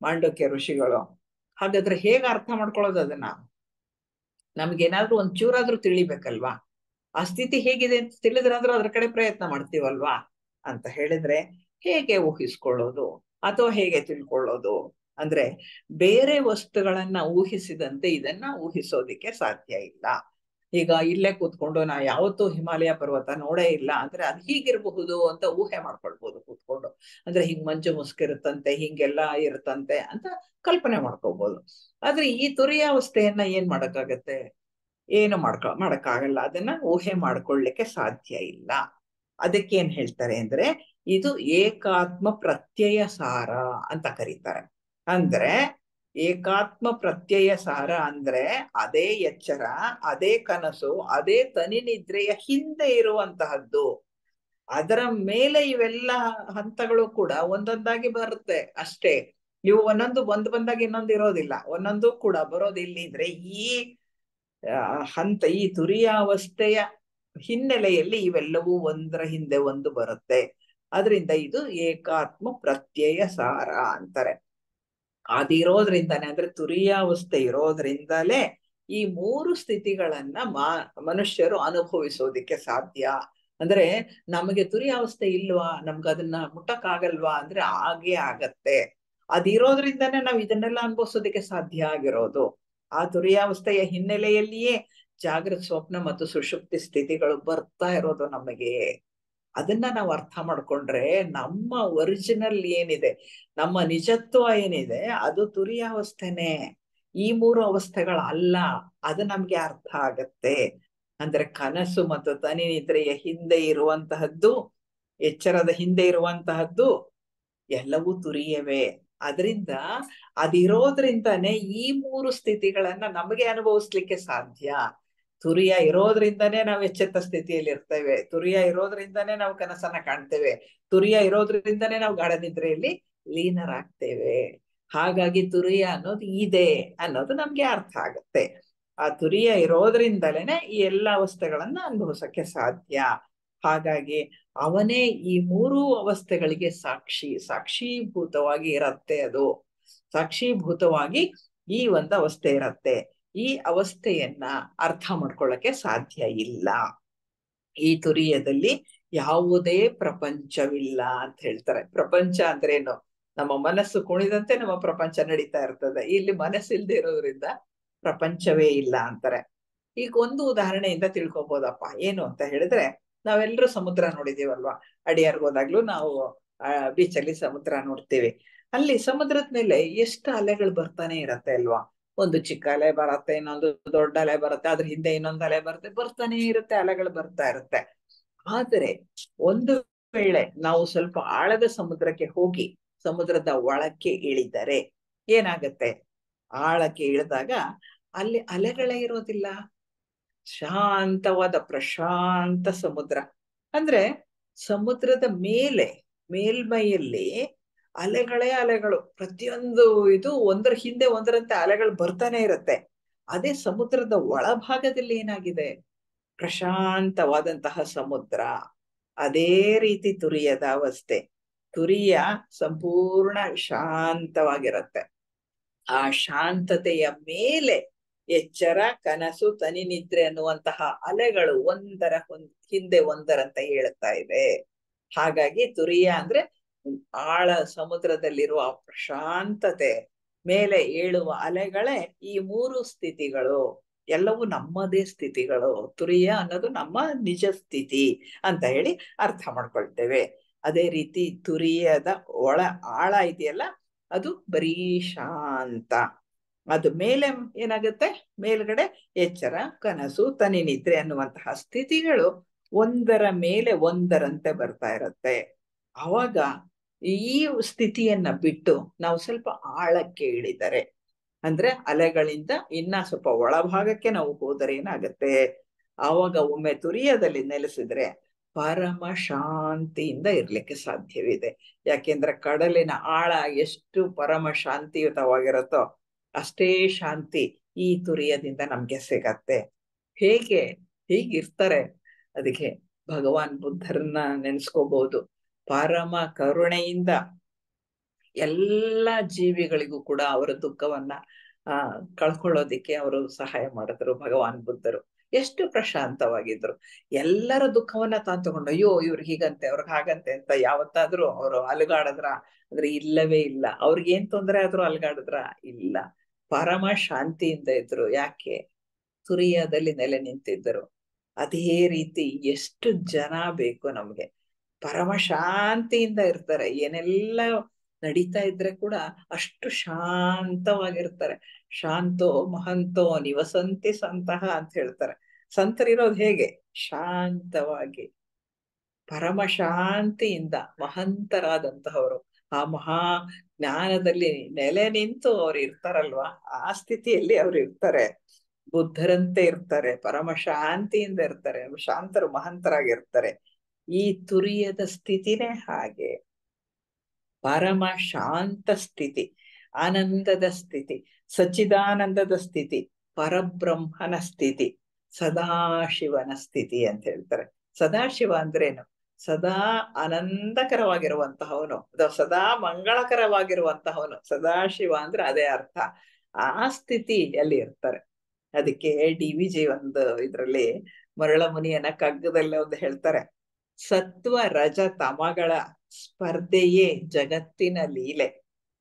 ಮಾಂಡಕ್ಯ ಋಷಿಗಳು. ಹಾಗಾದ್ರೆ ಹೇಗೆ ಅರ್ಥ ಮಾಡ್ಕೊಳ್ಳೋದು ಅದನ್ನ? ನಮ್ಗೇನಾದ್ರೂ ಒಂದ್ ಚೂರಾದ್ರೂ ತಿಳಿಬೇಕಲ್ವಾ? ಆ ಸ್ಥಿತಿ ಹೇಗಿದೆ ಅಂತ ತಿಳಿದ್ರಾದ್ರೂ ಅದ್ರ ಕಡೆ ಪ್ರಯತ್ನ ಮಾಡ್ತೀವಲ್ವಾ ಅಂತ ಹೇಳಿದ್ರೆ, ಹೇಗೆ ಊಹಿಸ್ಕೊಳ್ಳೋದು ಅಥವಾ ಹೇಗೆ ತಿಳ್ಕೊಳ್ಳೋದು ಅಂದ್ರೆ, ಬೇರೆ ವಸ್ತುಗಳನ್ನ ಊಹಿಸಿದಂತೆ ಇದನ್ನ ಊಹಿಸೋದಿಕ್ಕೆ ಸಾಧ್ಯ ಇಲ್ಲ. ಈಗ ಇಲ್ಲೇ ಕೂತ್ಕೊಂಡು ನಾ ಯಾವತ್ತೂ ಹಿಮಾಲಯ ಪರ್ವತ ನೋಡೇ ಇಲ್ಲ ಅಂದ್ರೆ ಅದು ಹೀಗಿರಬಹುದು ಅಂತ ಊಹೆ ಮಾಡ್ಕೊಳ್ಬಹುದು ಕೂತ್ಕೊಂಡು. ಅಂದ್ರೆ ಹಿಂಗ್ ಮಂಜು ಮುಸ್ಕಿರುತ್ತಂತೆ, ಹಿಂಗೆಲ್ಲ ಇರುತ್ತಂತೆ ಅಂತ ಕಲ್ಪನೆ ಮಾಡ್ಕೋಬಹುದು. ಆದ್ರೆ ಈ ತುರಿಯಾವಸ್ಥೆಯನ್ನ ಏನ್ ಮಾಡಕ್ಕಾಗತ್ತೆ? ಏನು ಮಾಡಕ್ಕಾಗಲ್ಲ. ಅದನ್ನ ಊಹೆ ಮಾಡ್ಕೊಳ್ಳಿಕ್ಕೆ ಸಾಧ್ಯ ಇಲ್ಲ. ಅದಕ್ಕೇನ್ ಹೇಳ್ತಾರೆ ಅಂದ್ರೆ, ಇದು ಏಕಾತ್ಮ ಪ್ರತ್ಯಯ ಸಾರ ಅಂತ ಕರೀತಾರೆ. ಅಂದ್ರೆ ಏಕಾತ್ಮ ಪ್ರತ್ಯಯ ಸಾರ ಅಂದ್ರೆ ಅದೇ ಎಚ್ಚರ, ಅದೇ ಕನಸು, ಅದೇ ತನಿನಿದ್ರೆಯ ಹಿಂದೆ ಇರುವಂತಹದ್ದು. ಅದರ ಮೇಲೆ ಇವೆಲ್ಲ ಹಂತಗಳು ಕೂಡ ಒಂದೊಂದಾಗಿ ಬರುತ್ತೆ ಅಷ್ಟೇ. ಇವು ಒಂದೊಂದು ಬಂದಾಗ ಇನ್ನೊಂದು ಇರೋದಿಲ್ಲ. ಒಂದೊಂದು ಕೂಡ ಬರೋದು ಇಲ್ಲಿದ್ರೆ ಈ ಹಂತ, ಈ ತುರಿಯಾವಸ್ಥೆಯ ಹಿನ್ನೆಲೆಯಲ್ಲಿ ಇವೆಲ್ಲವೂ ಒಂದರ ಹಿಂದೆ ಒಂದು ಬರುತ್ತೆ. ಅದರಿಂದ ಇದು ಏಕಾತ್ಮ ಪ್ರತ್ಯಯ ಸಾರ ಅಂತಾರೆ. ಅದಿರೋದ್ರಿಂದಾನೆ, ಅಂದ್ರೆ ತುರಿಯಾವಸ್ಥೆ ಇರೋದ್ರಿಂದಲೇ ಈ ಮೂರು ಸ್ಥಿತಿಗಳನ್ನ ಮನುಷ್ಯರು ಅನುಭವಿಸೋದಿಕ್ಕೆ ಸಾಧ್ಯ. ಅಂದ್ರೆ ನಮಗೆ ತುರಿಯಾವಸ್ಥೆ ಇಲ್ವಾ, ನಮ್ಗದನ್ನ ಮುಟ್ಟಕ್ಕಾಗಲ್ವಾ ಅಂದ್ರೆ ಹಾಗೆ ಆಗತ್ತೆ. ಅದಿರೋದ್ರಿಂದಾನೇ ನಾವ್ ಇದನ್ನೆಲ್ಲ ಅನುಭವಿಸೋದಿಕ್ಕೆ ಸಾಧ್ಯ ಆಗಿರೋದು. ಆ ತುರಿಯಾವಸ್ಥೆಯ ಹಿನ್ನೆಲೆಯಲ್ಲಿಯೇ ಜಾಗೃತ, ಸ್ವಪ್ನ ಮತ್ತು ಸುಷುಪ್ತಿ ಸ್ಥಿತಿಗಳು ಬರ್ತಾ ಇರೋದು ನಮಗೆ. ಅದನ್ನ ನಾವು ಅರ್ಥ ಮಾಡ್ಕೊಂಡ್ರೆ ನಮ್ಮ ಒರಿಜಿನಲ್ ಏನಿದೆ, ನಮ್ಮ ನಿಜತ್ವ ಏನಿದೆ, ಅದು ತುರಿಯಾವಸ್ಥೆನೇ, ಈ ಮೂರು ಅವಸ್ಥೆಗಳಲ್ಲ. ಅದು ನಮ್ಗೆ ಅರ್ಥ ಆಗತ್ತೆ. ಅಂದ್ರೆ ಕನಸು ಮತ್ತು ತನಿನಿದ್ರೆಯ ಹಿಂದೆ ಇರುವಂತಹದ್ದು, ಎಚ್ಚರದ ಹಿಂದೆ ಇರುವಂತಹದ್ದು ಎಲ್ಲವೂ ತುರಿಯವೇ. ಅದರಿಂದ ಅದಿರೋದ್ರಿಂದಾನೇ ಈ ಮೂರು ಸ್ಥಿತಿಗಳನ್ನ ನಮಗೆ ಅನುಭವಿಸ್ಲಿಕ್ಕೆ ಸಾಧ್ಯ. ತುರಿಯ ಇರೋದ್ರಿಂದಾನೇ ನಾವು ಎಚ್ಚೆತ್ತ ಸ್ಥಿತಿಯಲ್ಲಿ ಇರ್ತೇವೆ, ತುರಿಯ ಇರೋದ್ರಿಂದಾನೇ ನಾವು ಕನಸನ್ನ ಕಾಣ್ತೇವೆ, ತುರಿಯ ಇರೋದ್ರಿಂದಾನೇ ನಾವು ಗಾಢನಿದ್ರೆಯಲ್ಲಿ ಲೀನರಾಗ್ತೇವೆ. ಹಾಗಾಗಿ ತುರಿಯ ಅನ್ನೋದು ಇದೆ ಅನ್ನೋದು ನಮ್ಗೆ ಅರ್ಥ ಆಗುತ್ತೆ. ಆ ತುರಿಯ ಇರೋದ್ರಿಂದಲೇನೆ ಈ ಎಲ್ಲ ಅವಸ್ಥೆಗಳನ್ನ ಅನುಭವಿಸಕ್ಕೆ ಸಾಧ್ಯ. ಹಾಗಾಗಿ ಅವನೇ ಈ ಮೂರೂ ಅವಸ್ಥೆಗಳಿಗೆ ಸಾಕ್ಷೀಭೂತವಾಗಿ ಇರತ್ತೆ. ಅದು ಸಾಕ್ಷೀಭೂತವಾಗಿ ಈ ಒಂದು ಅವಸ್ಥೆ ಇರತ್ತೆ. ಈ ಅವಸ್ಥೆಯನ್ನ ಅರ್ಥ ಮಾಡ್ಕೊಳ್ಳಕ್ಕೆ ಸಾಧ್ಯ ಇಲ್ಲ. ಈ ತುರಿಯದಲ್ಲಿ ಯಾವುದೇ ಪ್ರಪಂಚವಿಲ್ಲ ಅಂತ ಹೇಳ್ತಾರೆ. ಪ್ರಪಂಚ ಅಂದ್ರೇನು? ನಮ್ಮ ಮನಸ್ಸು ಕುಣಿದಂತೆ ನಮ್ಮ ಪ್ರಪಂಚ ನಡೀತಾ ಇರ್ತದೆ. ಇಲ್ಲಿ ಮನಸ್ಸಿಲ್ದೆ ಇರೋದ್ರಿಂದ ಪ್ರಪಂಚವೇ ಇಲ್ಲ ಅಂತಾರೆ. ಈಗ ಒಂದು ಉದಾಹರಣೆಯಿಂದ ತಿಳ್ಕೊಬೋದಪ್ಪ. ಏನು ಅಂತ ಹೇಳಿದ್ರೆ, ನಾವೆಲ್ಲರೂ ಸಮುದ್ರ ನೋಡಿದೀವಲ್ವಾ? ಅಡಿಯಾರ್ಗ್ ಹೋದಾಗ್ಲೂ ನಾವು ಬೀಚಲ್ಲಿ ಸಮುದ್ರ ನೋಡ್ತೀವಿ. ಅಲ್ಲಿ ಸಮುದ್ರದ ಮೇಲೆ ಎಷ್ಟು ಅಲೆಗಳು ಬರ್ತಾನೆ ಇರತ್ತೆ ಅಲ್ವಾ? ಒಂದು ಚಿಕ್ಕ ಅಲೆ ಬರುತ್ತೆ, ಇನ್ನೊಂದು ದೊಡ್ಡ ಅಲೆ ಬರುತ್ತೆ, ಅದ್ರ ಹಿಂದೆ ಇನ್ನೊಂದು ಅಲೆ ಬರುತ್ತೆ, ಬರ್ತಾನೆ ಇರುತ್ತೆ, ಅಲೆಗಳು ಬರ್ತಾ ಇರುತ್ತೆ. ಆದರೆ ಒಂದು ವೇಳೆ ನಾವು ಸ್ವಲ್ಪ ಆಳದ ಸಮುದ್ರಕ್ಕೆ ಹೋಗಿ ಸಮುದ್ರದ ಒಳಕ್ಕೆ ಇಳಿದರೆ ಏನಾಗತ್ತೆ? ಆಳಕ್ಕೆ ಇಳಿದಾಗ ಅಲ್ಲಿ ಅಲೆಗಳೇ ಇರೋದಿಲ್ಲ, ಶಾಂತವಾದ ಪ್ರಶಾಂತ ಸಮುದ್ರ. ಅಂದ್ರೆ ಸಮುದ್ರದ ಮೇಲ್ಮೈಯಲ್ಲಿ ಅಲೆಗಳೇ ಅಲೆಗಳು, ಪ್ರತಿಯೊಂದು ಇದು ಒಂದರ ಹಿಂದೆ ಒಂದರಂತೆ ಅಲೆಗಳು ಬರ್ತಾನೆ ಇರುತ್ತೆ. ಅದೇ ಸಮುದ್ರದ ಒಳಭಾಗದಲ್ಲಿ ಏನಾಗಿದೆ? ಪ್ರಶಾಂತವಾದಂತಹ ಸಮುದ್ರ. ಅದೇ ರೀತಿ ತುರಿಯದ ಅವಸ್ಥೆ. ತುರಿಯ ಸಂಪೂರ್ಣ ಶಾಂತವಾಗಿರುತ್ತೆ. ಆ ಶಾಂತತೆಯ ಮೇಲೆ ಎಚ್ಚರ, ಕನಸು, ತನಿ ನಿದ್ರೆ ಅನ್ನುವಂತಹ ಅಲೆಗಳು ಒಂದರ ಹಿಂದೆ ಒಂದರಂತೆ ಹೇಳ್ತಾ ಇದೆ. ಹಾಗಾಗಿ ತುರಿಯ ಅಂದ್ರೆ ಆಳ ಸಮುದ್ರದಲ್ಲಿರುವ ಪ್ರಶಾಂತತೆ, ಮೇಲೆ ಏಳುವ ಅಲೆಗಳೇ ಈ ಮೂರು ಸ್ಥಿತಿಗಳು. ಎಲ್ಲವೂ ನಮ್ಮದೇ ಸ್ಥಿತಿಗಳು. ತುರಿಯ ಅನ್ನೋದು ನಮ್ಮ ನಿಜ ಸ್ಥಿತಿ ಅಂತ ಹೇಳಿ ಅರ್ಥ ಮಾಡ್ಕೊಳ್ತೇವೆ. ಅದೇ ರೀತಿ ತುರಿಯದ ಆಳ ಇದೆಯಲ್ಲ, ಅದು ಬರೀ ಶಾಂತ. ಅದು ಮೇಲೆ ಏನಾಗುತ್ತೆ? ಮೇಲ್ಗಡೆ ಎಚ್ಚರ, ಕನಸು, ತನಿ ನಿದ್ರೆ ಅನ್ನುವಂತಹ ಸ್ಥಿತಿಗಳು ಒಂದರ ಮೇಲೆ ಒಂದರಂತೆ ಬರ್ತಾ ಇರತ್ತೆ. ಅವಾಗ ಈ ಸ್ಥಿತಿಯನ್ನ ಬಿಟ್ಟು ನಾವು ಸ್ವಲ್ಪ ಆಳಕ್ಕೆ ಇಳಿದರೆ, ಅಂದ್ರೆ ಅಲೆಗಳಿಂದ ಇನ್ನ ಸ್ವಲ್ಪ ಒಳಭಾಗಕ್ಕೆ ನಾವು ಹೋದರೆ ಏನಾಗತ್ತೆ? ಆವಾಗ ಒಮ್ಮೆ ತುರಿಯದಲ್ಲಿ ನೆಲೆಸಿದ್ರೆ ಪರಮ ಶಾಂತಿಯಿಂದ ಇರ್ಲಿಕ್ಕೆ ಸಾಧ್ಯವಿದೆ. ಯಾಕೆಂದ್ರೆ ಕಡಲಿನ ಆಳ ಎಷ್ಟು ಪರಮ ಶಾಂತಿಯುತವಾಗಿರುತ್ತೋ ಅಷ್ಟೇ ಶಾಂತಿ ಈ ತುರಿಯದಿಂದ ನಮ್ಗೆ ಸಿಗತ್ತೆ. ಹೀಗಿರ್ತಾರೆ. ಅದಕ್ಕೆ ಭಗವಾನ್ ಬುದ್ಧರನ್ನ ನೆನೆಸ್ಕೋಬಹುದು. ಪರಮ ಕರುಣೆಯಿಂದ ಎಲ್ಲ ಜೀವಿಗಳಿಗೂ ಕೂಡ ಅವರ ದುಃಖವನ್ನ ಕಳ್ಕೊಳ್ಳೋದಿಕ್ಕೆ ಅವರು ಸಹಾಯ ಮಾಡಿದ್ರು. ಭಗವಾನ್ ಬುದ್ಧರು ಎಷ್ಟು ಪ್ರಶಾಂತವಾಗಿದ್ರು. ಎಲ್ಲರ ದುಃಖವನ್ನ ತಾನು ತಗೊಂಡು, ಅಯ್ಯೋ ಇವ್ರಿಗೆ ಹೀಗಂತೆ, ಅವ್ರಿಗೆ ಹಾಗಂತೆ ಅಂತ ಯಾವತ್ತಾದ್ರೂ ಅವರು ಅಲುಗಾಡದ್ರ? ಅಂದ್ರೆ ಇಲ್ಲವೇ ಇಲ್ಲ. ಅವ್ರಿಗೇನ್ ತೊಂದರೆ ಆದ್ರೂ ಅಲುಗಾಡಿದ್ರ? ಇಲ್ಲ. ಪರಮ ಶಾಂತಿಯಿಂದ ಇದ್ರು. ಯಾಕೆ? ತುರಿಯದಲ್ಲಿ ನೆಲೆ ನಿಂತಿದ್ದರು. ಅದೇ ರೀತಿ ಎಷ್ಟು ಜನ ಬೇಕು ನಮ್ಗೆ? ಪರಮ ಶಾಂತಿಯಿಂದ ಇರ್ತಾರೆ. ಏನೆಲ್ಲ ನಡೀತಾ ಇದ್ರೆ ಕೂಡ ಅಷ್ಟು ಶಾಂತವಾಗಿರ್ತಾರೆ. ಶಾಂತೋ ಮಹಂತೋ ನಿವಸಂತಿ ಸಂತಹ ಅಂತ ಹೇಳ್ತಾರೆ. ಸಂತರಿರೋದು ಹೇಗೆ? ಶಾಂತವಾಗಿ, ಪರಮ ಶಾಂತಿಯಿಂದ ಮಹಂತರಾದಂತಹವರು. ಆ ಮಹಾ ಜ್ಞಾನದಲ್ಲಿ ನೆಲೆ ನಿಂತು ಅವ್ರು ಇರ್ತಾರಲ್ವಾ, ಆ ಸ್ಥಿತಿಯಲ್ಲಿ ಅವ್ರು ಇರ್ತಾರೆ. ಬುದ್ಧರಂತೆ ಇರ್ತಾರೆ, ಪರಮ ಶಾಂತಿಯಿಂದ ಇರ್ತಾರೆ, ಶಾಂತರು ಮಹಂತರಾಗಿರ್ತಾರೆ. ಈ ತುರಿಯದ ಸ್ಥಿತಿನೇ ಹಾಗೆ. ಪರಮ ಶಾಂತ ಸ್ಥಿತಿ, ಆನಂದದ ಸ್ಥಿತಿ, ಸಚ್ಚಿದಾನಂದದ ಸ್ಥಿತಿ, ಪರಬ್ರಹ್ಮನ ಸ್ಥಿತಿ, ಸದಾಶಿವನ ಸ್ಥಿತಿ ಅಂತ ಹೇಳ್ತಾರೆ. ಸದಾಶಿವ ಅಂದ್ರೇನು? ಸದಾ ಆನಂದಕರವಾಗಿರುವಂತಹವನು, ಸದಾ ಮಂಗಳಕರವಾಗಿರುವಂತಹವನು. ಸದಾಶಿವ ಅಂದ್ರೆ ಅದೇ ಅರ್ಥ. ಆ ಸ್ಥಿತಿಯಲ್ಲಿ ಇರ್ತಾರೆ. ಅದಕ್ಕೆ DVG ಒಂದು ಇದ್ರಲ್ಲಿ ಮರಳ ಮುನಿಯನ ಕಗ್ಗದಲ್ಲಿ ಒಂದು ಹೇಳ್ತಾರೆ, ಸತ್ವ ರಜ ತಮಗಳ ಸ್ಪರ್ಧೆಯೇ ಜಗತ್ತಿನ ಲೀಲೆ,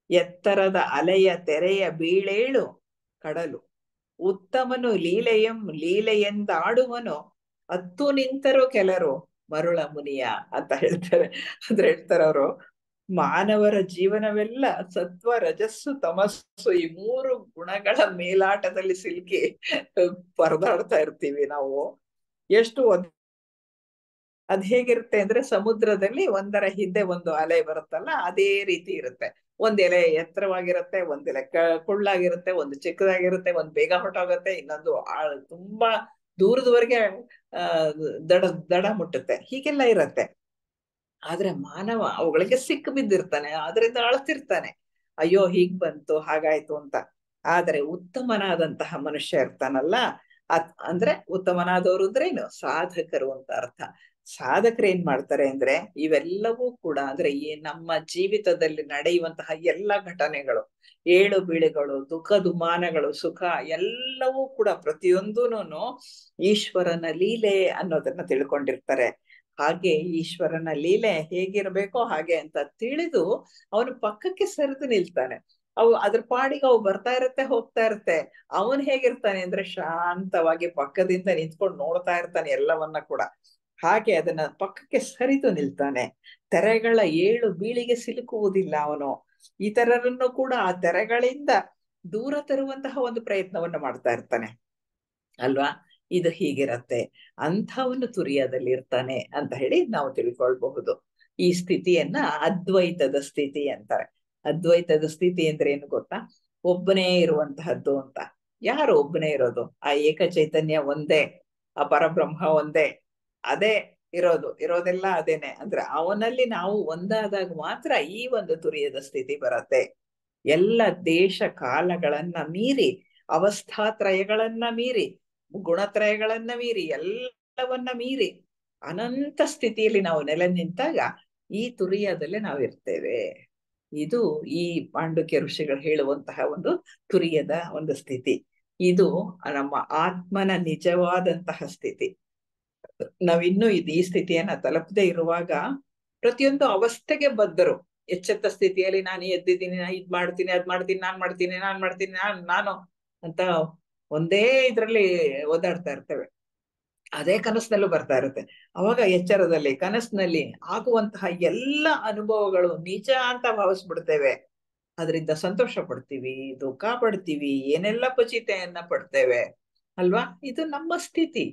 ಎತ್ತರದ ಅಲೆಯ ತೆರೆಯ ಬೀಳೇಳು ಕಡಲು, ಉತ್ತಮನು ಲೀಲೆಯೆಂದಾಡುವನು, ಹತ್ತು ನಿಂತರು ಕೆಲರು ಮರುಳ ಮುನಿಯ ಅಂತ ಹೇಳ್ತಾರೆ. ಅಂದ್ರೆ ಹೇಳ್ತಾರೆ ಅವರು, ಮಾನವರ ಜೀವನವೆಲ್ಲ ಸತ್ವ ರಜಸ್ಸು ತಮಸ್ಸು ಈ ಮೂರು ಗುಣಗಳ ಮೇಲಾಟದಲ್ಲಿ ಸಿಲುಕಿ ಪರದಾಡ್ತಾ ಇರ್ತೀವಿ ನಾವು. ಎಷ್ಟು ಅದ್ ಹೇಗಿರುತ್ತೆ ಅಂದ್ರೆ, ಸಮುದ್ರದಲ್ಲಿ ಒಂದರ ಹಿಂದೆ ಒಂದು ಅಲೆ ಬರುತ್ತಲ್ಲ, ಅದೇ ರೀತಿ ಇರುತ್ತೆ. ಒಂದ್ ಎಲೆ ಎತ್ತರವಾಗಿರುತ್ತೆ, ಒಂದ್ ಎಲೆ ಕುಳ್ಳಾಗಿರುತ್ತೆ, ಒಂದು ಚಿಕ್ಕದಾಗಿರುತ್ತೆ, ಒಂದ್ ಬೇಗ ಹೊರಟೋಗುತ್ತೆ, ಇನ್ನೊಂದು ತುಂಬಾ ದೂರದವರೆಗೆ ದಡ ಮುಟ್ಟುತ್ತೆ. ಹೀಗೆಲ್ಲ ಇರತ್ತೆ. ಆದ್ರೆ ಮಾನವ ಅವುಗಳಿಗೆ ಸಿಕ್ಕು ಬಿದ್ದಿರ್ತಾನೆ, ಅದರಿಂದ ಅಳ್ತಿರ್ತಾನೆ, ಅಯ್ಯೋ ಹೀಗ್ ಬಂತು ಹಾಗಾಯ್ತು ಅಂತ. ಆದ್ರೆ ಉತ್ತಮನಾದಂತಹ ಮನುಷ್ಯ ಇರ್ತಾನಲ್ಲ, ಅಂದ್ರೆ ಉತ್ತಮನಾದವರು ಅಂದ್ರೆ ಏನು? ಸಾಧಕರು ಅಂತ ಅರ್ಥ. ಸಾಧಕರು ಏನ್ ಮಾಡ್ತಾರೆ ಅಂದ್ರೆ, ಇವೆಲ್ಲವೂ ಕೂಡ ಅಂದ್ರೆ ಈ ನಮ್ಮ ಜೀವಿತದಲ್ಲಿ ನಡೆಯುವಂತಹ ಎಲ್ಲ ಘಟನೆಗಳು, ಏಳು ಬೀಳುಗಳು, ದುಃಖ ದುಮಾನಗಳು, ಸುಖ ಎಲ್ಲವೂ ಕೂಡ ಪ್ರತಿಯೊಂದೂನು ಈಶ್ವರನ ಲೀಲೆ ಅನ್ನೋದನ್ನ ತಿಳ್ಕೊಂಡಿರ್ತಾರೆ. ಹಾಗೆ ಈಶ್ವರನ ಲೀಲೆ ಹೇಗಿರ್ಬೇಕೋ ಹಾಗೆ ಅಂತ ತಿಳಿದು ಅವನು ಪಕ್ಕಕ್ಕೆ ಸರಿದು ನಿಲ್ತಾನೆ. ಅದ್ರ ಪಾಡಿಗೆ ಅವು ಬರ್ತಾ ಇರತ್ತೆ, ಹೋಗ್ತಾ ಇರತ್ತೆ. ಅವನ್ ಹೇಗಿರ್ತಾನೆ ಅಂದ್ರೆ, ಶಾಂತವಾಗಿ ಪಕ್ಕದಿಂದ ನಿಂತ್ಕೊಂಡು ನೋಡ್ತಾ ಇರ್ತಾನೆ ಎಲ್ಲವನ್ನ ಕೂಡ. ಹಾಗೆ ಅದನ್ನ ಪಕ್ಕಕ್ಕೆ ಸರಿದು ನಿಲ್ತಾನೆ. ತೆರೆಗಳ ಏಳು ಬೀಳಿಗೆ ಸಿಲುಕುವುದಿಲ್ಲ ಅವನು. ಇತರರನ್ನು ಕೂಡ ಆ ತೆರೆಗಳಿಂದ ದೂರ ತರುವಂತಹ ಒಂದು ಪ್ರಯತ್ನವನ್ನ ಮಾಡ್ತಾ ಇರ್ತಾನೆ ಅಲ್ವಾ. ಇದು ಹೀಗಿರತ್ತೆ, ಅಂಥವನ್ನು ತುರಿಯದಲ್ಲಿ ಇರ್ತಾನೆ ಅಂತ ಹೇಳಿ ನಾವು ತಿಳ್ಕೊಳ್ಬಹುದು. ಈ ಸ್ಥಿತಿಯನ್ನ ಅದ್ವೈತದ ಸ್ಥಿತಿ ಅಂತಾರೆ. ಅದ್ವೈತದ ಸ್ಥಿತಿ ಅಂದ್ರೆ ಏನು ಗೊತ್ತಾ? ಒಬ್ಬನೇ ಇರುವಂತಹದ್ದು ಅಂತ. ಯಾರು ಒಬ್ಬನೇ ಇರೋದು? ಆ ಏಕ ಚೈತನ್ಯ ಒಂದೇ, ಆ ಪರಬ್ರಹ್ಮ ಒಂದೇ, ಅದೇ ಇರೋದೆಲ್ಲ ಅದೇನೆ. ಅಂದ್ರೆ ಅವನಲ್ಲಿ ನಾವು ಒಂದಾದಾಗ ಮಾತ್ರ ಈ ಒಂದು ತುರಿಯದ ಸ್ಥಿತಿ ಬರತ್ತೆ. ಎಲ್ಲ ದೇಶ ಕಾಲಗಳನ್ನ ಮೀರಿ, ಅವಸ್ಥಾತ್ರಯಗಳನ್ನ ಮೀರಿ, ಗುಣತ್ರಯಗಳನ್ನ ಮೀರಿ, ಎಲ್ಲವನ್ನ ಮೀರಿ ಅನಂತ ಸ್ಥಿತಿಯಲ್ಲಿ ನಾವು ನೆಲೆ ನಿಂತಾಗ ಈ ತುರಿಯದಲ್ಲಿ ನಾವು ಇರ್ತೇವೆ. ಇದು ಈ ಪಾಂಡುಕ್ಯ ಋಷಿಗಳು ಹೇಳುವಂತಹ ಒಂದು ತುರಿಯದ ಒಂದು ಸ್ಥಿತಿ. ಇದು ನಮ್ಮ ಆತ್ಮನ ನಿಜವಾದಂತಹ ಸ್ಥಿತಿ. ನಾವಿನ್ನೂ ಈ ಸ್ಥಿತಿಯನ್ನ ತಲುಪದೆ ಇರುವಾಗ ಪ್ರತಿಯೊಂದು ಅವಸ್ಥೆಗೆ ಬದ್ಧರು. ಎಚ್ಚೆತ್ತ ಸ್ಥಿತಿಯಲ್ಲಿ ನಾನು ಎದ್ದಿದ್ದೀನಿ, ನಾ ಇದ್ ಮಾಡ್ತೀನಿ, ಅದ್ ಮಾಡ್ತೀನಿ, ನಾನ್ ಮಾಡ್ತೀನಿ ನಾನು ಅಂತ ಒಂದೇ ಇದ್ರಲ್ಲಿ ಓದಾಡ್ತಾ ಇರ್ತೇವೆ. ಅದೇ ಕನಸಿನಲ್ಲೂ ಬರ್ತಾ ಇರುತ್ತೆ. ಅವಾಗ ಎಚ್ಚರದಲ್ಲಿ ಕನಸಿನಲ್ಲಿ ಆಗುವಂತಹ ಎಲ್ಲ ಅನುಭವಗಳು ನಿಜ ಅಂತ ಭಾವಿಸ್ಬಿಡ್ತೇವೆ. ಅದರಿಂದ ಸಂತೋಷ ಪಡ್ತೀವಿ, ದುಃಖ ಪಡ್ತೀವಿ, ಏನೆಲ್ಲ ಪಚಿತೆಯನ್ನ ಪಡ್ತೇವೆ ಅಲ್ವಾ. ಇದು ನಮ್ಮ ಸ್ಥಿತಿ,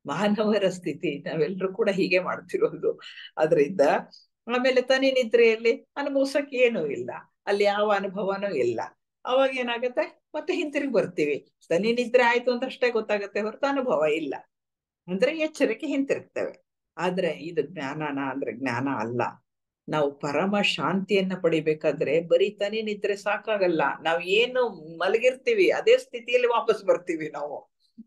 ಮಾನವರ ಸ್ಥಿತಿ. ನಾವೆಲ್ಲರೂ ಕೂಡ ಹೀಗೆ ಮಾಡ್ತಿರೋದು. ಅದರಿಂದ ಆಮೇಲೆ ತನಿ ನಿದ್ರೆಯಲ್ಲಿ ಅನುಭವಿಸಕ್ಕೆ ಏನೂ ಇಲ್ಲ, ಅಲ್ಲಿ ಯಾವ ಅನುಭವನೂ ಇಲ್ಲ. ಅವಾಗ ಏನಾಗತ್ತೆ, ಮತ್ತೆ ಹಿಂತಿರುಗಿ ಬರ್ತೀವಿ. ತನಿ ನಿದ್ರೆ ಆಯ್ತು ಅಂತ ಅಷ್ಟೇ ಗೊತ್ತಾಗತ್ತೆ ಹೊರತು ಅನುಭವ ಇಲ್ಲ. ಅಂದ್ರೆ ಎಚ್ಚರಿಕೆ ಹಿಂತಿರುಗ್ತೇವೆ. ಆದ್ರೆ ಇದು ಜ್ಞಾನನ ಅಂದ್ರೆ ಜ್ಞಾನ ಅಲ್ಲ. ನಾವು ಪರಮ ಶಾಂತಿಯನ್ನ ಪಡಿಬೇಕಾದ್ರೆ ಬರೀ ತನಿ ನಿದ್ರೆ ಸಾಕಾಗಲ್ಲ. ನಾವ್ ಏನು ಮಲಗಿರ್ತೀವಿ ಅದೇ ಸ್ಥಿತಿಯಲ್ಲಿ ವಾಪಸ್ ಬರ್ತೀವಿ ನಾವು.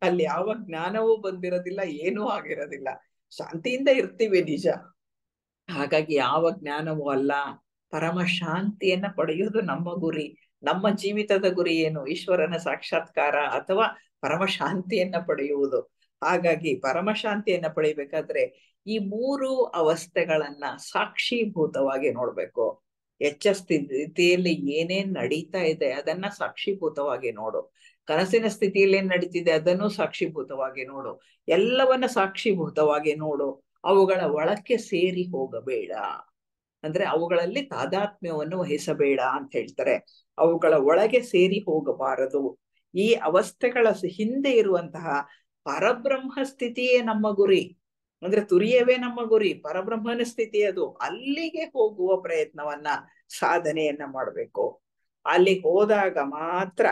ಅಲ್ಲಿ ಯಾವ ಜ್ಞಾನವೂ ಬಂದಿರೋದಿಲ್ಲ, ಏನೂ ಆಗಿರೋದಿಲ್ಲ, ಶಾಂತಿಯಿಂದ ಇರ್ತೀವಿ ನಿಜ. ಹಾಗಾಗಿ ಯಾವ ಜ್ಞಾನವೂ ಅಲ್ಲ, ಪರಮ ಶಾಂತಿಯನ್ನ ಪಡೆಯುವುದು ನಮ್ಮ ಗುರಿ. ನಮ್ಮ ಜೀವಿತದ ಗುರಿ ಏನು? ಈಶ್ವರನ ಸಾಕ್ಷಾತ್ಕಾರ ಅಥವಾ ಪರಮ ಶಾಂತಿಯನ್ನ ಪಡೆಯುವುದು. ಹಾಗಾಗಿ ಪರಮ ಶಾಂತಿಯನ್ನ ಪಡಿಬೇಕಾದ್ರೆ ಈ ಮೂರು ಅವಸ್ಥೆಗಳನ್ನ ಸಾಕ್ಷೀಭೂತವಾಗಿ ನೋಡ್ಬೇಕು. ಎಚ್ಚ ಸ್ಥಿತಿಯಲ್ಲಿ ಏನೇನ್ ನಡೀತಾ ಇದೆ ಅದನ್ನ ಸಾಕ್ಷೀಭೂತವಾಗಿ ನೋಡು. ಕನಸಿನ ಸ್ಥಿತಿಯಲ್ಲಿ ಏನ್ ನಡೀತಿದೆ ಅದನ್ನು ಸಾಕ್ಷೀಭೂತವಾಗಿ ನೋಡು. ಎಲ್ಲವನ್ನ ಸಾಕ್ಷೀಭೂತವಾಗಿ ನೋಡು. ಅವುಗಳ ಒಳಕ್ಕೆ ಸೇರಿ ಹೋಗಬೇಡ. ಅಂದ್ರೆ ಅವುಗಳಲ್ಲಿ ತಾದಾತ್ಮ್ಯವನ್ನು ವಹಿಸಬೇಡ ಅಂತ ಹೇಳ್ತಾರೆ. ಅವುಗಳ ಒಳಗೆ ಸೇರಿ ಹೋಗಬಾರದು. ಈ ಅವಸ್ಥೆಗಳ ಹಿಂದೆ ಇರುವಂತಹ ಪರಬ್ರಹ್ಮ ಸ್ಥಿತಿಯೇ ನಮ್ಮ ಗುರಿ. ಅಂದ್ರೆ ತುರಿಯವೇ ನಮ್ಮ ಗುರಿ, ಪರಬ್ರಹ್ಮನ ಸ್ಥಿತಿ ಅದು. ಅಲ್ಲಿಗೆ ಹೋಗುವ ಪ್ರಯತ್ನವನ್ನ, ಸಾಧನೆಯನ್ನ ಮಾಡ್ಬೇಕು. ಅಲ್ಲಿ ಹೋದಾಗ ಮಾತ್ರ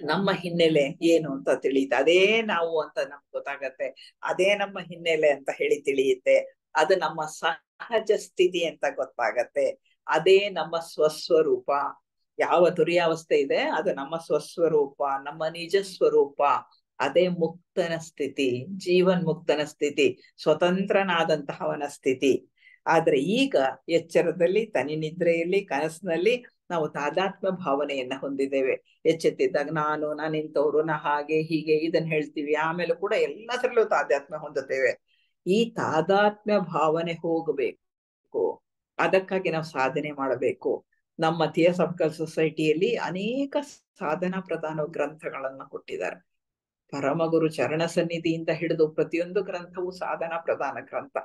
ನಮ್ಮ ಹಿನ್ನೆಲೆ ಏನು ಅಂತ ತಿಳಿಯುತ್ತೆ. ಅದೇ ನಾವು ಅಂತ ನಮ್ಗೆ ಗೊತ್ತಾಗತ್ತೆ. ಅದೇ ನಮ್ಮ ಹಿನ್ನೆಲೆ ಅಂತ ಹೇಳಿ ತಿಳಿಯುತ್ತೆ. ಅದು ನಮ್ಮ ಸಹಜ ಸ್ಥಿತಿ ಅಂತ ಗೊತ್ತಾಗತ್ತೆ. ಅದೇ ನಮ್ಮ ಸ್ವಸ್ವರೂಪ. ಯಾವ ತುರಿಯಾವಸ್ಥೆ ಇದೆ ಅದು ನಮ್ಮ ಸ್ವಸ್ವರೂಪ, ನಮ್ಮ ನಿಜ ಸ್ವರೂಪ. ಅದೇ ಮುಕ್ತನ ಸ್ಥಿತಿ, ಜೀವನ್ ಮುಕ್ತನ ಸ್ಥಿತಿ, ಸ್ವತಂತ್ರನಾದಂತಹವನ ಸ್ಥಿತಿ. ಆದ್ರೆ ಈಗ ಎಚ್ಚರದಲ್ಲಿ, ತನಿ ನಿದ್ರೆಯಲ್ಲಿ, ಕನಸಿನಲ್ಲಿ ನಾವು ತಾದಾತ್ಮ್ಯ ಭಾವನೆಯನ್ನ ಹೊಂದಿದ್ದೇವೆ. ಎಚ್ಚೆತ್ತಿದ್ದಾಗ ನಾನಿಂತವ್ರು, ನಾ ಹಾಗೆ ಹೀಗೆ ಇದನ್ನ ಹೇಳ್ತೀವಿ. ಆಮೇಲೆ ಕೂಡ ಎಲ್ಲದರಲ್ಲೂ ತಾದಾತ್ಮ್ಯ ಹೊಂದುತ್ತೇವೆ. ಈ ತಾದಾತ್ಮ್ಯ ಭಾವನೆ ಹೋಗಬೇಕು. ಅದಕ್ಕಾಗಿ ನಾವು ಸಾಧನೆ ಮಾಡಬೇಕು. ನಮ್ಮ ಥಿಯೋಸಾಫಿಕಲ್ ಸೊಸೈಟಿಯಲ್ಲಿ ಅನೇಕ ಸಾಧನಾ ಪ್ರಧಾನ ಗ್ರಂಥಗಳನ್ನ ಕೊಟ್ಟಿದ್ದಾರೆ. ಪರಮಗುರು ಚರಣ ಸನ್ನಿಧಿಯಿಂದ ಹಿಡಿದು ಪ್ರತಿಯೊಂದು ಗ್ರಂಥವು ಸಾಧನಾ ಪ್ರಧಾನ ಗ್ರಂಥ.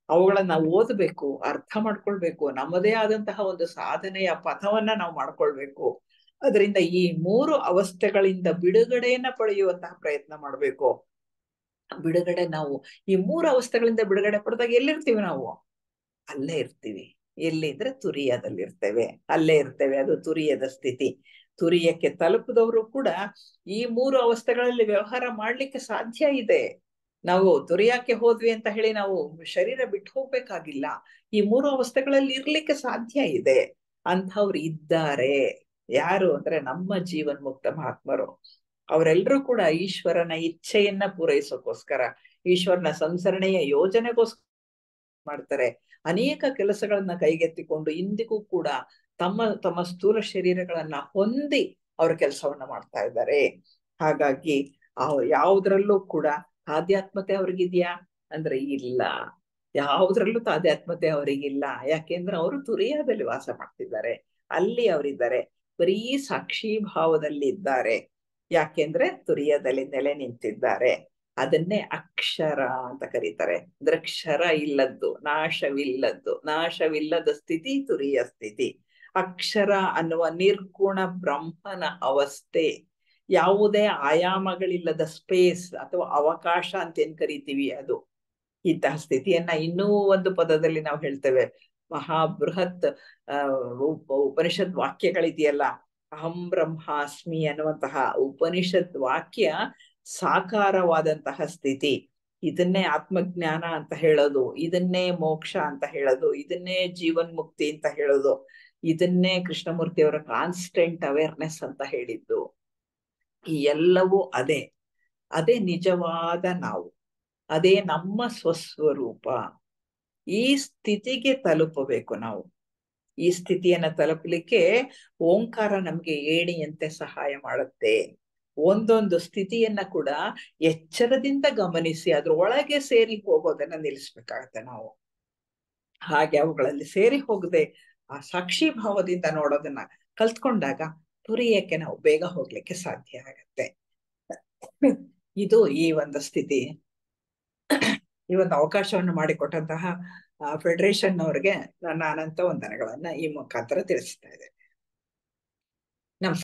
ಅವುಗಳನ್ನ ಓದಬೇಕು, ಅರ್ಥ ಮಾಡ್ಕೊಳ್ಬೇಕು. ನಮ್ಮದೇ ಆದಂತಹ ಒಂದು ಸಾಧನೆಯ ಪಥವನ್ನ ನಾವು ಮಾಡ್ಕೊಳ್ಬೇಕು. ಅದರಿಂದ ಈ ಮೂರು ಅವಸ್ಥೆಗಳಿಂದ ಬಿಡುಗಡೆಯನ್ನ ಪಡೆಯುವಂತಹ ಪ್ರಯತ್ನ ಮಾಡ್ಬೇಕು. ಬಿಡುಗಡೆ ನಾವು ಈ ಮೂರು ಅವಸ್ಥೆಗಳಿಂದ ಬಿಡುಗಡೆ ಪಡೆದಾಗ ಎಲ್ಲಿರ್ತೀವಿ ನಾವು? ಅಲ್ಲೇ ಇರ್ತೀವಿ. ಎಲ್ಲಿದ್ರೆ ತುರಿಯದಲ್ಲಿರ್ತೇವೆ, ಅಲ್ಲೇ ಇರ್ತೇವೆ. ಅದು ತುರಿಯದ ಸ್ಥಿತಿ. ತುರಿಯಕ್ಕೆ ತಲುಪಿದವರು ಕೂಡ ಈ ಮೂರು ಅವಸ್ಥೆಗಳಲ್ಲಿ ವ್ಯವಹಾರ ಮಾಡ್ಲಿಕ್ಕೆ ಸಾಧ್ಯ ಇದೆ. ನಾವು ತುರಿಯಕ್ಕೆ ಹೋದ್ವಿ ಅಂತ ಹೇಳಿ ನಾವು ಶರೀರ ಬಿಟ್ಟು ಹೋಗ್ಬೇಕಾಗಿಲ್ಲ. ಈ ಮೂರು ಅವಸ್ಥೆಗಳಲ್ಲಿ ಇರ್ಲಿಕ್ಕೆ ಸಾಧ್ಯ ಇದೆ. ಅಂಥವ್ರು ಇದ್ದಾರೆ. ಯಾರು ಅಂದ್ರೆ ನಮ್ಮ ಜೀವನ್ ಮುಕ್ತ ಮಹಾತ್ಮರು. ಅವರೆಲ್ಲರೂ ಕೂಡ ಈಶ್ವರನ ಇಚ್ಛೆಯನ್ನ ಪೂರೈಸೋಕೋಸ್ಕರ, ಈಶ್ವರನ ಸಂಸರಣೆಯ ಯೋಜನೆಗೋಸ್ಕರ ಮಾಡ್ತಾರೆ. ಅನೇಕ ಕೆಲಸಗಳನ್ನ ಕೈಗೆತ್ತಿಕೊಂಡು ಇಂದಿಗೂ ಕೂಡ ತಮ್ಮ ಸ್ಥೂಲ ಶರೀರಗಳನ್ನ ಹೊಂದಿ ಅವ್ರ ಕೆಲಸವನ್ನ ಮಾಡ್ತಾ ಇದ್ದಾರೆ. ಹಾಗಾಗಿ ಯಾವುದ್ರಲ್ಲೂ ಕೂಡ ತಾದಾತ್ಮ್ಯತೆ ಅವ್ರಿಗಿದ್ಯಾ ಅಂದ್ರೆ ಇಲ್ಲ. ಯಾವುದ್ರಲ್ಲೂ ತಾದಾತ್ಮ್ಯತೆ ಅವರಿಗಿಲ್ಲ. ಯಾಕೆಂದ್ರೆ ಅವರು ತುರಿಯದಲ್ಲಿ ವಾಸ ಮಾಡ್ತಿದ್ದಾರೆ. ಅಲ್ಲಿ ಅವರಿದ್ದಾರೆ. ಬರೀ ಸಾಕ್ಷಿ ಭಾವದಲ್ಲಿ ಇದ್ದಾರೆ. ಯಾಕೆಂದ್ರೆ ತುರಿಯದಲ್ಲಿ ನೆಲೆ ನಿಂತಿದ್ದಾರೆ. ಅದನ್ನೇ ಅಕ್ಷರ ಅಂತ ಕರೀತಾರೆ. ಅಂದ್ರೆ ಕ್ಷರ ಇಲ್ಲದ್ದು, ನಾಶವಿಲ್ಲದ್ದು, ನಾಶವಿಲ್ಲದ ಸ್ಥಿತಿ ತುರಿಯ ಸ್ಥಿತಿ. ಅಕ್ಷರ ಅನ್ನುವ ನಿರ್ಗುಣ ಬ್ರಹ್ಮನ ಅವಸ್ಥೆ, ಯಾವುದೇ ಆಯಾಮಗಳಿಲ್ಲದ ಸ್ಪೇಸ್ ಅಥವಾ ಅವಕಾಶ ಅಂತ ಏನ್ ಕರಿತೀವಿ ಅದು. ಇಂತಹ ಸ್ಥಿತಿಯನ್ನ ಇನ್ನೂ ಒಂದು ಪದದಲ್ಲಿ ನಾವು ಹೇಳ್ತೇವೆ, ಮಹಾಬೃಹತ್ ಉಪನಿಷತ್ ವಾಕ್ಯಗಳಿದೆಯಲ್ಲ, ಅಹಂ ಬ್ರಹ್ಮಾಸ್ಮಿ ಅನ್ನುವಂತಹ ಉಪನಿಷತ್ ವಾಕ್ಯ ಸಾಕಾರವಾದಂತಹ ಸ್ಥಿತಿ. ಇದನ್ನೇ ಆತ್ಮಜ್ಞಾನ ಅಂತ ಹೇಳೋದು, ಇದನ್ನೇ ಮೋಕ್ಷ ಅಂತ ಹೇಳೋದು, ಇದನ್ನೇ ಜೀವನ್ ಮುಕ್ತಿ ಅಂತ ಹೇಳೋದು, ಇದನ್ನೇ ಕೃಷ್ಣಮೂರ್ತಿಯವರ ಕಾನ್ಸ್ಟೆಂಟ್ ಅವೇರ್ನೆಸ್ ಅಂತ ಹೇಳಿದ್ದು. ಈ ಎಲ್ಲವೂ ಅದೇ ನಿಜವಾದ ನಾವು, ಅದೇ ನಮ್ಮ ಸ್ವಸ್ವರೂಪ. ಈ ಸ್ಥಿತಿಗೆ ತಲುಪಬೇಕು ನಾವು. ಈ ಸ್ಥಿತಿಯನ್ನ ತಲುಪಲಿಕ್ಕೆ ಓಂಕಾರ ನಮ್ಗೆ ಏಣಿಯಂತೆ ಸಹಾಯ ಮಾಡುತ್ತೆ. ಒಂದೊಂದು ಸ್ಥಿತಿಯನ್ನ ಕೂಡ ಎಚ್ಚರದಿಂದ ಗಮನಿಸಿ ಅದ್ರೊಳಗೆ ಸೇರಿ ಹೋಗೋದನ್ನ ನಿಲ್ಲಿಸ್ಬೇಕಾಗತ್ತೆ ನಾವು. ಹಾಗೆ ಅವುಗಳಲ್ಲಿ ಸೇರಿ ಹೋಗದೆ ಆ ಸಾಕ್ಷಿ ಭಾವದಿಂದ ನೋಡೋದನ್ನ ಕಲ್ತ್ಕೊಂಡಾಗ ತುರಿಯಕ್ಕೆ ನಾವು ಬೇಗ ಹೋಗ್ಲಿಕ್ಕೆ ಸಾಧ್ಯ ಆಗತ್ತೆ. ಇದು ಈ ಒಂದು ಸ್ಥಿತಿ. ಈ ಒಂದು ಅವಕಾಶವನ್ನು ಮಾಡಿಕೊಟ್ಟಂತಹ ಫೆಡರೇಷನ್ ಅವರಿಗೆ ನನ್ನ ಅನಂತ ವಂದನೆಗಳನ್ನ ಈ ಮುಖಾಂತರ ತಿಳಿಸ್ತಾ ಇದ್ದೇನೆ. ನಮಸ್ಕಾರ.